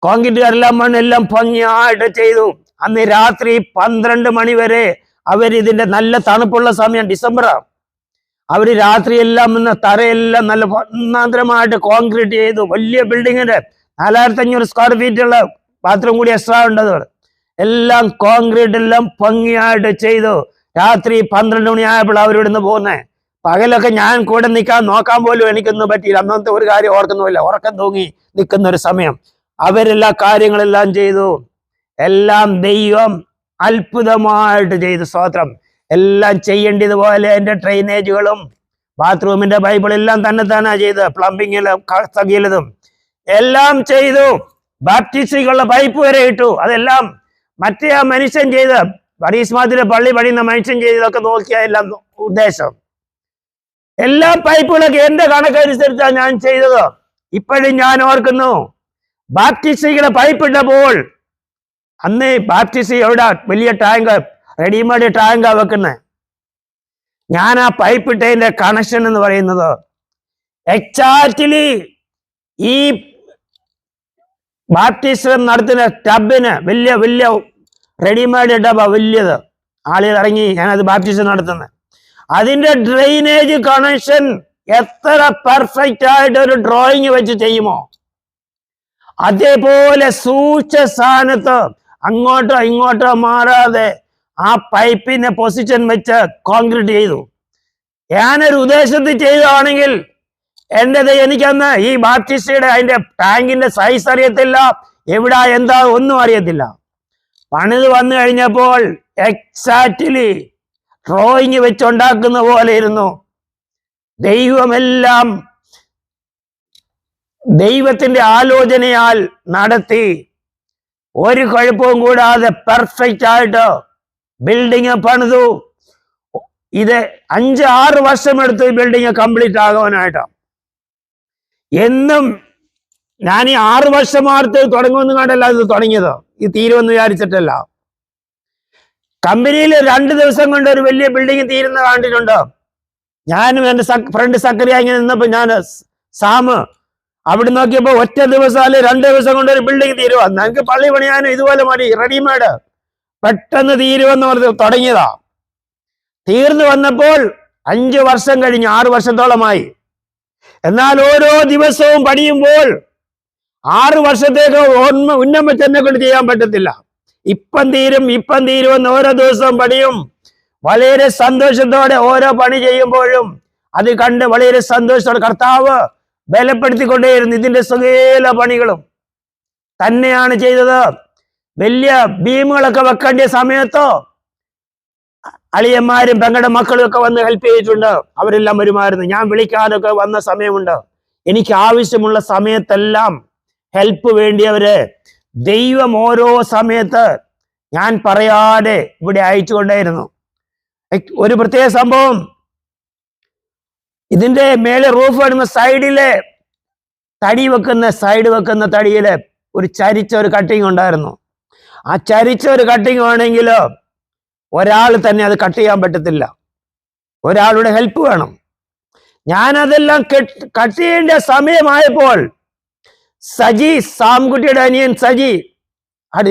കോൺക്രീറ്റുകാരെല്ലാം മണ്ണെല്ലാം ഭംഗിയായിട്ട് ചെയ്തു. അന്ന് രാത്രി 12 മണി വരെ അവരിതിന്റെ നല്ല തണുപ്പുള്ള സമയം, ഡിസംബറാണ്. അവര് രാത്രിയെല്ലാം നിന്ന് തറയെല്ലാം നല്ല ഒന്നാന്തരമായിട്ട് കോൺക്രീറ്റ് ചെയ്തു. വലിയ ബിൽഡിങ്ങിന്റെ 4500 സ്ക്വയർ ഫീറ്റുള്ള ബാത്റൂം കൂടി എക്സ്ട്രാ ഉണ്ടത്. എല്ലാം കോൺക്രീറ്റ് എല്ലാം ഭംഗിയായിട്ട് ചെയ്തു. രാത്രി 12 മണിയായപ്പോൾ അവരിവിടുന്ന് പോകുന്നേ. പകലൊക്കെ ഞാൻ കൂടെ നോക്കാൻ പോലും എനിക്കൊന്നും പറ്റിയില്ല. അന്നത്തെ ഒരു കാര്യം ഓർക്കുന്നുമില്ല. ഉറക്കം തൂങ്ങി നിൽക്കുന്ന ഒരു സമയം. അവരെല്ലാ കാര്യങ്ങളെല്ലാം ചെയ്തു. എല്ലാം ദൈവം അത്ഭുതമായിട്ട് ചെയ്തു. സ്തോത്രം. എല്ലാം ചെയ്യേണ്ടതുപോലെ എൻ്റെ ഡ്രെയിനേജുകളും ബാത്റൂമിന്റെ പൈപ്പുകളെല്ലാം തന്നെ ചെയ്ത്, പ്ലംബിങ്ങിലും സകലതും എല്ലാം ചെയ്തു. ബാപ്റ്റിസ്റ്റുകളുടെ പൈപ്പ് വരെ ഇട്ടു. അതെല്ലാം മറ്റേ ആ മനുഷ്യൻ ചെയ്ത്, പരീസ്മാത്തിലെ പള്ളി പണിയുന്ന മനുഷ്യൻ ചെയ്തതൊക്കെ നോക്കിയ എല്ലാം ഉദ്ദേശം. എല്ലാ പൈപ്പുകളൊക്കെ എന്റെ കണക്കനുസരിച്ചാണ് ഞാൻ ചെയ്തത്. ഇപ്പോഴും ഞാൻ ഓർക്കുന്നു, ബാപ്റ്റിസ്റ്റുകളുടെ പൈപ്പ് ഇട്ടപ്പോൾ അന്ന് ബാപ്റ്റിസ്റ്റ് എവിടെ വലിയ ടാങ്ക്, റെഡിമെയ്ഡ് ടാങ്കാ വെക്കുന്നത്. ഞാൻ ആ പൈപ്പ് ഇട്ടതിന്റെ കണക്ഷൻ എന്ന് പറയുന്നത് എക്സാക്ട്ലി ഈ ബാപ്റ്റിസ്റ്റ് നടത്തുന്ന ടബിന്, വലിയ വലിയ റെഡിമെയ്ഡ് ടബ വലിയത്, ആളുകൾ ഇറങ്ങി ഞാനത് ബാപ്റ്റിസ്റ്റ് നടത്തുന്നത്. അതിന്റെ ഡ്രെയിനേജ് കണക്ഷൻ എത്ര പെർഫെക്റ്റ് ആയിട്ട് ഒരു ഡ്രോയിങ് വെച്ച് ചെയ്യുമോ അതേപോലെ സൂക്ഷിച്ച സ്ഥാനത്ത് അങ്ങോട്ടോ ഇങ്ങോട്ടോ മാറാതെ ആ പൈപ്പിന്റെ പൊസിഷൻ വെച്ച് കോൺക്രീറ്റ് ചെയ്തു. ഞാനൊരു ഉദ്ദേശത്തിൽ ചെയ്തതാണെങ്കിൽ എനിക്കന്ന് ഈ ബാപ്റ്റിസ്റ്റിയുടെ അതിന്റെ ടാങ്കിന്റെ സൈസ് അറിയത്തില്ല, എവിടാ എന്താ ഒന്നും അറിയത്തില്ല. പണിത് വന്നു കഴിഞ്ഞപ്പോൾ എക്സാക്ട്ലി ഡ്രോയിങ് വെച്ചുണ്ടാക്കുന്ന പോലെ ഇരുന്നു. ദൈവമെല്ലാം ദൈവത്തിന്റെ ആലോചനയാൽ നടത്തി. ഒരു കുഴപ്പവും കൂടാതെ പെർഫെക്റ്റ് ആയിട്ട് ബിൽഡിങ് പണിതു. ഇത് 5-6 വർഷമെടുത്തു ഈ ബിൽഡിങ് കംപ്ലീറ്റ് ആകാനായിട്ട്. എന്നും ഞാൻ ഈ 6 വർഷമാർത്ത് തുടങ്ങുമെന്ന് കണ്ടല്ല ഇത് തുടങ്ങിയത്, ഇത് തീരുമെന്ന് വിചാരിച്ചിട്ടല്ല. കമ്പനിയിൽ 2 ദിവസം കൊണ്ട് ഒരു വലിയ ബിൽഡിങ് തീരുന്ന കണ്ടിട്ടുണ്ട്. ഞാനും എൻ്റെ ഫ്രണ്ട് സക്കറിയ ഇങ്ങനെ നിന്നപ്പോൾ ഞാൻ സാമ് അവിടെ നോക്കിയപ്പോൾ ഒറ്റ ദിവസം അല്ലെ 2 ദിവസം കൊണ്ട് ഒരു ബിൽഡിംഗ് തീരുവാ. ഞങ്ങൾക്ക് പള്ളി പണിയാനും ഇതുപോലെ മതി, റെഡിമെയ്ഡ് പെട്ടെന്ന് തീരുവെന്ന് പറഞ്ഞ് തുടങ്ങിയതാ. തീർന്നു വന്നപ്പോൾ 5 വർഷം കഴിഞ്ഞു, 6 വർഷത്തോളമായി. എന്നാൽ ഓരോ ദിവസവും പണിയുമ്പോൾ 6 വർഷത്തേക്ക് ഉന്നം വെച്ച് എന്നെ കൊണ്ട് ചെയ്യാൻ പറ്റത്തില്ല. ഇപ്പം തീരുമെന്ന് ഓരോ ദിവസവും പണിയും. വളരെ സന്തോഷത്തോടെ ഓരോ പണി ചെയ്യുമ്പോഴും അത് കണ്ട് വളരെ സന്തോഷത്തോടെ കർത്താവ് ബലപ്പെടുത്തിക്കൊണ്ടേയിരുന്നു. ഇതിന്റെ സകല പണികളും തന്നെയാണ് ചെയ്തത്. വലിയ ബീമുകളൊക്കെ വെക്കേണ്ട സമയത്തോ അളിയന്മാരും പെങ്ങളുടെ മക്കളും ഒക്കെ വന്ന് ഹെൽപ്പ് ചെയ്തിട്ടുണ്ട്. അവരെല്ലാം വരുമായിരുന്നു. ഞാൻ വിളിക്കാനൊക്കെ വന്ന സമയമുണ്ട്. എനിക്ക് ആവശ്യമുള്ള സമയത്തെല്ലാം ഹെൽപ്പ് വേണ്ടിയവര് ദൈവം ഓരോ സമയത്ത് ഞാൻ പറയാതെ ഇവിടെ അയച്ചുകൊണ്ടേയിരുന്നു. ഒരു പ്രത്യേക സംഭവം, ഇതിന്റെ മേലെ റൂഫ് വരുന്ന സൈഡിലെ സൈഡ് വെക്കുന്ന തടിയില് ഒരു ചരിച്ച ഒരു കട്ടിങ് ഉണ്ടായിരുന്നു. ആ ചരിച്ച ഒരു കട്ടിങ് ആണെങ്കിൽ ഒരാൾ തന്നെ അത് കട്ട് ചെയ്യാൻ പറ്റത്തില്ല. ഒരാളുടെ ഹെൽപ്പ് വേണം. ഞാനതെല്ലാം കട്ട് ചെയ്യേണ്ട സമയമായപ്പോൾ സജി, സാംകുട്ടിയുടെ അനിയൻ സജി,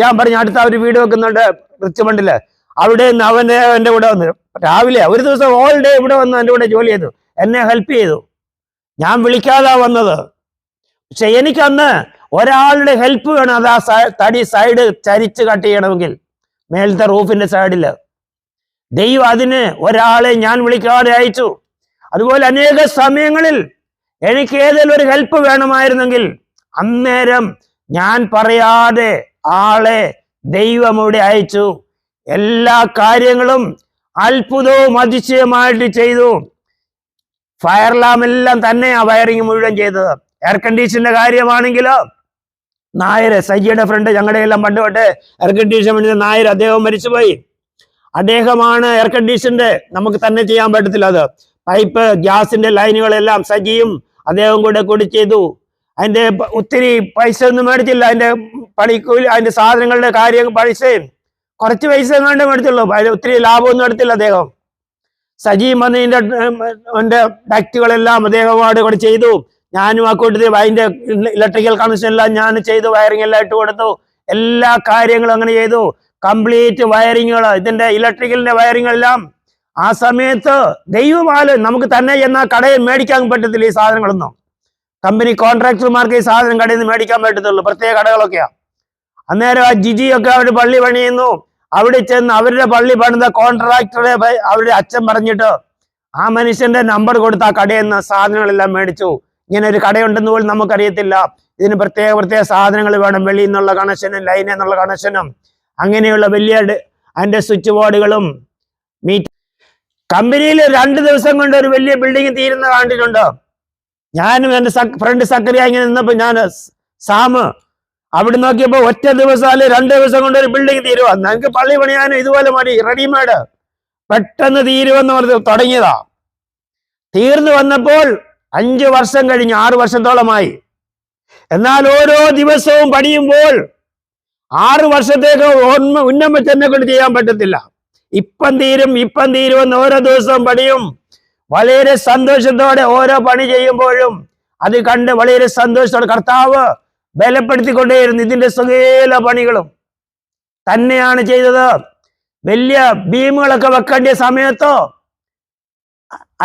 ഞാൻ പറഞ്ഞു അടുത്ത ഒരു വീട് വെക്കുന്നുണ്ട് റിച്ച്മണ്ടില്, അവിടെ നിന്ന് എൻ്റെ കൂടെ വന്ന് രാവിലെ ഒരു ദിവസം ഓൾ ഡേ ഇവിടെ വന്ന് എൻ്റെ കൂടെ ജോലി ചെയ്തു, എന്നെ ഹെൽപ്പ് ചെയ്തു. ഞാൻ വിളിക്കാതാ വന്നത്. പക്ഷെ എനിക്കന്ന് ഒരാളുടെ ഹെൽപ്പ് വേണം. അത് ആ തടി സൈഡ് ചരിച്ച് കട്ട് ചെയ്യണമെങ്കിൽ മേലത്തെ റൂഫിന്റെ സൈഡില്. ദൈവം അതിന് ഒരാളെ ഞാൻ വിളിക്കാതെ അയച്ചു. അതുപോലെ അനേക സമയങ്ങളിൽ എനിക്ക് ഏതെങ്കിലും ഒരു ഹെൽപ്പ് വേണമായിരുന്നെങ്കിൽ അന്നേരം ഞാൻ പറയാതെ ആളെ ദൈവം ഇവിടെ അയച്ചു. എല്ലാ കാര്യങ്ങളും അത്ഭുതവും അതിശയമായിട്ട് ചെയ്തു. ഫയർ അലാം എല്ലാം തന്നെ ആ വയറിങ് മുഴുവൻ ചെയ്തത്. എയർ കണ്ടീഷന്റെ കാര്യമാണെങ്കിലോ നായര്, സജിയുടെ ഫ്രണ്ട്, ഞങ്ങളുടെ എല്ലാം പണ്ട് തൊട്ട് എയർ കണ്ടീഷൻ വേണ്ടി നായർ, അദ്ദേഹം മരിച്ചുപോയി. അദ്ദേഹമാണ് എയർ കണ്ടീഷന്റെ, നമുക്ക് തന്നെ ചെയ്യാൻ പറ്റത്തില്ല. അത് പൈപ്പ്, ഗ്യാസിന്റെ ലൈനുകളെല്ലാം സജിയും അദ്ദേഹം കൂടി ചെയ്തു. അതിന്റെ ഒത്തിരി പൈസ ഒന്നും മേടിച്ചില്ല. അതിന്റെ പണിക്കൂലി, അതിന്റെ സാധനങ്ങളുടെ കാര്യം പൈസയും കുറച്ച് പൈസ എങ്ങാണ്ട് മേടിച്ചുള്ളൂ. അതിൽ ഒത്തിരി ലാഭമൊന്നും എടുത്തില്ല അദ്ദേഹം. സജി വന്നതിന്റെ ഡക്റ്റുകളെല്ലാം അദ്ദേഹമായിട്ട് കൂടെ ചെയ്തു. ഞാനും ആ കൂട്ടത്തിൽ അതിന്റെ ഇലക്ട്രിക്കൽ കണക്ഷൻ എല്ലാം ഞാൻ ചെയ്തു. വയറിംഗ് എല്ലാം ഇട്ട് കൊടുത്തു. എല്ലാ കാര്യങ്ങളും അങ്ങനെ ചെയ്തു. കംപ്ലീറ്റ് വയറിങ്ങുകൾ, ഇതിന്റെ ഇലക്ട്രിക്കലിന്റെ വയറിങ്ങെല്ലാം ആ സമയത്ത് ദൈവമാല് നമുക്ക് തന്നെ എന്നാ കടയിൽ മേടിക്കാൻ പറ്റത്തില്ല. ഈ സാധനങ്ങളൊന്നും കമ്പനി കോൺട്രാക്ടർമാർക്ക് ഈ സാധനം കടയിൽ നിന്ന് മേടിക്കാൻ പറ്റത്തുള്ളൂ, പ്രത്യേക കടകളൊക്കെയാ. അന്നേരം ആ ജിജിയൊക്കെ അവിടെ പള്ളി പണിയുന്നു. അവിടെ ചെന്ന് അവരുടെ പള്ളി പണിത കോൺട്രാക്ടറെ അവരുടെ അച്ഛൻ പറഞ്ഞിട്ട് ആ മനുഷ്യന്റെ നമ്പർ കൊടുത്ത് ആ കടയിൽ നിന്ന് സാധനങ്ങളെല്ലാം മേടിച്ചു. ഇങ്ങനെ ഒരു കടയുണ്ടെന്ന് പോലും നമുക്കറിയത്തില്ല. ഇതിന് പ്രത്യേക സാധനങ്ങൾ വേണം, വെളിയിൽ നിന്നുള്ള കണക്ഷനും ലൈനിൽ നിന്നുള്ള കണക്ഷനും അങ്ങനെയുള്ള വലിയ അതിന്റെ സ്വിച്ച് ബോർഡുകളും. കമ്പനിയിൽ 2 ദിവസം കൊണ്ട് ഒരു വലിയ ബിൽഡിംഗ് തീരുന്ന കണ്ടിട്ടുണ്ട്. ഞാനും എൻ്റെ ഫ്രണ്ട് സക്കറിയ ഇങ്ങനെ നിന്നപ്പോ, ഞാൻ സാമ് അവിടെ നോക്കിയപ്പോ ഒറ്റ ദിവസം അല്ലെ 2 ദിവസം കൊണ്ട് ഒരു ബിൽഡിംഗ് തീരുവാ. ഞങ്ങൾക്ക് പള്ളി പണിയാനും ഇതുപോലെ മതി, റെഡിമെയ്ഡ് പെട്ടെന്ന് തീരുവെന്ന് പറഞ്ഞ് തുടങ്ങിയതാ. തീർന്നു വന്നപ്പോൾ 5 വർഷം കഴിഞ്ഞു, 6 വർഷത്തോളമായി. എന്നാൽ ഓരോ ദിവസവും പണിയുമ്പോൾ 6 വർഷത്തേക്ക് ഉന്നം വെച്ച് എന്നെ കൊണ്ട് ചെയ്യാൻ പറ്റത്തില്ല. ഇപ്പം തീരുമെന്ന് ഓരോ ദിവസവും പണിയും. വളരെ സന്തോഷത്തോടെ ഓരോ പണി ചെയ്യുമ്പോഴും അത് കണ്ട് വളരെ സന്തോഷത്തോടെ കർത്താവ് ബലപ്പെടുത്തിക്കൊണ്ടേയിരുന്നു. ഇതിന്റെ സകല പണികളും തന്നെയാണ് ചെയ്തത്. വലിയ ബീമുകളൊക്കെ വെക്കേണ്ട സമയത്തോ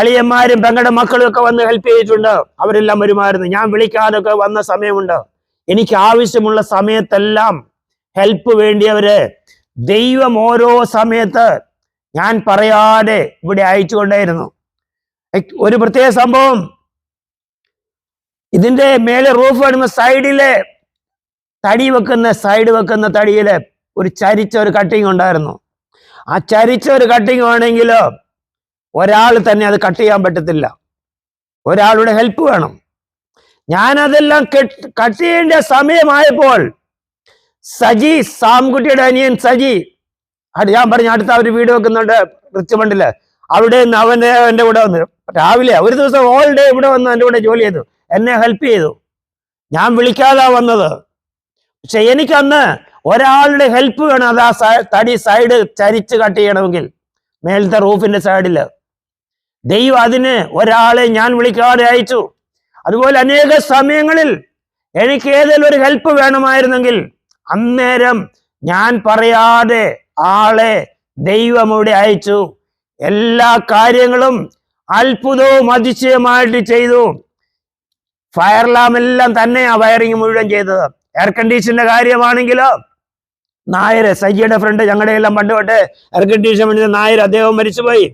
അളിയന്മാരും പെങ്ങളുടെ മക്കളും ഒക്കെ വന്ന് ഹെൽപ്പ് ചെയ്തിട്ടുണ്ട്. അവരെല്ലാം വരുമായിരുന്നു. ഞാൻ വിളിക്കാതൊക്കെ വന്ന സമയമുണ്ട്. എനിക്ക് ആവശ്യമുള്ള സമയത്തെല്ലാം ഹെൽപ്പ് വേണ്ടിയവര് ദൈവം ഓരോ സമയത്ത് ഞാൻ പറയാതെ ഇവിടെ അയച്ചുകൊണ്ടേയിരുന്നു. ഒരു പ്രത്യേക സംഭവം, ഇതിന്റെ മേലെ റൂഫ് വരുമ്പോ സൈഡിലെ സൈഡ് വെക്കുന്ന തടിയില് ഒരു ചരിച്ച ഒരു കട്ടിങ് ഉണ്ടായിരുന്നു. ആ ചരിച്ച ഒരു കട്ടിങ് ആണെങ്കിൽ ഒരാൾ തന്നെ അത് കട്ട് ചെയ്യാൻ പറ്റത്തില്ല. ഒരാളുടെ ഹെൽപ്പ് വേണം. ഞാനതെല്ലാം കട്ട് ചെയ്യേണ്ട സമയമായപ്പോൾ സജി, സാംകുട്ടിയുടെ അനിയൻ സജി, ഞാൻ പറഞ്ഞു അടുത്ത ഒരു വീട് വെക്കുന്നുണ്ട് റിച്ച്മണ്ടില്, അവിടെ നിന്ന് എൻ്റെ കൂടെ വന്ന് രാവിലെ ഒരു ദിവസം ഓൾ ഡേ ഇവിടെ വന്ന് എൻ്റെ കൂടെ ജോലി ചെയ്തു, എന്നെ ഹെൽപ്പ് ചെയ്തു. ഞാൻ വിളിക്കാതാ വന്നത്. പക്ഷെ എനിക്കന്ന് ഒരാളുടെ ഹെൽപ്പ് വേണം. അത് ആ തടി സൈഡ് ചരിച്ച് കട്ട് ചെയ്യണമെങ്കിൽ മേലത്തെ റൂഫിന്റെ സൈഡില്. ദൈവം അതിന് ഒരാളെ ഞാൻ വിളിക്കാതെ അയച്ചു. അതുപോലെ അനേക സമയങ്ങളിൽ എനിക്ക് ഏതെങ്കിലും ഒരു ഹെൽപ്പ് വേണമായിരുന്നെങ്കിൽ അന്നേരം ഞാൻ പറയാതെ ആളെ ദൈവം ഇവിടെ അയച്ചു. എല്ലാ കാര്യങ്ങളും അത്ഭുതവും അതിശയമായിട്ട് ചെയ്തു. ഫയർ അലാം എല്ലാം തന്നെ ആ വയറിങ് മുഴുവൻ ചെയ്തത്. എയർ കണ്ടീഷന്റെ കാര്യമാണെങ്കിലോ നായര്, സജിയുടെ ഫ്രണ്ട്, ഞങ്ങളുടെ എല്ലാം പണ്ട് തൊട്ട് എയർ കണ്ടീഷൻ വേണ്ടി നായർ, അദ്ദേഹം മരിച്ചുപോയി.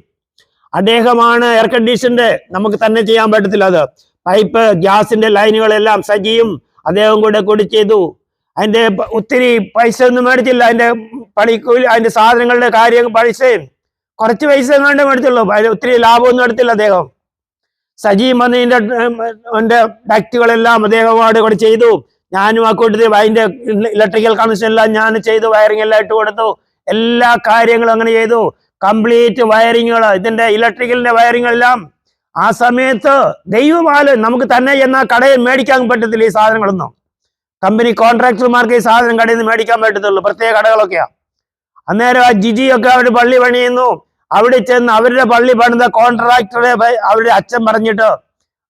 അദ്ദേഹമാണ് എയർ കണ്ടീഷന്റെ, നമുക്ക് തന്നെ ചെയ്യാൻ പറ്റത്തില്ല. അത് പൈപ്പ്, ഗ്യാസിന്റെ ലൈനുകളെല്ലാം സജിയും അദ്ദേഹം കൂടി ചെയ്തു. അതിന്റെ ഒത്തിരി പൈസ ഒന്നും മേടിച്ചില്ല. അതിന്റെ പണിക്കൂലി, അതിന്റെ സാധനങ്ങളുടെ കാര്യം പൈസയും കുറച്ച് പൈസ എങ്ങാണ്ട് മേടിച്ചുള്ളൂ. അതിൽ ഒത്തിരി ലാഭമൊന്നും എടുത്തില്ല അദ്ദേഹം. സജി വന്നതിന്റെ ഡക്റ്റുകളെല്ലാം അദ്ദേഹമായിട്ട് കൂടെ ചെയ്തു. ഞാനും ആ കൂട്ടത്തിൽ അതിന്റെ ഇലക്ട്രിക്കൽ കണക്ഷൻ എല്ലാം ഞാൻ ചെയ്തു. വയറിംഗ് എല്ലാം ഇട്ട് കൊടുത്തു. എല്ലാ കാര്യങ്ങളും അങ്ങനെ ചെയ്തു. കംപ്ലീറ്റ് വയറിങ്ങുകൾ, ഇതിന്റെ ഇലക്ട്രിക്കലിന്റെ വയറിങ്ങെല്ലാം ആ സമയത്ത് ദൈവമാല് നമുക്ക് തന്നെ എന്നാ കടയിൽ മേടിക്കാൻ പറ്റത്തില്ല. ഈ സാധനങ്ങളൊന്നും കമ്പനി കോൺട്രാക്ടർമാർക്ക് ഈ സാധനം കടയിൽ നിന്ന് മേടിക്കാൻ പറ്റത്തുള്ളൂ, പ്രത്യേക കടകളൊക്കെയാ. അന്നേരം ആ ജിജിയൊക്കെ അവിടെ പള്ളി പണിയുന്നു. അവിടെ ചെന്ന് അവരുടെ പള്ളി പണിത കോൺട്രാക്ടറെ അവരുടെ അച്ഛൻ പറഞ്ഞിട്ട്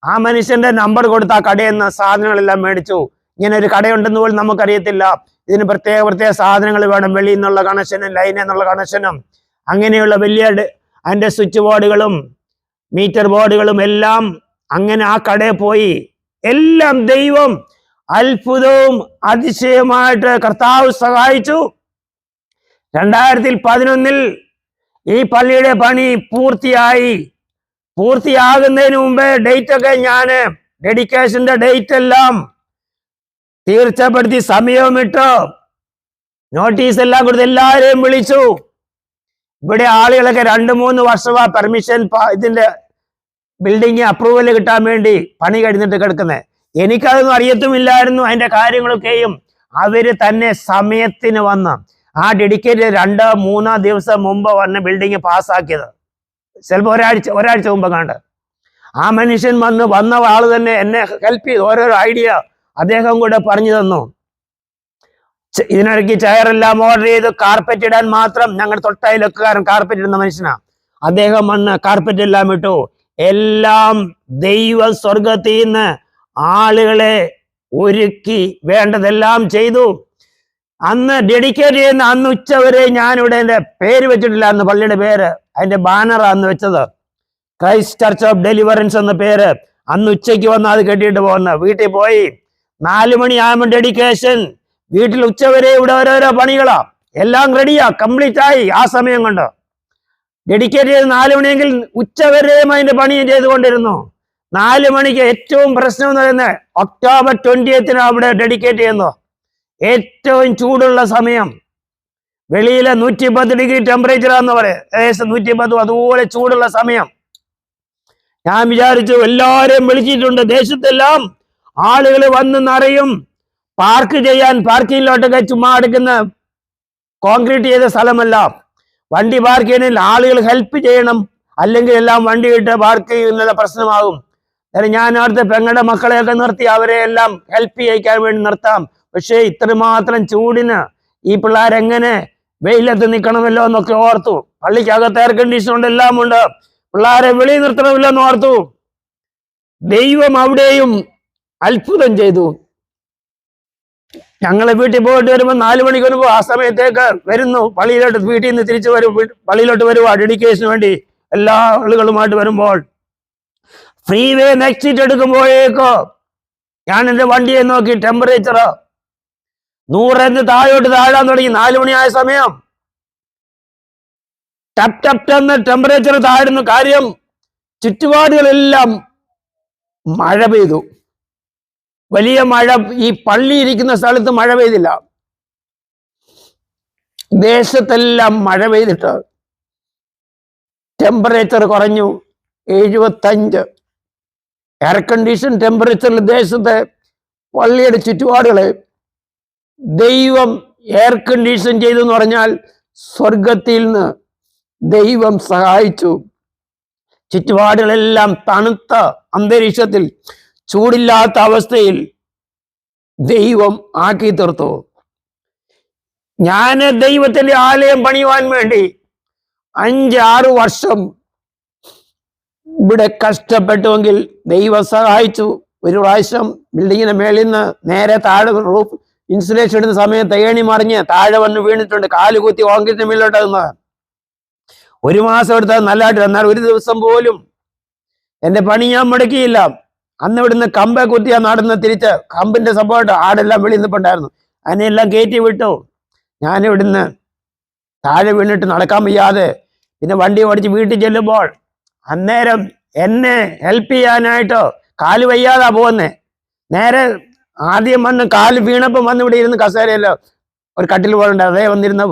ആ മനുഷ്യന്റെ നമ്പർ കൊടുത്ത് ആ കടയിൽ നിന്ന് സാധനങ്ങളെല്ലാം മേടിച്ചു. ഇങ്ങനെ ഒരു കടയുണ്ടെന്ന് പോലും നമുക്കറിയത്തില്ല. ഇതിന് പ്രത്യേക സാധനങ്ങൾ വേണം, വെളിയിൽ നിന്നുള്ള കണക്ഷനും ലൈനിൽ നിന്നുള്ള കണക്ഷനും അങ്ങനെയുള്ള വലിയ അതിൻ്റെ സ്വിച്ച് ബോർഡുകളും മീറ്റർ ബോർഡുകളും എല്ലാം അങ്ങനെ ആ കടയിൽ പോയി എല്ലാം ദൈവം അത്ഭുതവും അതിശയമായിട്ട് കർത്താവ് സഹായിച്ചു. 2011 ഈ പള്ളിയുടെ പണി പൂർത്തിയാകുന്നതിന് മുമ്പേ ഡേറ്റ് ഒക്കെ ഞാൻ ഡെഡിക്കേഷന്റെ ഡേറ്റ് എല്ലാം തീർച്ചപ്പെടുത്തി സമയവും ഇട്ടു, നോട്ടീസ് എല്ലാം കൊടുത്ത് എല്ലാവരെയും വിളിച്ചു. ഇവിടെ ആളുകളൊക്കെ 2-3 വർഷമാ പെർമിഷൻ ഇതിന്റെ ബിൽഡിംഗ് അപ്രൂവൽ കിട്ടാൻ വേണ്ടി പണി കഴിഞ്ഞിട്ട് കിടക്കുന്നത്. എനിക്കതൊന്നും അറിയത്തുമില്ലായിരുന്നു അതിന്റെ കാര്യങ്ങളൊക്കെയും. അവര് തന്നെ സമയത്തിന് വന്ന് ആ ഡെഡിക്കേറ്റ് 2-3 ദിവസം മുമ്പ് വന്ന് ബിൽഡിംഗ് പാസ്സാക്കിയത്, ചിലപ്പോൾ ഒരാഴ്ച മുമ്പ് കണ്ട്. ആ മനുഷ്യൻ വന്ന ആള് തന്നെ എന്നെ ഹെൽപ്പ് ചെയ്തു. ഓരോരോ ഐഡിയ അദ്ദേഹം കൂടെ പറഞ്ഞു തന്നു. ഇതിനിടയ്ക്ക് ചെയറെല്ലാം ഓർഡർ ചെയ്ത് കാർപ്പറ്റ് ഇടാൻ മാത്രം ഞങ്ങൾ തൊട്ടയിലൊക്കെക്കാരൻ കാർപ്പറ്റ് ഇടുന്ന മനുഷ്യനാ. അദ്ദേഹം വന്ന് കാർപ്പറ്റ് എല്ലാം ഇട്ടു. എല്ലാം ദൈവ സ്വർഗത്തിൽ നിന്ന് ആളുകളെ ഒരുക്കി വേണ്ടതെല്ലാം ചെയ്തു. അന്ന് ഡെഡിക്കേറ്റ് ചെയ്യുന്ന അന്ന് ഉച്ചവരെ ഞാനിവിടെ എൻ്റെ പേര് വെച്ചിട്ടില്ല. അന്ന് പള്ളിയുടെ പേര് അതിന്റെ ബാനറാ അന്ന് വെച്ചത്, ക്രൈസ്റ്റ് ചർച്ച് ഓഫ് ഡെലിവറൻസ് എന്ന പേര്. അന്ന് ഉച്ചയ്ക്ക് വന്ന് അത് കെട്ടിയിട്ട് പോകുന്ന വീട്ടിൽ പോയി 4 മണിയാകുമ്പോൾ ഡെഡിക്കേഷൻ. വീട്ടിൽ ഉച്ചവരെ ഇവിടെ ഓരോരോ പണികളാ, എല്ലാം റെഡിയാ, കംപ്ലീറ്റ് ആയി. ആ സമയം കൊണ്ട് ഡെഡിക്കേറ്റ് ചെയ്ത് 4 മണിയെങ്കിൽ ഉച്ചവരെയും അതിന്റെ പണിയും ചെയ്തുകൊണ്ടിരുന്നു. 4 മണിക്ക് ഏറ്റവും പ്രശ്നം എന്ന് പറയുന്നത് ഒക്ടോബർ 20 അവിടെ ഡെഡിക്കേറ്റ് ചെയ്യുന്നു. ഏറ്റവും ചൂടുള്ള സമയം, വെളിയിലെ 110 ഡിഗ്രി ടെമ്പറേച്ചറാന്ന് പറയാം, ഏകദേശം 110, അതുപോലെ ചൂടുള്ള സമയം. ഞാൻ വിചാരിച്ചു എല്ലാവരെയും വിളിച്ചിട്ടുണ്ട്, ദേശത്തെല്ലാം ആളുകൾ വന്ന് നിറയും. പാർക്ക് ചെയ്യാൻ പാർക്കിങ്ങിലോട്ടൊക്കെ ചുമ്മാ എടുക്കുന്ന കോൺക്രീറ്റ് ചെയ്ത സ്ഥലമല്ല, വണ്ടി പാർക്ക് ചെയ്യണമെങ്കിൽ ആളുകൾ ഹെൽപ്പ് ചെയ്യണം, അല്ലെങ്കിൽ എല്ലാം വണ്ടി ഇട്ട് പാർക്ക് ചെയ്യുന്ന പ്രശ്നമാകും. ഞാൻ അവിടുത്തെ പെങ്ങളുടെ മക്കളെയൊക്കെ നിർത്തി അവരെ എല്ലാം ഹെൽപ്പ് ചെയ്യിക്കാൻ വേണ്ടി നിർത്താം. പക്ഷേ ഇത്രമാത്രം ചൂടിന് ഈ പിള്ളേരെങ്ങനെ വെയിലത്ത് നിൽക്കണമല്ലോ എന്നൊക്കെ ഓർത്തു. പള്ളിക്കകത്ത് എയർ കണ്ടീഷൻ ഉണ്ട്, എല്ലാം ഉണ്ട്, പിള്ളേരെ വെളിയിൽ നിർത്തണമല്ലോ എന്ന് ഓർത്തു. ദൈവം അവിടെയും അത്ഭുതം ചെയ്തു. ഞങ്ങളെ വീട്ടിൽ പോയിട്ട് വരുമ്പോൾ 4 മണിക്ക് വരുമ്പോൾ ആ സമയത്തേക്ക് വരുന്നു പള്ളിയിലോട്ട്, വീട്ടിൽ നിന്ന് തിരിച്ചു വരും, പള്ളിയിലോട്ട് വരുവാ ഡെഡിക്കേഷന് വേണ്ടി എല്ലാ ആളുകളുമായിട്ട് വരുമ്പോൾ. ഫ്രീ വേ എക്സിറ്റ് എടുക്കുമ്പോഴേക്കോ ഞാൻ എൻ്റെ വണ്ടിയെ നോക്കി, ടെമ്പറേച്ചർ 100 താഴോട്ട് താഴാൻ തുടങ്ങി. 4 മണിയായ സമയം ടപ് എന്ന ടെമ്പറേച്ചർ താഴുന്നു. കാര്യം ചുറ്റുപാടുകളെല്ലാം മഴ പെയ്തു, വലിയ മഴ. ഈ പള്ളി ഇരിക്കുന്ന സ്ഥലത്ത് മഴ പെയ്തില്ല, ദേശത്തെല്ലാം മഴ പെയ്തിട്ട് ടെമ്പറേച്ചർ കുറഞ്ഞു 75. എയർ കണ്ടീഷൻ ടെമ്പറേച്ചറിൽ ദേശത്തെ പള്ളിയുടെ ചുറ്റുപാടുകളെ ദൈവം എയർ കണ്ടീഷൻ ചെയ്തു എന്ന് പറഞ്ഞാൽ സ്വർഗത്തിൽ നിന്ന് ദൈവം സഹായിച്ചു. ചുറ്റുപാടുകളെല്ലാം തണുത്ത അന്തരീക്ഷത്തിൽ, ചൂടില്ലാത്ത അവസ്ഥയിൽ ദൈവം ആക്കി തീർത്തു. ഞാൻ ദൈവത്തിന്റെ ആലയം പണിയുവാൻ വേണ്ടി 5-6 വർഷം ഇവിടെ കഷ്ടപ്പെട്ടുവെങ്കിൽ ദൈവം സഹായിച്ചു. ഒരു പ്രാവശ്യം ബിൽഡിങ്ങിന്റെ മേളിൽ നിന്ന് നേരെ താഴെ റൂഫ് ഇൻസുലേഷൻ ഇടുന്ന സമയത്ത് ഏണി മറിഞ്ഞ് താഴെ വന്ന് വീണിട്ടുണ്ട്, കാല് കുത്തി കോൺക്രീറ്റിന് മേളിലോട്ട് നിന്ന്. 1 മാസം എടുത്തത് നല്ലതായിട്ട്. എന്നാൽ ഒരു ദിവസം പോലും എന്റെ പണി ഞാൻ മുടക്കിയില്ല. അന്ന് ഇവിടുന്ന് കമ്പെ കുത്തിയാ നടന്ന് തിരിച്ച് കമ്പിന്റെ സപ്പോർട്ട് ആടെല്ലാം വെളിയിൽ നിൽപ്പുണ്ടായിരുന്നു, അതിനെല്ലാം കയറ്റി വിട്ടു. ഞാനിവിടുന്ന് താഴെ വീണിട്ട് നടക്കാൻ വയ്യാതെ പിന്നെ വണ്ടി ഓടിച്ച് വീട്ടിൽ ചെല്ലുമ്പോൾ അന്നേരം എന്നെ ഹെൽപ്പ് ചെയ്യാനായിട്ട് കാല് വയ്യാതാ പോകുന്നേ. നേരെ ആദ്യം വന്ന് കാല് വീണപ്പം വന്ന് ഇവിടെ ഇരുന്ന് കസേരയല്ലോ ഒരു കട്ടിൽ പോലുണ്ട്, അതേ വന്നിരുന്ന.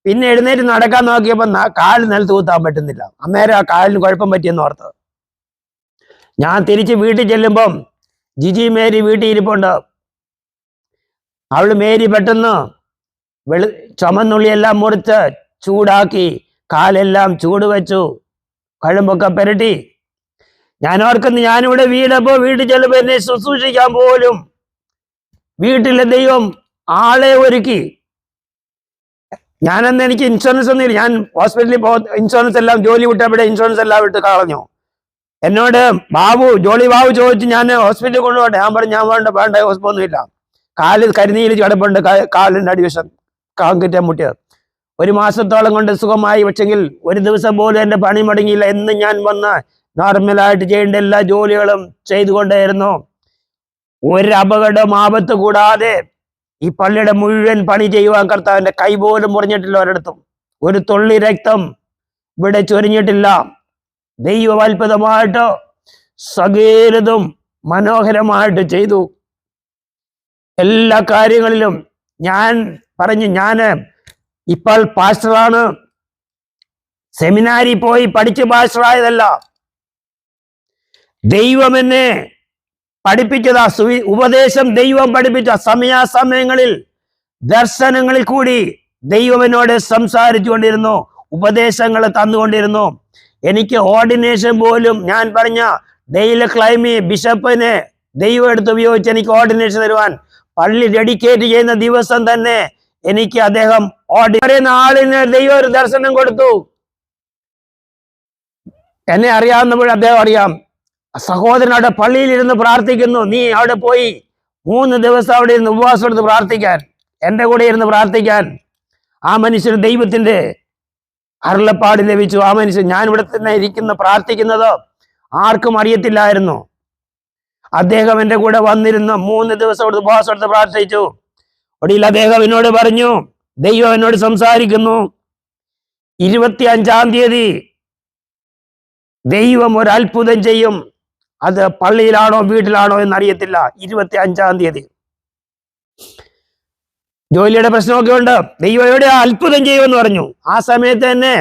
പിന്നെ എഴുന്നേറ്റ് നടക്കാൻ നോക്കിയപ്പോൾ കാല് നിലത്ത് കൂത്താൻ പറ്റുന്നില്ല. അന്നേരം ആ കാലിന് കുഴപ്പം പറ്റിയെന്ന് ഓർത്തത്. ഞാൻ തിരിച്ച് വീട്ടിൽ ചെല്ലുമ്പം ജിജി മേരി വീട്ടിൽ ഇരിപ്പുണ്ട്. മേരി പെട്ടെന്ന് ചുമന്നുള്ളിയെല്ലാം മുറിച്ച് ചൂടാക്കി കാലെല്ലാം ചൂട് വെച്ചു, കഴമ്പൊക്കെ പുരട്ടി. ഞാൻ ഓർക്കുന്നു, ഞാനിവിടെ വീട്ടിൽ ചെല്ലുമ്പോൾ എന്നെ ശുശ്രൂഷിക്കാൻ പോലും വീട്ടിലെ ദൈവം ആളെ ഒരുക്കി. ഞാനെന്ന് എനിക്ക് ഇൻഷുറൻസ് ഒന്നും ഇല്ല. ഞാൻ ഹോസ്പിറ്റലിൽ ഇൻഷുറൻസ് എല്ലാം ജോലി വിട്ടവിടെ ഇൻഷുറൻസ് എല്ലാം വിട്ട് കളഞ്ഞു. എന്നോട് ജോളി ബാബു ചോദിച്ചു ഞാൻ ഹോസ്പിറ്റലിൽ കൊണ്ടുപോട്ടെ. ഞാൻ പറഞ്ഞു ഞാൻ വേണ്ട ഹോസ്പിറ്റലൊന്നുമില്ല. കാലിൽ കരിനീര് കിടപ്പുണ്ട്, കാലിൻ്റെ അടിവശം കാങ്കിറ്റ മുട്ടിയത്. 1 മാസത്തോളം കൊണ്ട് സുഖമായി. പക്ഷെങ്കിൽ ഒരു ദിവസം പോലും എൻ്റെ പണി മുടങ്ങിയില്ല. എന്ന് ഞാൻ വന്ന് നോർമലായിട്ട് ചെയ്യേണ്ട എല്ലാ ജോലികളും ചെയ്തുകൊണ്ടേയിരുന്നു. ഒരു അപകടം ആപത്ത് കൂടാതെ ഈ പള്ളിയുടെ മുഴുവൻ പണി ചെയ്യുവാൻ കർത്താവിൻ്റെ കൈ പോലും മുറിഞ്ഞിട്ടില്ല. ഒരിടത്തും ഒരു തുള്ളി രക്തം ഇവിടെ ചൊരിഞ്ഞിട്ടില്ല. ദൈവവത്ഭുതമായിട്ട് സകലതും മനോഹരമായിട്ട് ചെയ്തു. എല്ലാ കാര്യങ്ങളിലും ഞാൻ പറഞ്ഞു, ഞാൻ ഇപ്പോൾ പാസ്റ്ററാണ്. സെമിനാരി പോയി പഠിച്ച് പാസ്റ്ററായതല്ല. ദൈവം എന്നെ പഠിപ്പിച്ചതാ. ഉപദേശം ദൈവം പഠിപ്പിച്ച സമയാസമയങ്ങളിൽ ദർശനങ്ങളിൽ കൂടി ദൈവം എന്നോട് സംസാരിച്ചു കൊണ്ടിരുന്നു, ഉപദേശങ്ങൾ തന്നുകൊണ്ടിരുന്നു. എനിക്ക് ഓർഡിനേഷൻ പോലും ഞാൻ പറഞ്ഞ ഡെയിലി ക്ലൈമി ബിഷപ്പിനെ ദൈവം എടുത്ത് ഉപയോഗിച്ച് എനിക്ക് ഓർഡിനേഷൻ തരുവാൻ പള്ളി ഡെഡിക്കേറ്റ് ചെയ്യുന്ന ദിവസം തന്നെ എനിക്ക് അദ്ദേഹം ആളിന് ദൈവം ഒരു ദർശനം കൊടുത്തു. എന്നെ അറിയാവുന്നപ്പോൾ അദ്ദേഹം അറിയാം, സഹോദരൻ അവിടെ പള്ളിയിൽ ഇരുന്ന് പ്രാർത്ഥിക്കുന്നു, നീ അവിടെ പോയി 3 ദിവസം അവിടെ ഇരുന്ന് ഉപവാസം എടുത്ത് പ്രാർത്ഥിക്കാൻ, എൻ്റെ കൂടെ ഇരുന്ന് പ്രാർത്ഥിക്കാൻ. ആ മനുഷ്യന് ദൈവത്തിൻ്റെ അരുളപ്പാട് ലഭിച്ചു. ആ മനുഷ്യൻ ഞാൻ ഇവിടെ തന്നെ ഇരിക്കുന്ന പ്രാർത്ഥിക്കുന്നത് ആർക്കും അറിയത്തില്ലായിരുന്നു. അദ്ദേഹം എൻ്റെ കൂടെ വന്നിരുന്നു. 3 ദിവസം അവിടെ ഉപവാസം എടുത്ത് പ്രാർത്ഥിച്ചു. ഒടുവിൽ അദ്ദേഹം എന്നോട് പറഞ്ഞു, ദൈവം എന്നോട് സംസാരിക്കുന്നു, 25-ാം തീയതി ദൈവം ഒരു അത്ഭുതം ചെയ്യും. അത് പള്ളിയിലാണോ വീട്ടിലാണോ എന്നറിയത്തില്ല. 25-ാം തീയതി ജോലിയുടെ പ്രശ്നമൊക്കെ ഉണ്ട്. ദൈവം എവിടെ അത്ഭുതം ചെയ്യുമെന്ന് പറഞ്ഞു. ആ സമയത്ത് തന്നെ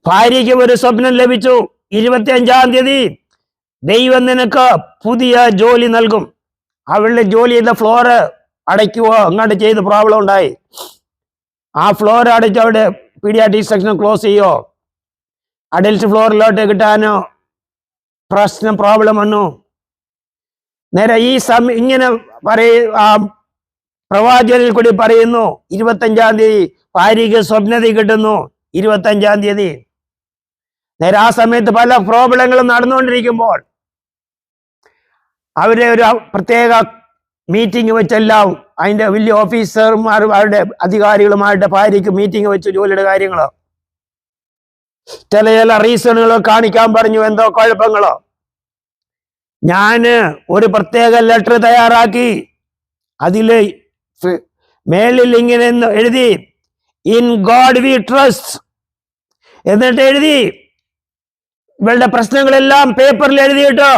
ഭാര്യയ്ക്ക് ഒരു സ്വപ്നം ലഭിച്ചു. 25-ാം തീയതി ദൈവം നിനക്ക് പുതിയ ജോലി നൽകും. അവളുടെ ജോലി ചെയ്ത ഫ്ലോറ് അടയ്ക്കുവോ അങ്ങോട്ട് ചെയ്ത് പ്രോബ്ലം ഉണ്ടായി. ആ ഫ്ലോർ അടച്ച് അവിടെ പീഡിയാട്രിക് സെക്ഷൻ ക്ലോസ് ചെയ്യോ, അഡൽട്ട് ഫ്ലോറിലോട്ട് കിട്ടാനോ പ്രോബ്ലം വന്നു. നേരെ ഈ ഇങ്ങനെ ആ പ്രവാചകനിൽ കൂടി പറയുന്നു, 25-ാം തീയതി ഭാര്യയ്ക്ക് സ്വപ്നത കിട്ടുന്നു. 25-ാം തീയതി നേരെ ആ സമയത്ത് പല പ്രോബ്ലങ്ങളും നടന്നുകൊണ്ടിരിക്കുമ്പോൾ അവരെ ഒരു പ്രത്യേക മീറ്റിംഗ് വെച്ചെല്ലാം അതിൻ്റെ വലിയ ഓഫീസർമാർ അവരുടെ അധികാരികളുമായിട്ട് ഭാര്യയ്ക്ക് മീറ്റിംഗ് വെച്ചു. ജോലിയുടെ കാര്യങ്ങളോ ചില റീസണുകളോ കാണിക്കാൻ പറഞ്ഞു, എന്തോ കുഴപ്പങ്ങളോ. ഞാൻ ഒരു പ്രത്യേക ലെറ്റർ തയ്യാറാക്കി. അതില് മേളിൽ ഇങ്ങനെ എഴുതി, ഇൻ ഗോഡ് വി ട്രസ്റ്റ് എന്നിട്ട് എഴുതി. ഇവളുടെ പ്രശ്നങ്ങളെല്ലാം പേപ്പറിൽ എഴുതിയിട്ട്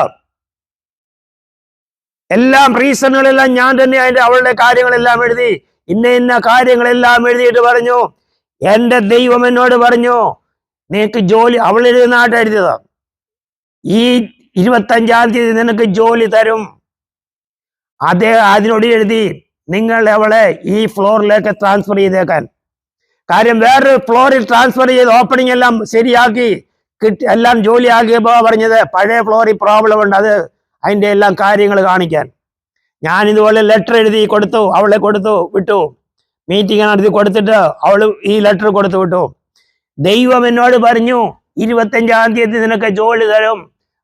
എല്ലാം റീസണുകളെല്ലാം ഞാൻ തന്നെ അവളുടെ കാര്യങ്ങളെല്ലാം എഴുതി. ഇന്ന കാര്യങ്ങളെല്ലാം എഴുതിയിട്ട് പറഞ്ഞു, എൻ്റെ ദൈവം എന്നോട് പറഞ്ഞു നിനക്ക് ജോലി, അവൾ എഴുതുന്നതായിട്ട് എഴുതിയത്, ഈ 25-ാം തീയതി നിനക്ക് ജോലി തരും. അതിനോട് എഴുതി, നിങ്ങൾ അവളെ ഈ ഫ്ലോറിലേക്ക് ട്രാൻസ്ഫർ ചെയ്തേക്കാൻ. കാര്യം വേറൊരു ഫ്ലോറിൽ ട്രാൻസ്ഫർ ചെയ്ത് ഓപ്പണിംഗ് എല്ലാം ശരിയാക്കി എല്ലാം ജോലിയാക്കിയപ്പോൾ പറഞ്ഞത് പഴയ ഫ്ലോറിൽ പ്രോബ്ലം ഉണ്ട്, അത് അതിൻ്റെ എല്ലാം കാര്യങ്ങൾ കാണിക്കാൻ. ഞാൻ ഇതുപോലെ ലെറ്റർ എഴുതി കൊടുത്തു, അവളെ വിട്ടു. മീറ്റിംഗ് നടത്തി കൊടുത്തിട്ട് അവൾ ഈ ലെറ്റർ കൊടുത്തു വിട്ടു. ദൈവം എന്നോട് പറഞ്ഞു 25-ാം തീയതി നിനക്ക് ജോലി തരും.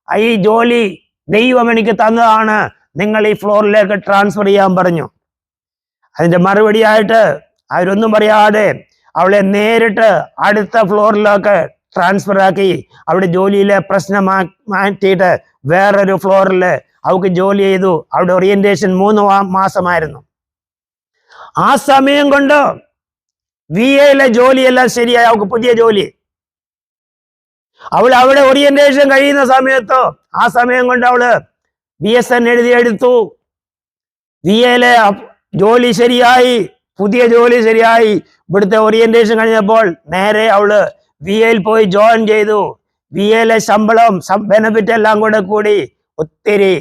ഈ ജോലി ദൈവം എനിക്ക് തന്നതാണ്, നിങ്ങൾ ഈ ഫ്ലോറിലേക്ക് ട്രാൻസ്ഫർ ചെയ്യാൻ പറഞ്ഞു. അതിൻ്റെ മറുപടിയായിട്ട് അവരൊന്നും പറയാതെ അവളെ നേരിട്ട് അടുത്ത ഫ്ലോറിലേക്ക് ട്രാൻസ്ഫർ ആക്കി. അവിടെ ജോലിയിലെ പ്രശ്നം മാറ്റിയിട്ട് വേറൊരു ഫ്ലോറിൽ അവൾക്ക് ജോലി ചെയ്തു. അവിടെ ഓറിയന്റേഷൻ 3 മാസമായിരുന്നു. ആ സമയം കൊണ്ട് VA ജോലിയെല്ലാം ശരിയായി. അവൾക്ക് പുതിയ ജോലി. അവൾ അവിടെ ഓറിയന്റേഷൻ കഴിയുന്ന സമയത്ത് ആ സമയം കൊണ്ട് അവള് BSN എടുത്തു. VA ജോലി ശരിയായി, പുതിയ ജോലി ശരിയായി. ഇവിടുത്തെ ഓറിയന്റേഷൻ കഴിഞ്ഞപ്പോൾ നേരെ അവള് VA പോയി ജോയിൻ ചെയ്തു. VA ശമ്പളം ബെനിഫിറ്റ് എല്ലാം കൂടി ഒത്തിരി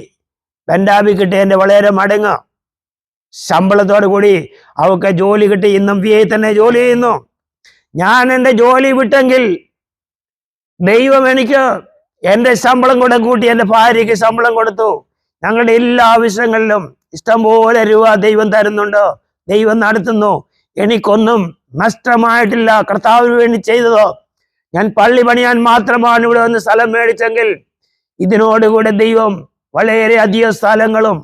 ബെൻഡാബി കിട്ടിയതിൻ്റെ വളരെ മടങ്ങ് ശമ്പളത്തോടു കൂടി അവൾക്ക് ജോലി കിട്ടി. ഇന്നും VA തന്നെ ജോലി ചെയ്യുന്നു. ഞാൻ എൻ്റെ ജോലി വിട്ടെങ്കിൽ ദൈവം എനിക്ക് എൻ്റെ ശമ്പളം കൂടെ കൂട്ടി എൻ്റെ ഭാര്യയ്ക്ക് ശമ്പളം കൊടുത്തു. ഞങ്ങളുടെ എല്ലാ ആവശ്യങ്ങളിലും ഇഷ്ടംപോലെ രൂപ ദൈവം തരുന്നുണ്ട്, ദൈവം നടത്തുന്നു. എനിക്കൊന്നും നഷ്ടമായിട്ടില്ല. കർത്താവിന് വേണ്ടി ചെയ്തതോ, ഞാൻ പള്ളി പണിയാൻ മാത്രമാണ് ഇവിടെ വന്ന് സ്ഥലം മേടിച്ചെങ്കിൽ ഇതിനോടുകൂടെ ദൈവം വളരെ അധികം സ്ഥലങ്ങളും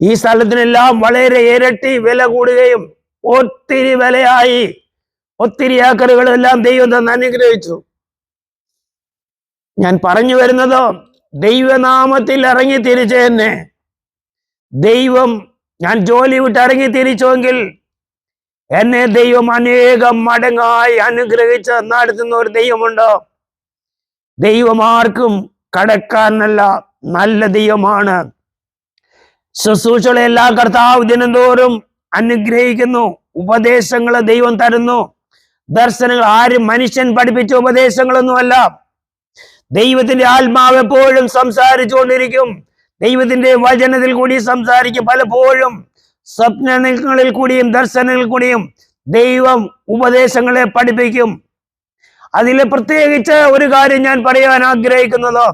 ഈ സ്ഥലത്തിനെല്ലാം വളരെ ഇരട്ടി വില കൂടുകയും ഒത്തിരി വിലയായി ഒത്തിരി ഏക്കറുകളും എല്ലാം ദൈവം തന്നെ അനുഗ്രഹിച്ചു. ഞാൻ പറഞ്ഞു വരുന്നതോ, ദൈവനാമത്തിൽ ഇറങ്ങി തിരിച്ചു തന്നെ ദൈവം, ഞാൻ ജോലി വിട്ട് ഇറങ്ങി തിരിച്ചുവെങ്കിൽ എന്നെ ദൈവം അനേകം മടങ്ങായി അനുഗ്രഹിച്ച് നടത്തുന്ന ഒരു ദൈവമുണ്ടോ? ദൈവമാർക്കും കടക്കാരനല്ല, നല്ല ദൈവമാണ്. ശുശ്രൂഷകളെല്ലാം കർത്താവ് ദിനംതോറും അനുഗ്രഹിക്കുന്നു. ഉപദേശങ്ങൾ ദൈവം തരുന്നു. ദർശനങ്ങൾ ആരും മനുഷ്യൻ പഠിപ്പിച്ച ഉപദേശങ്ങളൊന്നുമല്ല. ദൈവത്തിന്റെ ആത്മാവ് എപ്പോഴും സംസാരിച്ചു കൊണ്ടിരിക്കും. ദൈവത്തിന്റെ വചനത്തിൽ കൂടി സംസാരിക്കും. പലപ്പോഴും സ്വപ്നങ്ങളിൽ കൂടിയും ദർശനങ്ങളിൽ കൂടിയും ദൈവം ഉപദേശങ്ങളെ പഠിപ്പിക്കും. അതിൽ പ്രത്യേകിച്ച് ഒരു കാര്യം ഞാൻ പറയാൻ ആഗ്രഹിക്കുന്നത്,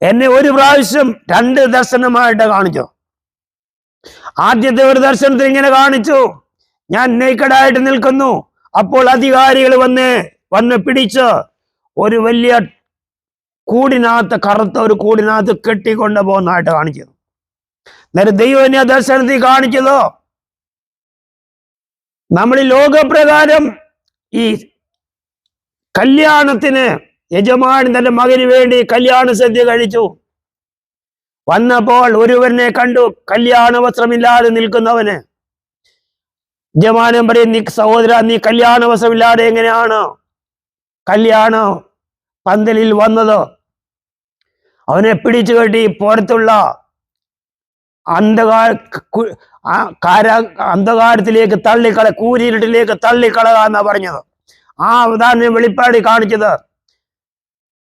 എന്നെ ഒരു പ്രാവശ്യം 2 ദർശനമായിട്ട് കാണിച്ചു. ആദ്യത്തെ ഒരു ദർശനത്തിൽ ഇങ്ങനെ കാണിച്ചു, ഞാൻ നേക്കഡായിട്ട് നിൽക്കുന്നു. അപ്പോൾ അധികാരികൾ വന്ന് പിടിച്ച് ഒരു വലിയ കൂടിനകത്ത്, കറുത്ത ഒരു കൂടിനകത്ത് കെട്ടിക്കൊണ്ട് പോകുന്നതായിട്ട് കാണിച്ചു. നേരെ ദൈവം എന്നെ ദർശനത്തിൽ കാണിച്ചതോ, നമ്മൾ ഈ ലോകപ്രകാരം ഈ കല്യാണത്തിന് യജമാനൻ തന്റെ മകന് വേണ്ടി കല്യാണ സദ്യ കഴിച്ചു. വന്നപ്പോൾ ഒരുവനെ കണ്ടു, കല്യാണ വസ്ത്രമില്ലാതെ നിൽക്കുന്നവന്. യജമാനൻ പറയും, നീ സഹോദര, നീ കല്യാണ വസ്ത്രമില്ലാതെ എങ്ങനെയാണ് കല്യാണ പന്തലിൽ വന്നത്? അവനെ പിടിച്ചു കെട്ടി പുറത്തുള്ള അന്ധകാരത്തിലേക്ക് കൂരിരുട്ടിലേക്ക് തള്ളിക്കളക എന്നാ പറഞ്ഞത്. ആ ഉദാഹരണം വെളിപ്പാടി കാണിച്ചത്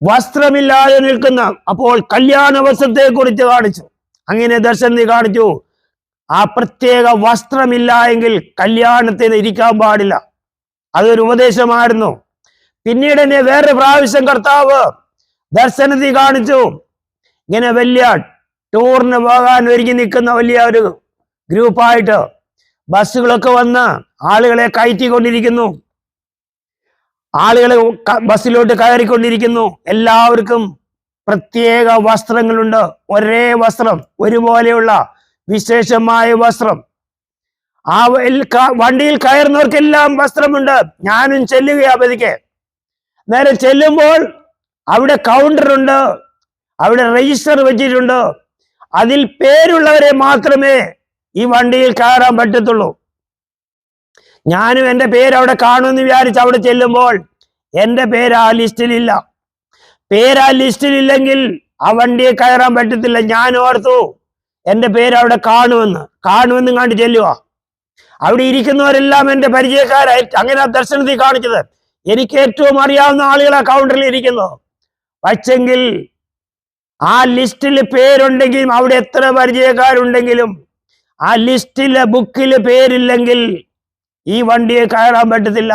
വസ്ത്രമില്ലാതെ നിൽക്കുന്ന, അപ്പോൾ കല്യാണ വസ്ത്രത്തെ കുറിച്ച് കാണിച്ചു. അങ്ങനെ ദർശനത്തിൽ കാണിച്ചു, ആ പ്രത്യേക വസ്ത്രമില്ല എങ്കിൽ കല്യാണത്തിന് ഇരിക്കാൻ പാടില്ല. അതൊരു ഉപദേശമായിരുന്നു. പിന്നീട് എന്നെ വേറെ പ്രാവശ്യം കർത്താവ് ദർശനത്തിൽ കാണിച്ചു, ഇങ്ങനെ വലിയ ടൂറിന് പോകാൻ ഒരുങ്ങി നിൽക്കുന്ന വലിയ ഒരു ഗ്രൂപ്പായിട്ട് ബസ്സുകളൊക്കെ വന്ന് ആളുകളെ കയറ്റിക്കൊണ്ടിരിക്കുന്നു. ആളുകളെ ബസ്സിലോട്ട് കയറിക്കൊണ്ടിരിക്കുന്നു. എല്ലാവർക്കും പ്രത്യേക വസ്ത്രങ്ങളുണ്ട്. ഒരേ വസ്ത്രം, ഒരുപോലെയുള്ള വിശേഷമായ വസ്ത്രം. ആ വണ്ടിയിൽ കയറുന്നവർക്കെല്ലാം വസ്ത്രമുണ്ട്. ഞാനും ചെല്ലുകയാ പതിക്കെ. നേരെ ചെല്ലുമ്പോൾ അവിടെ കൗണ്ടറുണ്ട്, അവിടെ രജിസ്റ്റർ വെച്ചിട്ടുണ്ട്. അതിൽ പേരുള്ളവരെ മാത്രമേ ഈ വണ്ടിയിൽ കയറാൻ പറ്റത്തുള്ളൂ. ഞാനും എൻ്റെ പേര് അവിടെ കാണുമെന്ന് വിചാരിച്ച് അവിടെ ചെല്ലുമ്പോൾ എൻ്റെ പേര് ആ ലിസ്റ്റിലില്ല. പേര് ആ ലിസ്റ്റിലില്ലെങ്കിൽ ആ വണ്ടിയെ കയറാൻ പറ്റത്തില്ല. ഞാൻ ഓർത്തു എൻ്റെ പേര് അവിടെ കാണുമെന്ന് കണ്ട് ചെല്ലുക. അവിടെ ഇരിക്കുന്നവരെല്ലാം എൻ്റെ പരിചയക്കാരായി. അങ്ങനെ ദർശനത്തിൽ കാണിച്ചത്. എനിക്ക് ഏറ്റവും അറിയാവുന്ന ആളുകൾ ആ കൗണ്ടറിൽ ഇരിക്കുന്നു. പക്ഷെങ്കിൽ ആ ലിസ്റ്റിൽ പേരുണ്ടെങ്കിലും, അവിടെ എത്ര പരിചയക്കാരുണ്ടെങ്കിലും ആ ലിസ്റ്റിലെ ബുക്കിൽ പേരില്ലെങ്കിൽ ഈ വണ്ടിയെ കയറാൻ പറ്റത്തില്ല.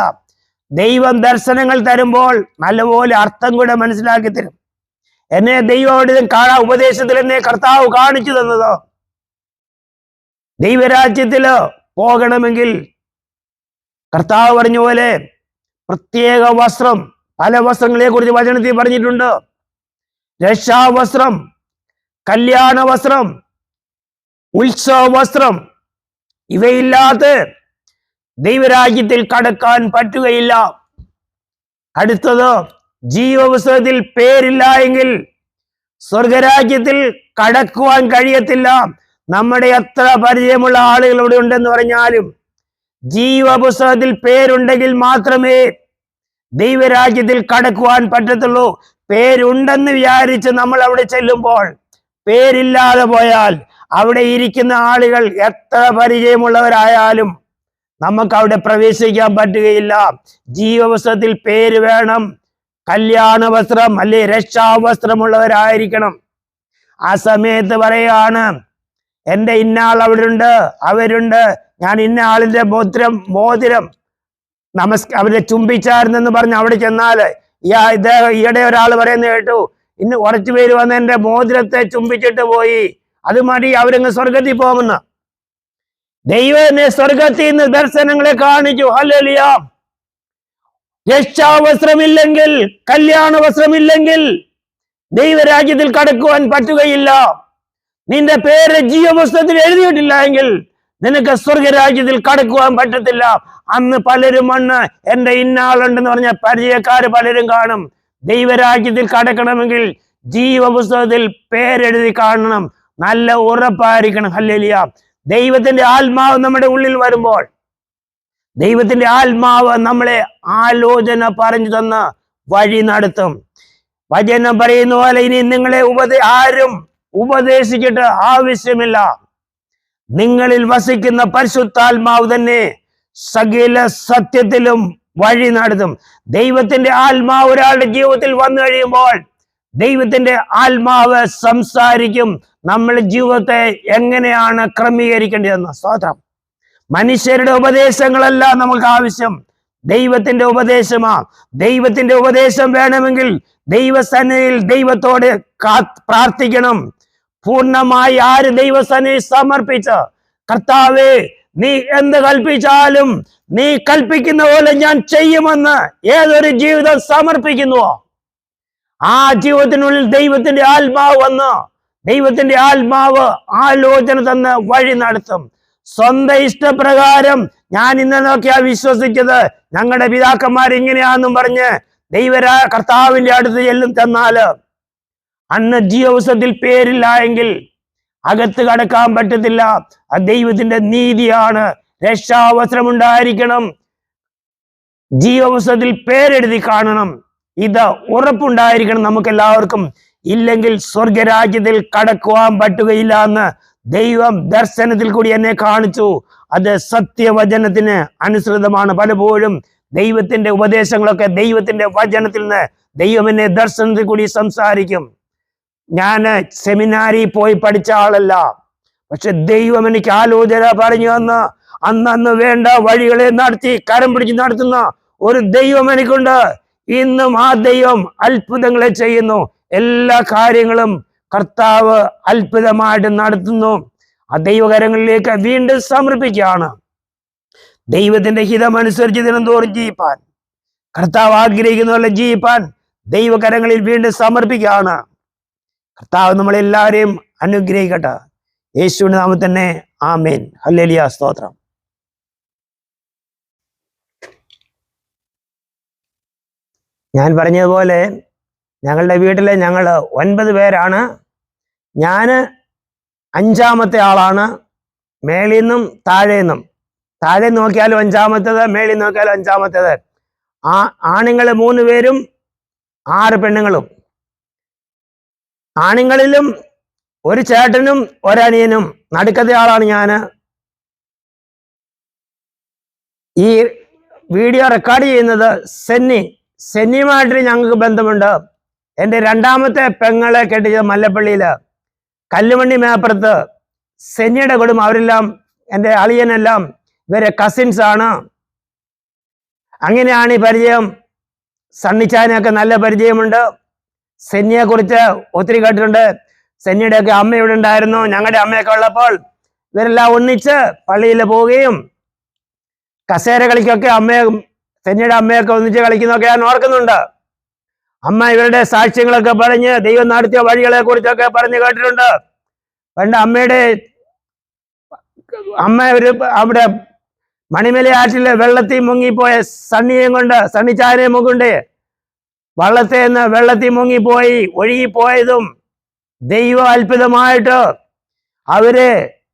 ദൈവം ദർശനങ്ങൾ തരുമ്പോൾ നല്ലപോലെ അർത്ഥം കൂടെ മനസ്സിലാക്കി തരും. എന്നെ ദൈവം ഉപദേശത്തിൽ എന്നെ കർത്താവ് കാണിച്ചു തന്നത്, ദൈവരാജ്യത്തില് പോകണമെങ്കിൽ കർത്താവ് പറഞ്ഞ പോലെ പ്രത്യേക വസ്ത്രം, പല വസ്ത്രങ്ങളെ കുറിച്ച് വചനത്തിൽ പറഞ്ഞിട്ടുണ്ട്. രക്ഷാവസ്ത്രം, കല്യാണ വസ്ത്രം, ഉത്സവ വസ്ത്രം, ഇവയില്ലാതെ ദൈവരാജ്യത്തിൽ കടക്കാൻ പറ്റുകയില്ല. അടുത്തത്, ജീവപുസ്തകത്തിൽ പേരില്ല എങ്കിൽ സ്വർഗരാജ്യത്തിൽ കടക്കുവാൻ കഴിയത്തില്ല. നമ്മുടെ എത്ര പരിചയമുള്ള ആളുകൾ ഇവിടെ ഉണ്ടെന്ന് പറഞ്ഞാലും ജീവപുസ്തകത്തിൽ പേരുണ്ടെങ്കിൽ മാത്രമേ ദൈവരാജ്യത്തിൽ കടക്കുവാൻ പറ്റത്തുള്ളൂ. പേരുണ്ടെന്ന് വിചാരിച്ച് നമ്മൾ അവിടെ ചെല്ലുമ്പോൾ പേരില്ലാതെ പോയാൽ അവിടെ ഇരിക്കുന്ന ആളുകൾ എത്ര പരിചയമുള്ളവരായാലും നമുക്ക് അവിടെ പ്രവേശിക്കാൻ പറ്റുകയില്ല. ജീവവസ്ത്രത്തിൽ പേര് വേണം. കല്യാണ വസ്ത്രം അല്ലെ രക്ഷാവസ്ത്രമുള്ളവരായിരിക്കണം. ആ സമയത്ത് പറയാണ്, എൻ്റെ ഇന്നാൾ അവിടെ ഉണ്ട്, അവരുണ്ട്, ഞാൻ ഇന്ന ആളിന്റെ മോതിരം അവരെ ചുംബിച്ചായിരുന്നെന്ന് പറഞ്ഞ് അവിടെ ചെന്നാല് ഈയിടെ ഒരാൾ പറയുന്ന കേട്ടു, ഇന്ന് കുറച്ചു പേര് വന്ന് എൻ്റെ മോതിരത്തെ ചുംബിച്ചിട്ട് പോയി, അത് മതി, അവരങ്ങ് സ്വർഗത്തിൽ പോകുമെന്ന്. ദൈവം എന്നെ സ്വർഗത്തിൽ നിന്ന് ദർശനങ്ങളെ കാണിച്ചു. ഹല്ലേലൂയ. രക്ഷാവസ്ത്രമില്ലെങ്കിൽ, കല്യാണ വസ്ത്രമില്ലെങ്കിൽ ദൈവരാജ്യത്തിൽ കടക്കുവാൻ പറ്റുകയില്ല. നിന്റെ പേര് ജീവപുസ്തകത്തിൽ എഴുതിയിട്ടില്ല എങ്കിൽ നിനക്ക് സ്വർഗരാജ്യത്തിൽ കടക്കുവാൻ പറ്റത്തില്ല. അന്ന് പലരും എന്റെ ഇന്നാളുണ്ടെന്ന് പറഞ്ഞ പരിചയക്കാര് പലരും കാണും. ദൈവരാജ്യത്തിൽ കടക്കണമെങ്കിൽ ജീവപുസ്തകത്തിൽ പേരെഴുതി കാണണം. നല്ല ഉറപ്പായിരിക്കണം. ഹല്ലേലൂയ. ദൈവത്തിന്റെ ആത്മാവ് നമ്മുടെ ഉള്ളിൽ വരുമ്പോൾ ദൈവത്തിന്റെ ആത്മാവ് നമ്മളെ ആലോചന പറഞ്ഞു തന്ന് വഴി നടത്തും. വചനം പറയുന്ന പോലെ ഇനി നിങ്ങളെ ആരും ഉപദേശിച്ചിട്ട് ആവശ്യമില്ല. നിങ്ങളിൽ വസിക്കുന്ന പരിശുദ്ധാത്മാവ് തന്നെ സകല സത്യത്തിലും വഴി നടത്തും. ദൈവത്തിന്റെ ആത്മാവ് ഒരാളുടെ ജീവിതത്തിൽ വന്നു കഴിയുമ്പോൾ ദൈവത്തിന്റെ ആത്മാവ് സംസാരിക്കും നമ്മുടെ ജീവിതത്തെ എങ്ങനെയാണ് ക്രമീകരിക്കേണ്ടതെന്ന്. സ്തോത്രം. മനുഷ്യരുടെ ഉപദേശങ്ങളല്ല നമുക്ക് ആവശ്യം, ദൈവത്തിന്റെ ഉപദേശമാ. ദൈവത്തിന്റെ ഉപദേശം വേണമെങ്കിൽ ദൈവസന്നിധിയിൽ ദൈവത്തോട് പ്രാർത്ഥിക്കണം. പൂർണ്ണമായി ആര് ദൈവസന്നിധിയിൽ സമർപ്പിച്ച്, കർത്താവേ നീ എന്ത് കൽപ്പിച്ചാലും നീ കൽപ്പിക്കുന്ന പോലെ ഞാൻ ചെയ്യുമെന്ന് ഏതൊരു ജീവിതം സമർപ്പിക്കുന്നുവോ ആ ജീവിതത്തിനുള്ളിൽ ദൈവത്തിന്റെ ആത്മാവ് വന്ന് ദൈവത്തിന്റെ ആത്മാവ് ആലോചന തന്ന് വഴി നടത്തും. സ്വന്തം ഇഷ്ടപ്രകാരം ഞാൻ ഇന്നൊക്കെയാ വിശ്വസിച്ചത്, ഞങ്ങളുടെ പിതാക്കന്മാർ ഇങ്ങനെയാണെന്നും പറഞ്ഞ് കർത്താവിന്റെ അടുത്ത് ചെന്നാല് അന്ന് ജീവപുസ്തകത്തിൽ പേരില്ല എങ്കിൽ അകത്ത് കടക്കാൻ പറ്റത്തില്ല. അത് ദൈവത്തിന്റെ നീതിയാണ്. രക്ഷാവസ്ത്രമുണ്ടായിരിക്കണം, ജീവപുസ്തകത്തിൽ പേരെഴുതി കാണണം. ഇത് ഉറപ്പുണ്ടായിരിക്കണം നമുക്ക് എല്ലാവർക്കും. ഇല്ലെങ്കിൽ സ്വർഗരാജ്യത്തിൽ കടക്കുവാൻ പറ്റുകയില്ല എന്ന് ദൈവം ദർശനത്തിൽ കൂടി എന്നെ കാണിച്ചു. അത് സത്യവചനത്തിന് അനുസൃതമാണ്. പലപ്പോഴും ദൈവത്തിന്റെ ഉപദേശങ്ങളൊക്കെ ദൈവത്തിന്റെ വചനത്തിൽ നിന്ന് ദൈവം എന്നെ ദർശനത്തിൽ കൂടി സംസാരിക്കും. ഞാൻ സെമിനാരിൽ പോയി പഠിച്ച ആളല്ല, പക്ഷെ ദൈവം എനിക്ക് ആലോചന പറഞ്ഞു തന്ന് അന്ന് വേണ്ട വഴികളെ നടത്തി കരം പിടിച്ച് നടത്തുന്ന ഒരു ദൈവം എനിക്കുണ്ട്. ഇന്നും ആ ദൈവം അത്ഭുതങ്ങളെ ചെയ്യുന്നു. എല്ലാ കാര്യങ്ങളും കർത്താവ് അത്ഭുതമായിട്ട് നടത്തുന്നു. ആ ദൈവകരങ്ങളിലേക്ക് വീണ്ടും സമർപ്പിക്കുകയാണ്. ദൈവത്തിന്റെ ഹിതമനുസരിച്ച് ദിനംതോറും ജീവിപ്പാൻ, കർത്താവ് ആഗ്രഹിക്കുന്ന പോലെ ജീവിപ്പാൻ ദൈവകരങ്ങളിൽ വീണ്ടും സമർപ്പിക്കുകയാണ്. കർത്താവ് നമ്മളെല്ലാവരെയും അനുഗ്രഹിക്കട്ടെ. യേശുവിന്റെ നാമത്തിൽ തന്നെ ആമേൻ. ഹല്ലേലൂയ. സ്തോത്രം. ഞാൻ പറഞ്ഞതുപോലെ ഞങ്ങളുടെ വീട്ടിലെ ഞങ്ങൾ 9 പേരാണ്. ഞാൻ 5ാമത്തെ ആളാണ്. മേളിൽ നിന്നും താഴെ നിന്നും. താഴെ നോക്കിയാലും 5ാമത്തേത്, മേളിൽ നോക്കിയാലും 5ാമത്തേത്. ആണുങ്ങൾ 3 പേരും 6 പെണ്ണുങ്ങളും. ആണുങ്ങളിലും ഒരു ചേട്ടനും ഒരനിയനും. നടുക്കത്തെ ആളാണ് ഞാൻ. ഈ വീഡിയോ റെക്കോർഡ് ചെയ്യുന്നത് സെന്നിയുമായിട്ട് ഞങ്ങൾക്ക് ബന്ധമുണ്ട്. എൻ്റെ 2ാമത്തെ പെങ്ങളെ കെട്ടിച്ചത് മല്ലപ്പള്ളിയില് കല്ലുമണ്ണി മേപ്പുറത്ത്. സെന്നിയുടെ കുടുംബം, അവരെല്ലാം എൻ്റെ അളിയനെല്ലാം ഇവരെ കസിൻസ് ആണ്. അങ്ങനെയാണ് ഈ പരിചയം. സണ്ണിച്ചാനൊക്കെ നല്ല പരിചയമുണ്ട്. സെന്നിയെ കുറിച്ച് ഒത്തിരി കേട്ടിട്ടുണ്ട്. സെന്നിയുടെ ഒക്കെ അമ്മ ഇവിടെ ഉണ്ടായിരുന്നു. ഞങ്ങളുടെ അമ്മയൊക്കെ ഉള്ളപ്പോൾ ഇവരെല്ലാം ഒന്നിച്ച് പള്ളിയിൽ പോവുകയും കസേര കളിക്കൊക്കെ സെന്നിയുടെ അമ്മയൊക്കെ ഒന്നിച്ച് കളിക്കുന്നതൊക്കെ ഞാൻ ഓർക്കുന്നുണ്ട്. അമ്മ ഇവരുടെ സാക്ഷ്യങ്ങളൊക്കെ പറഞ്ഞ് ദൈവം നടത്തിയ വഴികളെ കുറിച്ചൊക്കെ പറഞ്ഞ് കേട്ടിട്ടുണ്ട്. പണ്ട് അമ്മ അവിടെ മണിമലയാറ്റിലെ വെള്ളത്തിൽ മുങ്ങിപ്പോയ സണ്ണിച്ചാനെയും കൊണ്ട് വള്ളത്തിൽ നിന്ന് വെള്ളത്തിൽ മുങ്ങിപ്പോയി ഒഴുകിപ്പോയതും ദൈവം അത്ഭുതമായിട്ട് അവര്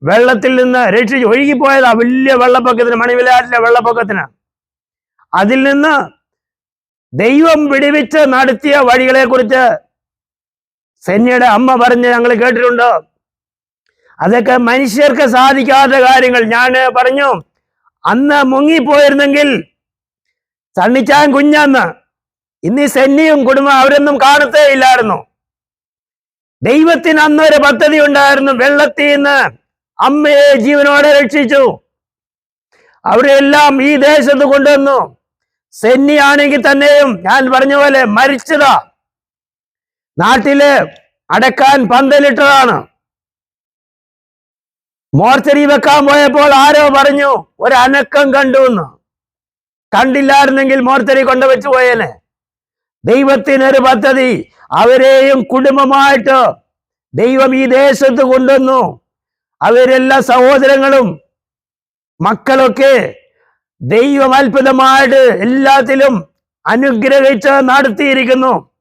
വെള്ളത്തിൽ നിന്ന് രക്ഷിച്ച് ഒഴുകിപ്പോയതാ. വലിയ വെള്ളപ്പൊക്കത്തിന്, മണിമലയാറ്റിലെ വെള്ളപ്പൊക്കത്തിന്. അതിൽ നിന്ന് ദൈവം വിടുവിച്ച് നടത്തിയ വഴികളെ കുറിച്ച് സെന്നിയുടെ അമ്മ പറഞ്ഞ് ഞങ്ങൾ കേട്ടിട്ടുണ്ട്. അതൊക്കെ മനുഷ്യർക്ക് സാധിക്കാത്ത കാര്യങ്ങൾ. ഞാൻ പറഞ്ഞു, അന്ന് മുങ്ങിപ്പോയിരുന്നെങ്കിൽ സണ്ണിച്ചാൻ കുഞ്ഞന്ന് ഇന്ന് സെന്നിയും കുടുംബം അവരൊന്നും കാണത്തേ ഇല്ലായിരുന്നു. ദൈവത്തിന് അന്നൊരു പദ്ധതി ഉണ്ടായിരുന്നു. വെള്ളത്തിൽ നിന്ന് അമ്മയെ ജീവനോടെ രക്ഷിച്ചു. അവരെല്ലാം ഈ ദേശത്ത് കൊണ്ടുവന്നു. സെന്നിയാണെങ്കിൽ തന്നെയും ഞാൻ പറഞ്ഞ പോലെ മരിച്ചതാ. നാട്ടില് അടക്കാൻ പന്തലിട്ടതാണ്. മോർച്ചറി വെക്കാൻ പോയപ്പോൾ ആരോ പറഞ്ഞു ഒരു അനക്കം കണ്ടു എന്ന്. കണ്ടില്ലായിരുന്നെങ്കിൽ മോർച്ചറി കൊണ്ടുവച്ചു പോയേനെ. ദൈവത്തിനൊരു പദ്ധതി. അവരെയും കുടുംബമായിട്ട് ദൈവം ഈ ദേശത്ത് കൊണ്ടുവന്നു. അവരെല്ലാ സഹോദരങ്ങളും മക്കളൊക്കെ ദൈവം അത്ഭുതമായിട്ട് എല്ലാത്തിലും അനുഗ്രഹിച്ച് നടത്തിയിരിക്കുന്നു.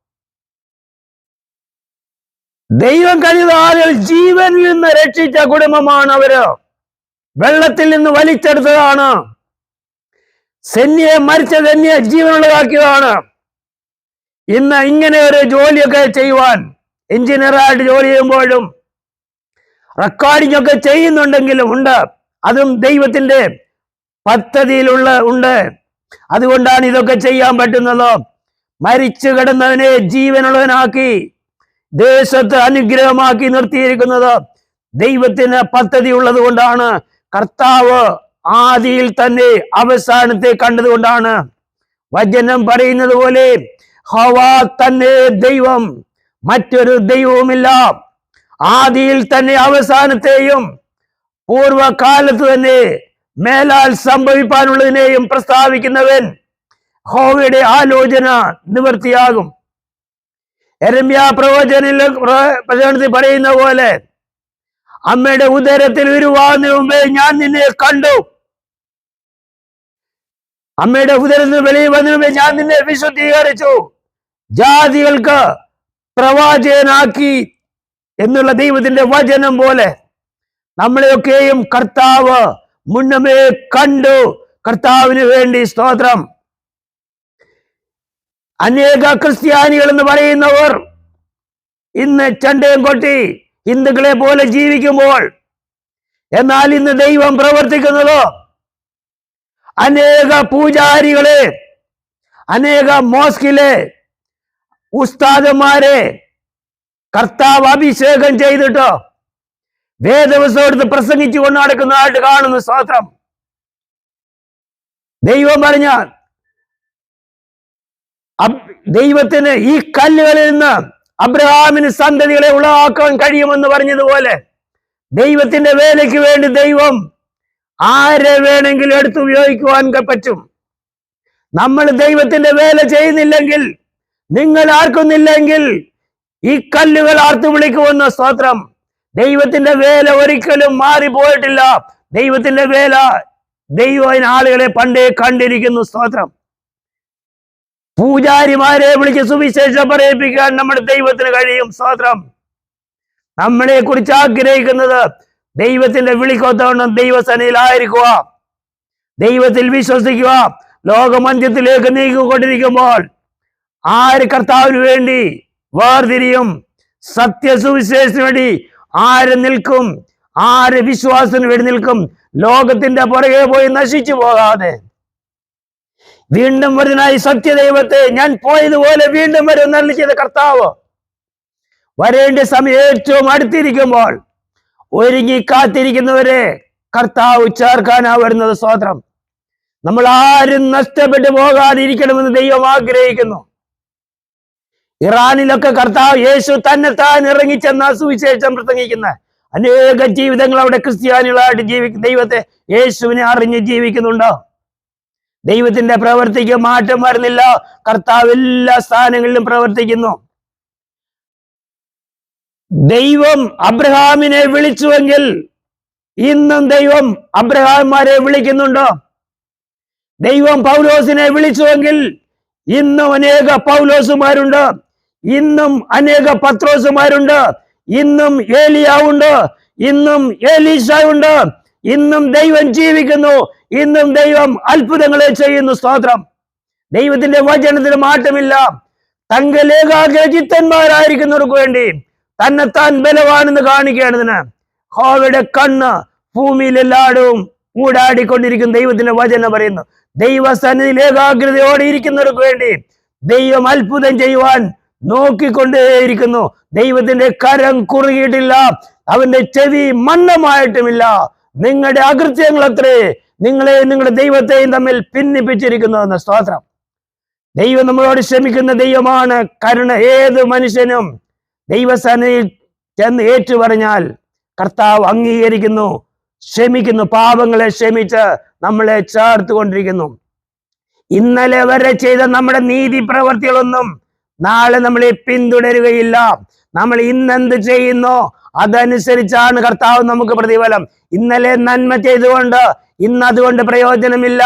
ദൈവം കഴിഞ്ഞ ആളുകൾ ജീവനിൽ നിന്ന് രക്ഷിച്ച കുടുംബമാണ് അവര്. വെള്ളത്തിൽ നിന്ന് വലിച്ചെടുത്തതാണ്. സെന്യെ മരിച്ച സെന്യെ ജീവനുള്ളതാക്കിയതാണ്. ഇന്ന് ഇങ്ങനെ ഒരു ജോലിയൊക്കെ ചെയ്യുവാൻ, എഞ്ചിനീയറായിട്ട് ജോലി ചെയ്യുമ്പോഴും റെക്കോർഡിംഗ് ഒക്കെ ചെയ്യുന്നുണ്ടെങ്കിലും ഉണ്ട്. അതും ദൈവത്തിന്റെ ഉണ്ട്. അതുകൊണ്ടാണ് ഇതൊക്കെ ചെയ്യാൻ പറ്റുന്നത്. മരിച്ചു കിടന്നവനെ ജീവനുള്ളവനാക്കി ദേശത്ത് അനുഗ്രഹമാക്കി നിർത്തിയിരിക്കുന്നത് ദൈവത്തിന് പദ്ധതി ഉള്ളത് കൊണ്ടാണ്. കർത്താവ് ആദിയിൽ തന്നെ അവസാനത്തെ കണ്ടതുകൊണ്ടാണ്. വചനം പറയുന്നത് പോലെ ഹോവാ തന്നെ ദൈവം, മറ്റൊരു ദൈവവുമില്ല. ആദിയിൽ തന്നെ അവസാനത്തെയും പൂർവകാലത്ത് തന്നെ മേലാൽ സംഭവിപ്പാനുള്ളതിനെയും പ്രസ്താവിക്കുന്നവൻ യഹോവയുടെ ആലോചന നിവൃത്തിയാകും. യെരമ്യാ പ്രവചനത്തിൽ പറയുന്ന പോലെ അമ്മയുടെ ഉദരത്തിൽ ഉരുവാകുന്നതിന് മുമ്പേ ഞാൻ നിന്നെ കണ്ടു. അമ്മയുടെ ഉദരത്തിൽ വെളിയിൽ വന്നതിന് മുമ്പേ ഞാൻ നിന്നെ വിശുദ്ധീകരിച്ചു, ജാതികൾക്ക് പ്രവാചകനാക്കി എന്നുള്ള ദൈവത്തിന്റെ വചനം പോലെ നമ്മളെയൊക്കെയും കർത്താവ് മുന്നമേ കണ്ടു. കർത്താവിന് വേണ്ടി സ്തോത്രം. അനേക ക്രിസ്ത്യാനികൾ എന്ന് പറയുന്നവർ ഇന്ന് ചണ്ടയും കൊട്ടി ഹിന്ദുക്കളെ പോലെ ജീവിക്കുമ്പോൾ, എന്നാൽ ഇന്ന് ദൈവം പ്രവർത്തിക്കുന്നത് അനേക പൂജാരികളെ, അനേക മോസ്കിലെ ഉസ്താദന്മാരെ കർത്താവ് അഭിഷേകം ചെയ്തിട്ട് വേദവസ്തു എടുത്ത് പ്രസംഗിച്ചു കൊണ്ട് നടക്കുന്നതായിട്ട് കാണുന്നു. സ്തോത്രം. ദൈവം പറഞ്ഞ ദൈവത്തിന് ഈ കല്ലുകളിൽ നിന്ന് അബ്രഹാമിന് സന്തതികളെ ഉളവാക്കാൻ കഴിയുമെന്ന് പറഞ്ഞതുപോലെ ദൈവത്തിന്റെ വേലയ്ക്ക് വേണ്ടി ദൈവം ആരെ വേണമെങ്കിലും എടുത്ത് ഉപയോഗിക്കുവാൻ പറ്റും. നമ്മൾ ദൈവത്തിന്റെ വേല ചെയ്യുന്നില്ലെങ്കിൽ, നിങ്ങൾ ആർക്കുന്നില്ലെങ്കിൽ ഈ കല്ലുകൾ ആർത്തു വിളിക്കുമെന്ന്. സ്തോത്രം. ദൈവത്തിന്റെ വേല ഒരിക്കലും മാറിപ്പോയിട്ടില്ല. ദൈവത്തിന്റെ വേല ദൈവം ആളുകളെ പണ്ടേ കണ്ടിരിക്കുന്നു. സ്തോത്രം. പൂജാരിമാരെ വിളിച്ച് സുവിശേഷം പറയിപ്പിക്കാൻ നമ്മുടെ ദൈവത്തിന് കഴിയും. സ്തോത്രം. നമ്മളെ കുറിച്ച് ആഗ്രഹിക്കുന്നത് ദൈവത്തിന്റെ വിളിക്കൊത്തവണ്ണം ദൈവസേനയിലായിരിക്കുക, ദൈവത്തിൽ വിശ്വസിക്കുക. ലോകമന്ത്യത്തിലേക്ക് നീങ്ങിക്കൊണ്ടിരിക്കുമ്പോൾ ആര് കർത്താവിന് വേണ്ടി വേർതിരിയും? സത്യസുവിശേഷത്തിന് വേണ്ടി ആര് നിൽക്കും? ആര് വിശ്വാസത്തിന് വേണ്ടി നിൽക്കും? ലോകത്തിന്റെ പുറകെ പോയി നശിച്ചു പോകാതെ വീണ്ടും വരുന്നതായി സത്യദൈവത്തെ ഞാൻ പോയതുപോലെ വീണ്ടും വരും നല്ല ചെയ്ത കർത്താവ് വരേണ്ട സമയം ഏറ്റവും അടുത്തിരിക്കുമ്പോൾ ഒരുങ്ങി കാത്തിരിക്കുന്നവരെ കർത്താവ് ചേർക്കാനാ വരുന്നത്. സ്തോത്രം. നമ്മൾ ആരും നഷ്ടപ്പെട്ടു പോകാതിരിക്കണമെന്ന് ദൈവം ആഗ്രഹിക്കുന്നു. ഇറാനിലൊക്കെ കർത്താവ് യേശു തന്നെത്താൻ ഇറങ്ങിച്ചെന്ന സുവിശേഷം പ്രസംഗിക്കുന്ന അനേക ജീവിതങ്ങൾ അവിടെ ക്രിസ്ത്യാനികളായിട്ട് ദൈവത്തെ യേശുവിനെ അറിഞ്ഞ് ജീവിക്കുന്നുണ്ടോ? ദൈവത്തിന്റെ പ്രവർത്തിക്ക് മാറ്റം വരുന്നില്ല. കർത്താവ് എല്ലാ സ്ഥാനങ്ങളിലും പ്രവർത്തിക്കുന്നു. ദൈവം അബ്രഹാമിനെ വിളിച്ചുവെങ്കിൽ ഇന്നും ദൈവം അബ്രഹാമിനെ വിളിക്കുന്നുണ്ടോ? ദൈവം പൗലോസിനെ വിളിച്ചുവെങ്കിൽ ഇന്നും അനേക പൗലോസുമാരുണ്ട്, ഇന്നും അനേക പത്രോസുമാരുണ്ട്, ഇന്നും ഏലിയാവുണ്ട്, ഇന്നും ഏലീശ ഉണ്ട്. ഇന്നും ദൈവം ജീവിക്കുന്നു, ഇന്നും ദൈവം അത്ഭുതങ്ങളെ ചെയ്യുന്നു. സ്തോത്രം. ദൈവത്തിന്റെ വചനത്തിന് മാറ്റമില്ല. തങ്കലേഖാഗ്രചിത്തന്മാരായിരിക്കുന്നവർക്ക് വേണ്ടി തന്നെത്താൻ ബലവാനെന്ന് കാണിക്കേണ്ടതിന് യഹോവയുടെ കണ്ണ് ഭൂമിയിൽ എല്ലായിടവും ഊടാടിക്കൊണ്ടിരിക്കും. ദൈവത്തിന്റെ വചനം പറയുന്നു. ദൈവസന്നിധിയിൽ ഏകാഗ്രതയോടെ ഇരിക്കുന്നവർക്ക് വേണ്ടി ദൈവം അത്ഭുതം ചെയ്യുവാൻ നോക്കിക്കൊണ്ടേയിരിക്കുന്നു. ദൈവത്തിന്റെ കരം കുറുകിയിട്ടില്ല, അവന്റെ ചെവി മന്ദമായിട്ടുമില്ല. നിങ്ങളുടെ അകൃത്യങ്ങൾ അത്രേ നിങ്ങളെയും നിങ്ങളുടെ ദൈവത്തെയും തമ്മിൽ ഭിന്നിപ്പിച്ചിരിക്കുന്നതെന്ന്. സ്തോത്രം. ദൈവം നമ്മളോട് ക്ഷമിക്കുന്ന ദൈവമാണ്. കരുണ ഏത് മനുഷ്യനും ദൈവസന്നിധിയിൽ ചെന്ന് ഏറ്റുപറഞ്ഞാൽ കർത്താവ് അംഗീകരിക്കുന്നു. ക്ഷമിക്കുന്നു, പാപങ്ങളെ ക്ഷമിച്ച് നമ്മളെ ചേർത്തുകൊണ്ടിരിക്കുന്നു. ഇന്നലെ വരെ ചെയ്ത നമ്മുടെ നീതി പ്രവർത്തികളൊന്നും നാളെ നമ്മളെ പിന്തുടരുകയില്ല. നമ്മൾ ഇന്നെന്ത് ചെയ്യുന്നോ അതനുസരിച്ചാണ് കർത്താവ് നമുക്ക് പ്രതിഫലം. ഇന്നലെ നന്മ ചെയ്തുകൊണ്ട് ഇന്ന് അതുകൊണ്ട് പ്രയോജനമില്ല.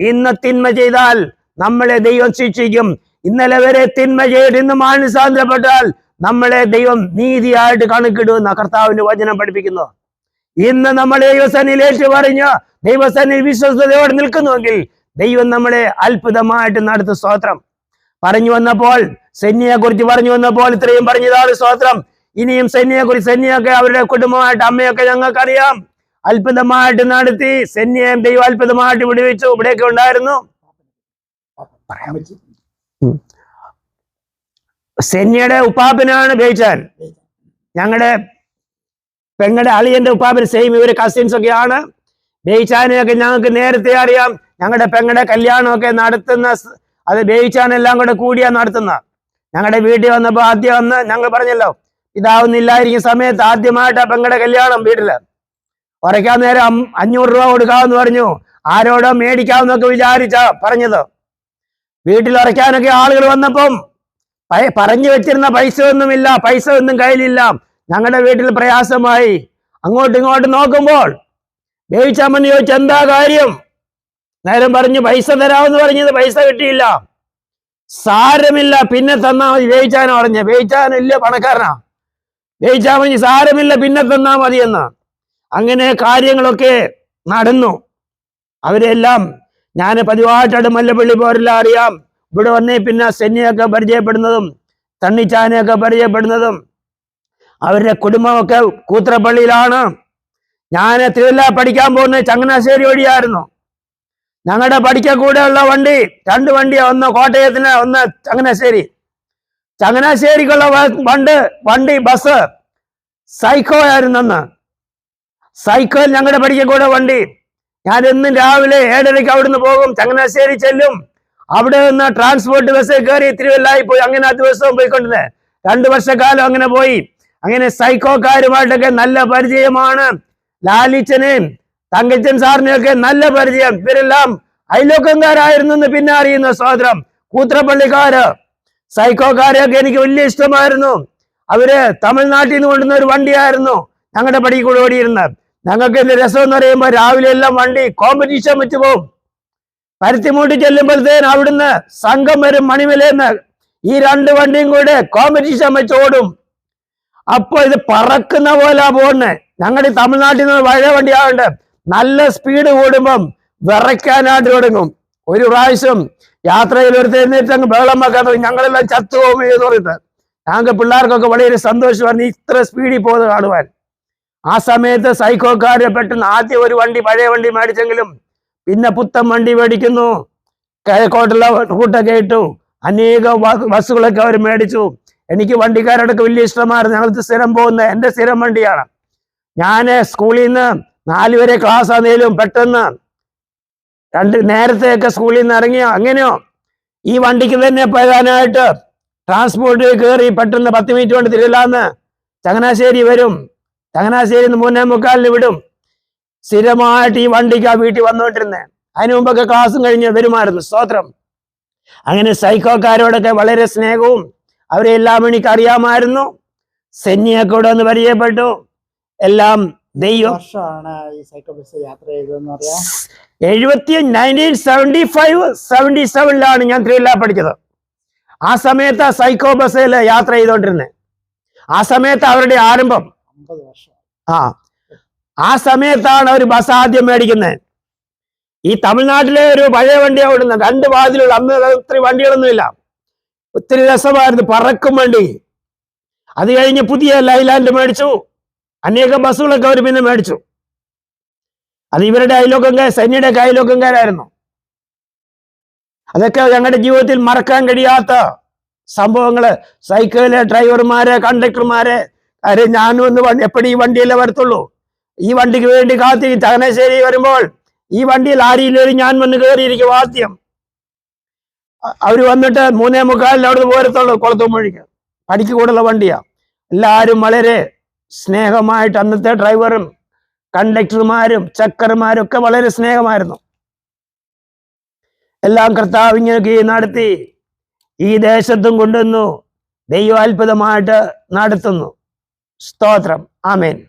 ഇന്ന് തിന്മ ചെയ്താൽ നമ്മളെ ദൈവം ശിക്ഷിക്കും. ഇന്നലെ വരെ തിന്മ ചെയ്ത് ഇന്ന് മാനസാന്തരപ്പെട്ടാൽ നമ്മളെ ദൈവം നീതിയായിട്ട് കണക്കിടുന്ന കർത്താവിന്റെ വചനം പഠിപ്പിക്കുന്നു. ഇന്ന് നമ്മൾ ദൈവസന്നിധിയിൽ ഏറ്റു പറഞ്ഞ് ദൈവസന്നിധിയിൽ വിശ്വസ്തയോടെ നിൽക്കുന്നുവെങ്കിൽ ദൈവം നമ്മളെ അത്ഭുതമായിട്ട് നടത്തും. സ്തോത്രം. പറഞ്ഞു വന്നപ്പോൾ സെന്യയെ കുറിച്ച് പറഞ്ഞു വന്നപ്പോൾ ഇത്രയും പറഞ്ഞതാണ്. സ്തോത്രം. ഇനിയും സെന്യയെ കുറിച്ച്, സെന്യൊക്കെ അവരുടെ കുടുംബമായിട്ട് അമ്മയൊക്കെ ഞങ്ങൾക്കറിയാം, അത്ഭുതമായിട്ട് നടത്തി. സെന്യയും ദൈവം അത്ഭുതമായിട്ട് വിടുവിച്ചു. ഇവിടെയൊക്കെ ഉണ്ടായിരുന്നു. സെന്യയുടെ ഉപ്പാപ്പനാണ് ബേച്ചാൻ. ഞങ്ങളുടെ പെങ്ങളുടെ അളിയന്റെ ഉപ്പാപ്പൻ സെയിം, ഇവര് കസിൻസ് ഒക്കെയാണ്. ബേച്ചാനെയൊക്കെ ഞങ്ങൾക്ക് നേരത്തെ അറിയാം. ഞങ്ങളുടെ പെങ്ങളുടെ കല്യാണമൊക്കെ നടത്തുന്ന അത് ബേച്ചാനെല്ലാം കൂടെ കൂടിയാ നടത്തുന്ന. ഞങ്ങളുടെ വീട്ടിൽ വന്നപ്പോ ആദ്യം വന്ന് ഞങ്ങൾ പറഞ്ഞല്ലോ, ഇതാവുന്നില്ലായിരിക്കും സമയത്ത് ആദ്യമായിട്ട് ആ പെങ്ങളുടെ കല്യാണം വീട്ടില്. ഉറയ്ക്കാൻ നേരം 500 രൂപ കൊടുക്കാമെന്ന് പറഞ്ഞു. ആരോടോ മേടിക്കാമെന്നൊക്കെ വിചാരിച്ചാ പറഞ്ഞത്. വീട്ടിൽ ഉറയ്ക്കാനൊക്കെ ആളുകൾ വന്നപ്പം പറഞ്ഞു വെച്ചിരുന്ന പൈസ ഒന്നുമില്ല, പൈസ ഒന്നും കയ്യിലില്ല. ഞങ്ങളുടെ വീട്ടിൽ പ്രയാസമായി. അങ്ങോട്ടും ഇങ്ങോട്ടും നോക്കുമ്പോൾ ബേച്ചാമ്മന്ന് ചോദിച്ചു, എന്താ കാര്യം? നേരം പറഞ്ഞു, പൈസ തരാമെന്ന് പറഞ്ഞത് പൈസ കിട്ടിയില്ല. സാരമില്ല, പിന്നെ തന്നാ മതി. ബേച്ചാന പറഞ്ഞ, ബേച്ചാനില്ല പണക്കാരനാ. ബേച്ചാൻ പറഞ്ഞു, സാരമില്ല, പിന്നെ തന്നാ മതി എന്ന്. അങ്ങനെ കാര്യങ്ങളൊക്കെ നടന്നു. അവരെല്ലാം ഞാൻ പതിവായിട്ടാണ് മല്ലപ്പള്ളി പോരെല്ലാം അറിയാം. ഇവിടെ വന്നേ പിന്നെ സെന്നിയൊക്കെ പരിചയപ്പെടുന്നതും തണ്ണിച്ചാനെയൊക്കെ പരിചയപ്പെടുന്നതും. അവരുടെ കുടുംബമൊക്കെ കൂത്രപ്പള്ളിയിലാണ്. ഞാൻ തിരുവല്ല പഠിക്കാൻ പോകുന്നത് ചങ്ങനാശ്ശേരി വഴിയായിരുന്നു. ഞങ്ങളുടെ പഠിക്കൂടെയുള്ള വണ്ടി 2 വണ്ടിയാ, ഒന്ന് കോട്ടയത്തിന്, ഒന്ന് ചങ്ങനാശ്ശേരി. ചങ്ങനാശ്ശേരിക്കുള്ള വണ്ടി ബസ് സൈക്കോ ആയിരുന്നെന്ന്. സൈക്കോയിൽ ഞങ്ങളുടെ പഠിക്കൂടെ വണ്ടി. ഞാൻ എന്നും രാവിലെ 7:30 അവിടുന്ന് പോകും, ചങ്ങനാശ്ശേരി ചെല്ലും. അവിടെ നിന്ന് ട്രാൻസ്പോർട്ട് ബസ് കയറി തിരുവല്ലായി പോയി. അങ്ങനെ ആ ദിവസവും പോയിക്കൊണ്ടിരുന്നേ. 2 വർഷക്കാലം അങ്ങനെ പോയി. അങ്ങനെ സൈക്കോക്കാരുമായിട്ടൊക്കെ നല്ല പരിചയമാണ്. ലാലിച്ചനെയും തങ്കച്ചൻ സാറിനെയൊക്കെ നല്ല പരിചയം. ഇവരെല്ലാം അയലോക്കംകാരായിരുന്നു പിന്നെ അറിയുന്ന. സഹോദരം, കൂത്രപ്പള്ളിക്കാര് സൈക്കോക്കാരെയൊക്കെ എനിക്ക് വലിയ ഇഷ്ടമായിരുന്നു. അവര് തമിഴ്നാട്ടിൽ നിന്ന് കൊണ്ടുവന്ന ഒരു വണ്ടിയായിരുന്നു ഞങ്ങളുടെ പടിക്കൂടെ ഓടിയിരുന്നത്. ഞങ്ങൾക്ക് എന്ത് രസം എന്ന് പറയുമ്പോൾ രാവിലെ എല്ലാം വണ്ടി കോമ്പറ്റീഷൻ വെച്ച് പോകും. പരുത്തിമൂട്ടി ചെല്ലുമ്പോഴത്തേന് അവിടുന്ന് സംഘം വരും മണിമലേന്ന്. ഈ 2 വണ്ടിയും കൂടെ കോമ്പറ്റീഷൻ വെച്ച് ഓടും. അപ്പൊ ഇത് പറക്കുന്ന പോലെ പോകുന്നേ. ഞങ്ങളുടെ തമിഴ്നാട്ടിൽ നിന്ന് പഴയ വണ്ടിയാവുണ്ട്. നല്ല സ്പീഡ് കൂടുമ്പം വിറയ്ക്കാനായിട്ട് തുടങ്ങും. ഒരു പ്രാവശ്യം യാത്രയിൽ ഒരു തേന്നിട്ട് ബഹളം വെക്കാൻ തുടങ്ങി. ഞങ്ങളെല്ലാം ചത്തുപോകും എന്ന് പറഞ്ഞിട്ട് ഞങ്ങൾക്ക് പിള്ളേർക്കൊക്കെ വളരെ സന്തോഷമായിരുന്നു ഇത്ര സ്പീഡിൽ പോകുന്നത് കാണുവാൻ. ആ സമയത്ത് സൈക്കോക്കാര് പെട്ടെന്ന് ആദ്യം ഒരു വണ്ടി, പഴയ വണ്ടി മേടിച്ചെങ്കിലും പിന്നെ പുത്തൻ വണ്ടി മേടിക്കുന്നു. കിഴക്കോട്ടുള്ള റൂട്ടൊക്കെ ഇട്ടു. അനേക ബസ്സുകളൊക്കെ അവർ മേടിച്ചു. എനിക്ക് വണ്ടിക്കാരോടൊക്കെ വലിയ ഇഷ്ടമായിരുന്നു. ഞങ്ങൾക്ക് സ്ഥിരം പോകുന്ന എൻ്റെ സ്ഥിരം വണ്ടിയാണ്. ഞാൻ സ്കൂളിൽ നിന്ന് 4 വരെ ക്ലാസ് ആണെങ്കിലും പെട്ടെന്ന് നേരത്തെയൊക്കെ സ്കൂളിൽ നിന്ന് ഇറങ്ങിയോ അങ്ങനെയോ ഈ വണ്ടിക്ക് തന്നെ പോകാനായിട്ട് ട്രാൻസ്പോർട്ടിൽ കയറി പെട്ടെന്ന് 10 മിനിറ്റ് കൊണ്ട് തിരുവല്ലാന്ന് ചങ്ങനാശ്ശേരി വരും. ചങ്ങനാശ്ശേരി 3:45 വിടും. സ്ഥിരമായിട്ട് ഈ വണ്ടിക്ക് ആ വീട്ടിൽ വന്നുകൊണ്ടിരുന്നേ. അതിനു മുമ്പൊക്കെ ക്ലാസ്സും കഴിഞ്ഞ് വരുമായിരുന്നു. സ്തോത്രം. അങ്ങനെ സൈക്കോക്കാരോടൊക്കെ വളരെ സ്നേഹവും അവരെല്ലാം എനിക്ക് അറിയാമായിരുന്നു. സെന്നിയൊക്കെ ഇവിടെ ഒന്ന് പരിചയപ്പെട്ടു. എല്ലാം ദൈവം 1975-77 ഞാൻ തിരുവല്ല പഠിച്ചത്. ആ സമയത്ത് സൈക്കോ ബസ്സിൽ യാത്ര ചെയ്തോണ്ടിരുന്നത്. ആ സമയത്ത് അവരുടെ ആരംഭം. ആ സമയത്താണ് അവർ ബസ് ആദ്യം മേടിക്കുന്നത്. ഈ തമിഴ്നാട്ടിലെ ഒരു പഴയ വണ്ടി ഓടുന്നത് 2 വാതിലുള്ള. അന്ന് ഒത്തിരി വണ്ടികളൊന്നുമില്ല. ഒത്തിരി രസമായിരുന്നു, പറക്കും വണ്ടി. അത് കഴിഞ്ഞ് പുതിയ ലൈലാൻഡ് മേടിച്ചു. അനേകം ബസ്സുകളൊക്കെ അവർ പിന്നെ മേടിച്ചു. അത് ഇവരുടെ അയലോക്കംകാർ, സൈന്യയുടെ അയലോക്കംകാരായിരുന്നു. അതൊക്കെ ഞങ്ങളുടെ ജീവിതത്തിൽ മറക്കാൻ കഴിയാത്ത സംഭവങ്ങള്. സൈക്കിളിലെ ഡ്രൈവർമാരെ, കണ്ടക്ടർമാരെ, ഞാനും ഒന്ന് എപ്പോഴും ഈ വണ്ടിയല്ലേ വരത്തുള്ളൂ. ഈ വണ്ടിക്ക് വേണ്ടി കാത്തിരിക്കും. ചങ്ങനാശ്ശേരി വരുമ്പോൾ ഈ വണ്ടിയിൽ ആരിയില്ലേലും ഞാൻ വന്ന് കയറിയിരിക്കും ആദ്യം. അവര് വന്നിട്ട് 3:45 അവിടുന്ന് പോരത്തുള്ളൂ. കുളത്തുമൊഴിക്ക് പടിക്ക് കൂടുള്ള വണ്ടിയാ. എല്ലാവരും വളരെ സ്നേഹമായിട്ട്, അന്നത്തെ ഡ്രൈവറും കണ്ടക്ടർമാരും ചക്കർമാരും ഒക്കെ വളരെ സ്നേഹമായിരുന്നു. എല്ലാം കർത്താവ് ഇങ്ങനെ നടത്തി ഈ ദേശത്തും കൊണ്ടുവന്നു. ദൈവം അത്ഭുതമായിട്ട് നടത്തുന്നു. സ്തോത്രം. ആമേൻ.